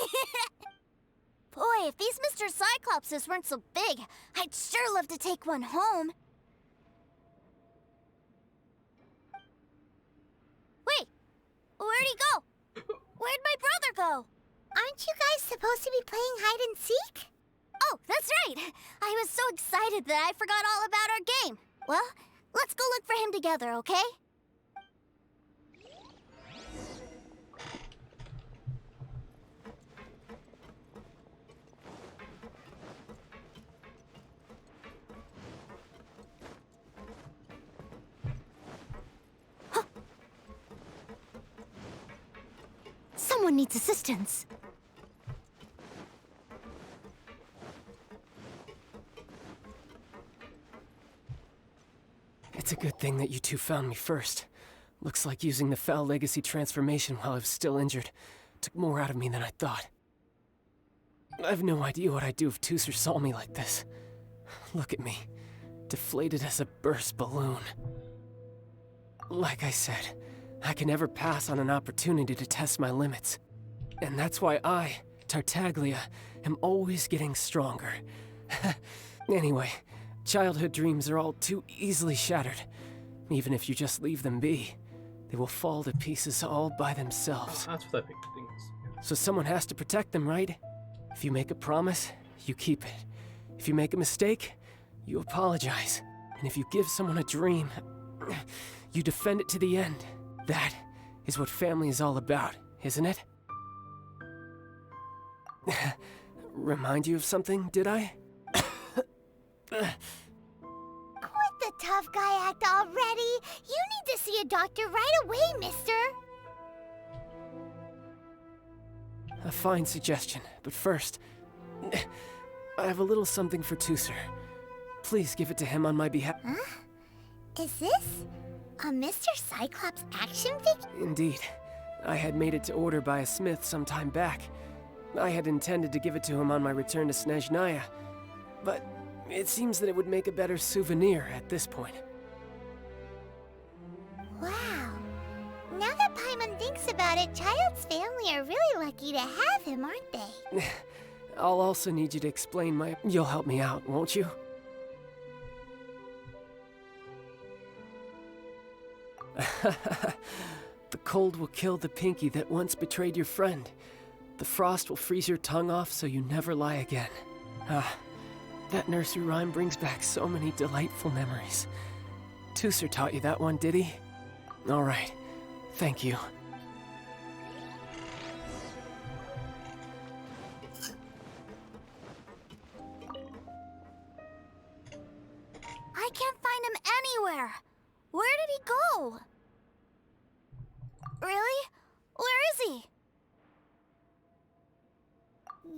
Boy, if these Mr. Cyclopses weren't so big, I'd sure love to take one home. Wait, where'd he go? Where'd my brother go? Aren't you guys supposed to be playing hide and seek? Oh, that's right! I was so excited that I forgot all about our game. Well, let's go look for him together, okay? Someone needs assistance. It's a good thing that you two found me first. Looks like using the Foul Legacy transformation while I was still injured took more out of me than I thought. I have no idea what I'd do if Tooser saw me like this. Look at me, deflated as a burst balloon. Like I said, I can never pass on an opportunity to test my limits. And that's why I, Tartaglia, am always getting stronger. Anyway, childhood dreams are all too easily shattered. Even if you just leave them be, they will fall to pieces all by themselves. That's what I think things. So someone has to protect them, right? If you make a promise, you keep it. If you make a mistake, you apologize. And if you give someone a dream, you defend it to the end. That is what family is all about, isn't it? Remind you of something, did I? Quit the tough guy act already! You need to see a doctor right away, mister! A fine suggestion, but first, I have a little something for Tooser. Please give it to him on my behalf. Huh? Is this a Mr. Cyclops action figure? Indeed. I had made it to order by a smith some time back. I had intended to give it to him on my return to Snezhnaya, but it seems that it would make a better souvenir at this point. Wow. Now that Paimon thinks about it, Child's family are really lucky to have him, aren't they? I'll also need you to explain my... You'll help me out, won't you? The cold will kill the pinky that once betrayed your friend. The frost will freeze your tongue off so you never lie again. Ah, that nursery rhyme brings back so many delightful memories. Tooser taught you that one, did he? All right, thank you. I can't find him anywhere. Where did he go? Really? Where is he?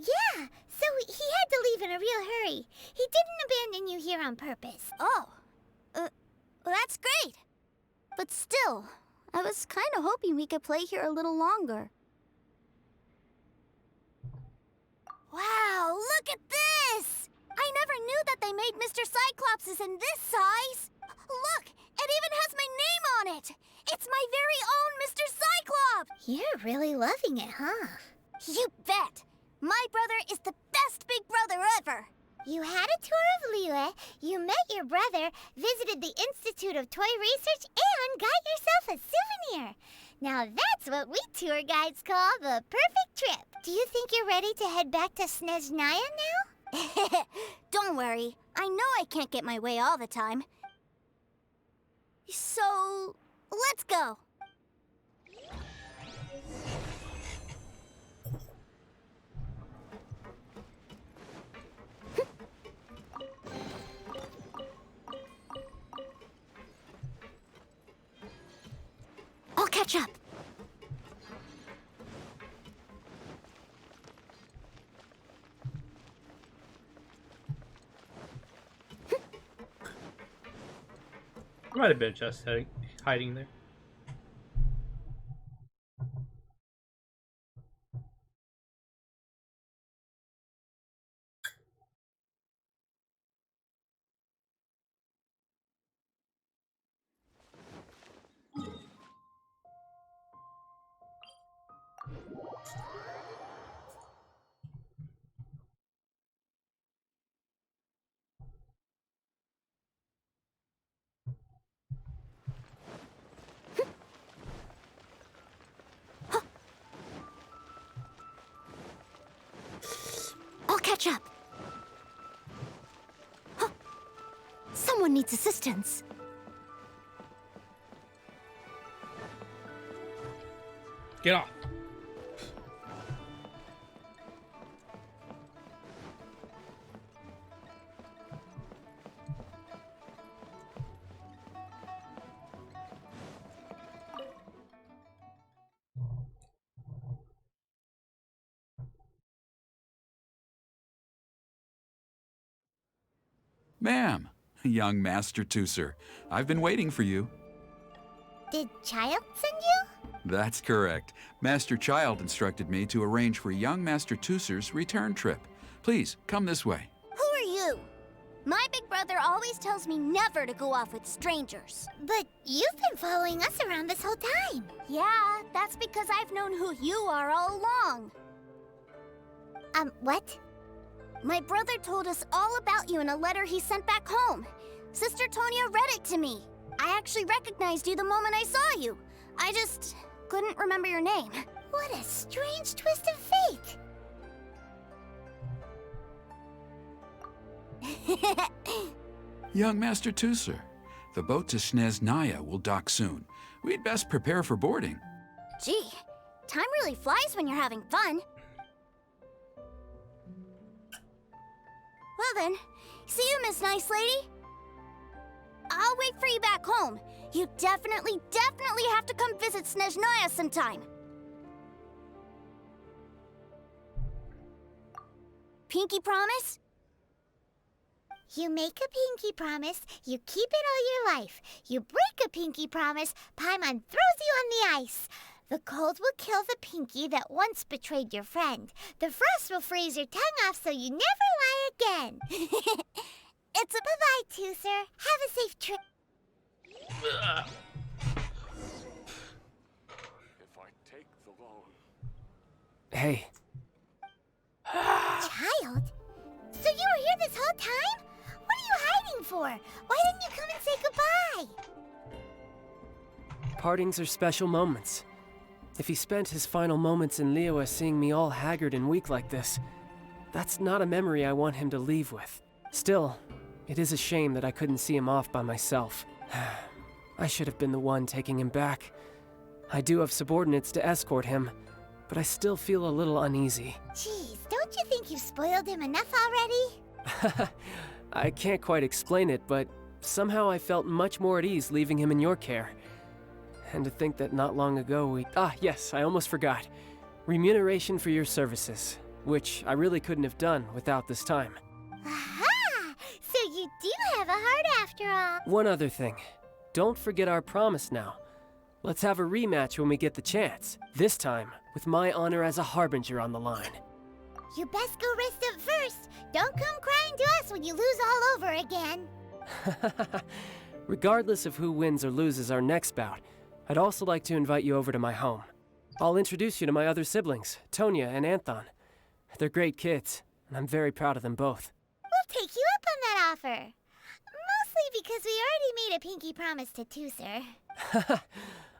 Yeah, so he had to leave in a real hurry. He didn't abandon you here on purpose. Oh. Well, that's great. But still, I was kind of hoping we could play here a little longer. Wow, look at this! I never knew that they made Mr. Cyclopses in this size! Look, it even has my name on it! It's my very own Mr. Cyclops! You're really loving it, huh? You bet! My brother is the best big brother ever! You had a tour of Liyue, you met your brother, visited the Institute of Toy Research, and got yourself a souvenir! Now that's what we tour guides call the perfect trip. Do you think you're ready to head back to Snezhnaya now? Don't worry. I know I can't get my way all the time. So, let's go. I'll catch up. Might have been just hiding there. I'll catch up. Huh. Someone needs assistance. Get off. Ma'am, young Master Tooser, I've been waiting for you. Did Child send you? That's correct. Master Child instructed me to arrange for young Master Tooser's return trip. Please, come this way. Who are you? My big brother always tells me never to go off with strangers. But you've been following us around this whole time. Yeah, that's because I've known who you are all along. What? My brother told us all about you in a letter he sent back home. Sister Tonya read it to me. I actually recognized you the moment I saw you. I just couldn't remember your name. What a strange twist of fate. Young Master Tooser, the boat to Snezhnaya will dock soon. We'd best prepare for boarding. Gee, time really flies when you're having fun. Well then, see you, Miss Nice Lady. I'll wait for you back home. You definitely have to come visit Snezhnaya sometime. Pinky promise? You make a pinky promise, you keep it all your life. You break a pinky promise, Paimon throws you on the ice. The cold will kill the pinky that once betrayed your friend. The frost will freeze your tongue off so you never lie again. It's a bye-bye, Tooser. Have a safe trip. If I take the loan... Hey. Child? So you were here this whole time? What are you hiding for? Why didn't you come and say goodbye? Partings are special moments. If he spent his final moments in Liyue seeing me all haggard and weak like this, that's not a memory I want him to leave with. Still, it is a shame that I couldn't see him off by myself. I should have been the one taking him back. I do have subordinates to escort him, but I still feel a little uneasy. Jeez, don't you think you've spoiled him enough already? I can't quite explain it, but somehow I felt much more at ease leaving him in your care. And to think that not long ago we... Ah, yes, I almost forgot. Remuneration for your services, which I really couldn't have done without this time. Aha! So you do have a heart after all. One other thing. Don't forget our promise now. Let's have a rematch when we get the chance. This time, with my honor as a harbinger on the line. You best go rest up first. Don't come crying to us when you lose all over again. Regardless of who wins or loses our next bout, I'd also like to invite you over to my home. I'll introduce you to my other siblings, Tonya and Anthon. They're great kids, and I'm very proud of them both. We'll take you up on that offer. Mostly because we already made a pinky promise to Tooser.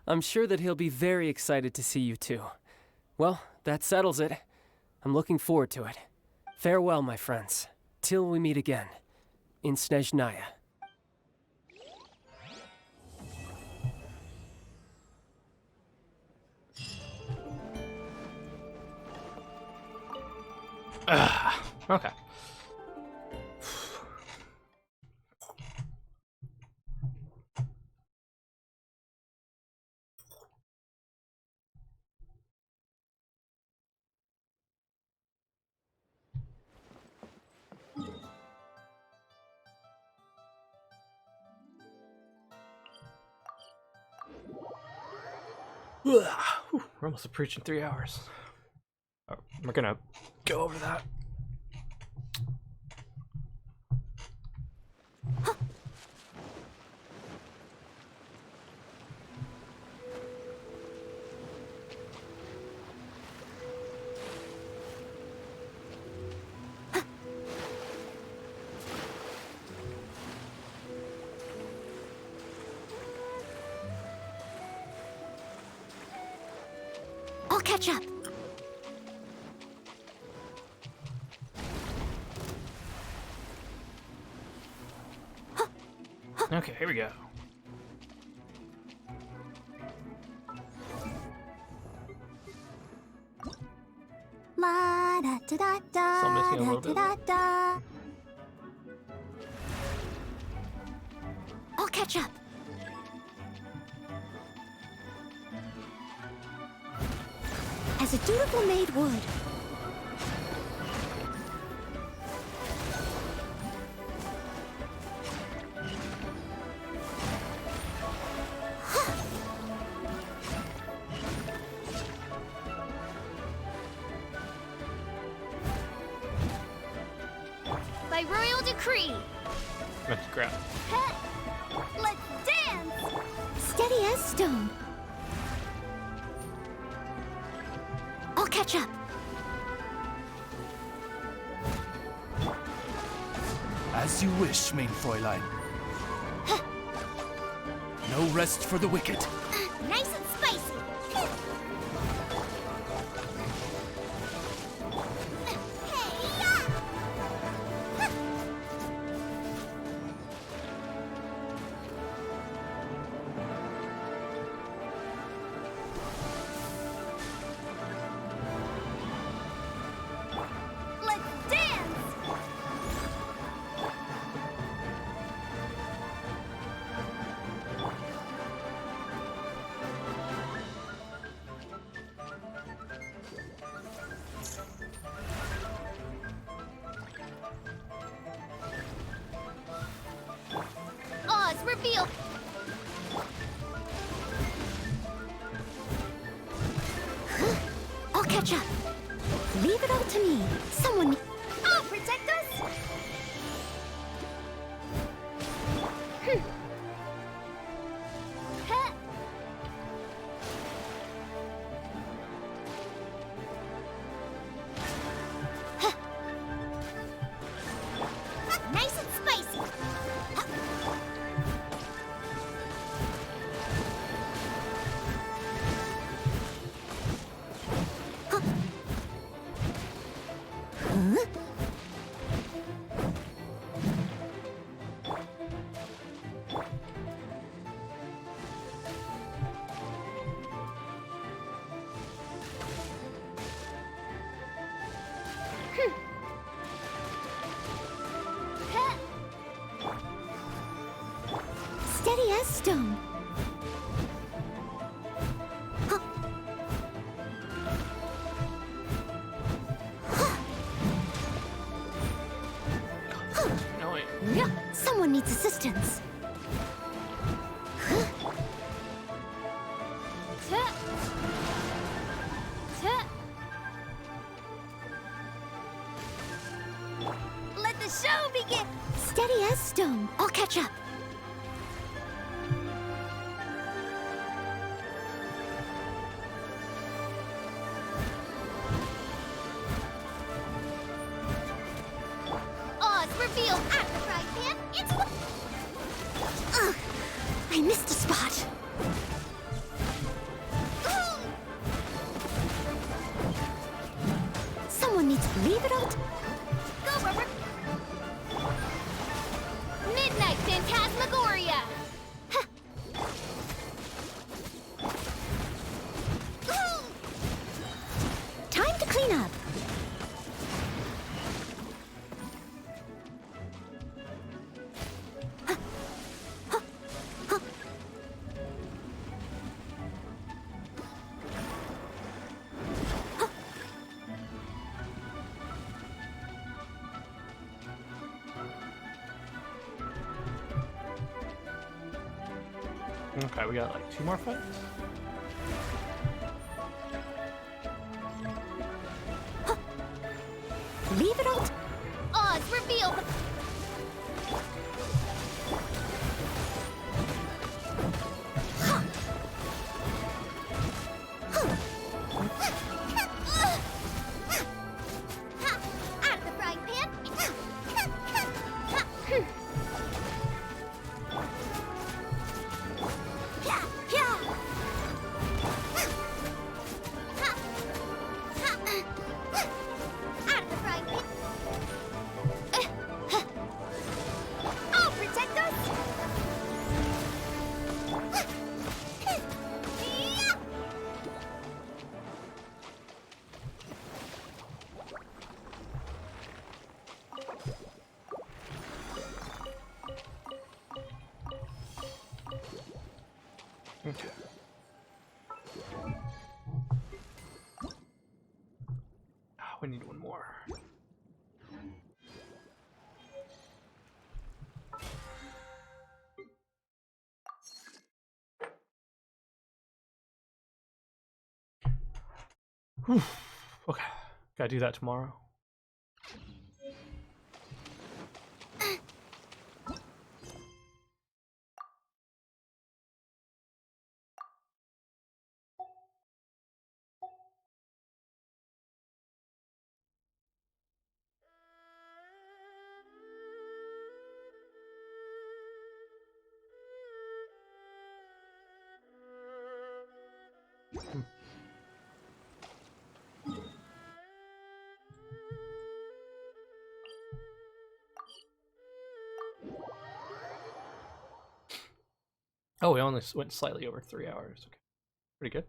I'm sure that he'll be very excited to see you too. Well, that settles it. I'm looking forward to it. Farewell, my friends. Till we meet again. In Snezhnaya. Okay. Whew, we're almost approaching 3 hours. Oh, we're gonna go over that. I'll catch up. Okay, here we go. La da da da da. Still missing a little bit. Da, da. I'll catch up. As a dutiful maid would. By royal decree. Let's grab. Let's dance. Steady as stone. I'll catch up. As you wish, main Fräulein. No rest for the wicked. Nice and spicy. Let's dance. Oz, reveal. I'll catch up. Leave it all to me. Someone... I'll protect us. Nice and spicy. Steady as stone. catch up. Oz revealed at the frying pan. It's Ugh, I missed a spot. Someone needs to leave it out. Go, Rubber. Midnight Phantasmagoria. Time to clean up. Okay, we got like 2 more fights. Leave it out. Oz revealed. At the frying pan. At the frying pan. I'll protect us. Okay. We need one more. Whew. Okay, gotta do that tomorrow. Oh, we only went slightly over 3 hours. Okay, pretty good.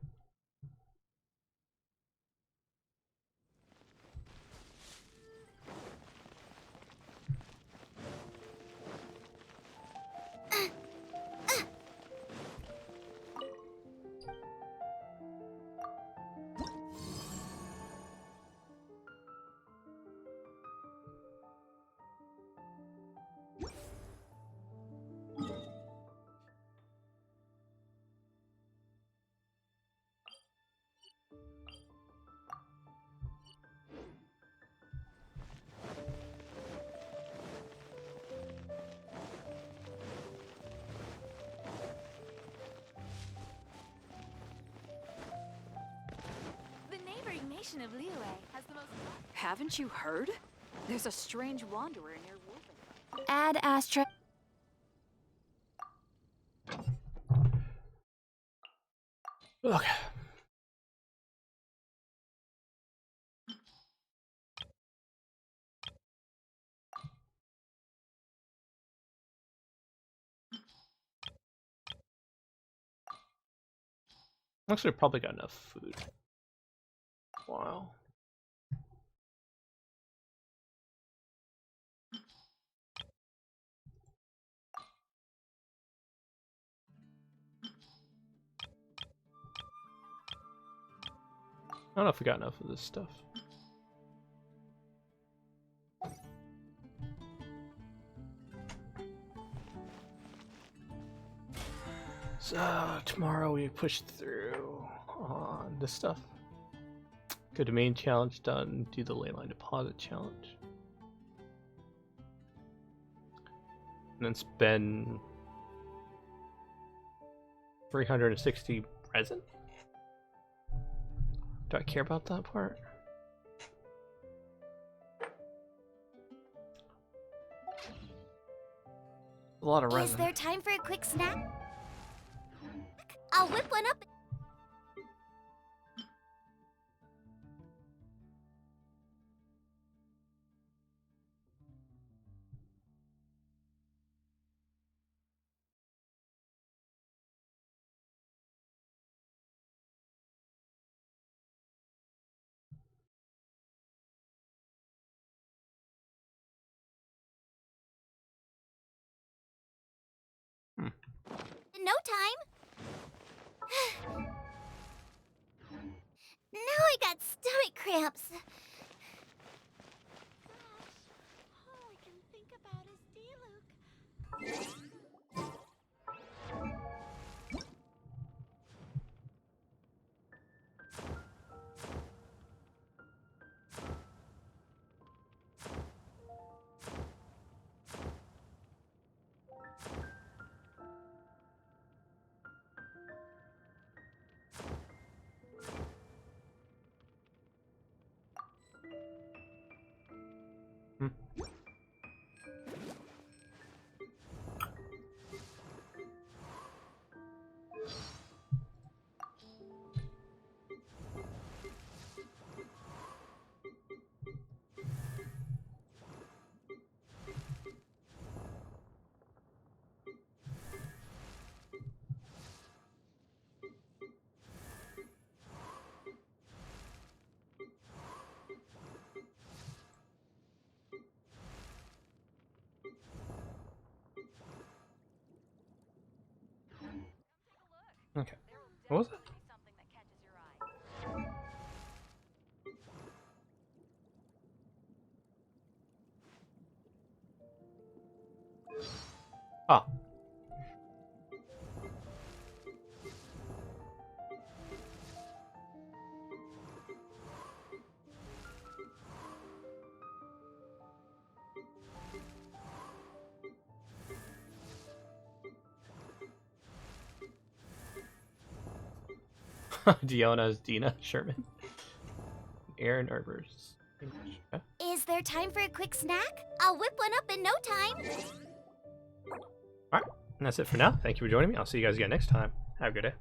Of Liyue has the most. Haven't you heard? There's a strange wanderer near Wolfen. Add astra. Okay. Actually, probably got enough food. Wow. I don't know if we got enough of this stuff. So tomorrow we push through on this stuff. Go to main challenge done. Do the leyline deposit challenge. And then spend 360 present? Do I care about that part? A lot of resin. Is there time for a quick snack? I'll whip one up. In no time. Now I got stomach cramps. All I can think about is D-Luke. Okay. What was that? Ah. Diona's Dina Sherman. Aaron Herbers. Yeah. Is there time for a quick snack? I'll whip one up in no time. Alright, and that's it for now. Thank you for joining me. I'll see you guys again next time. Have a good day.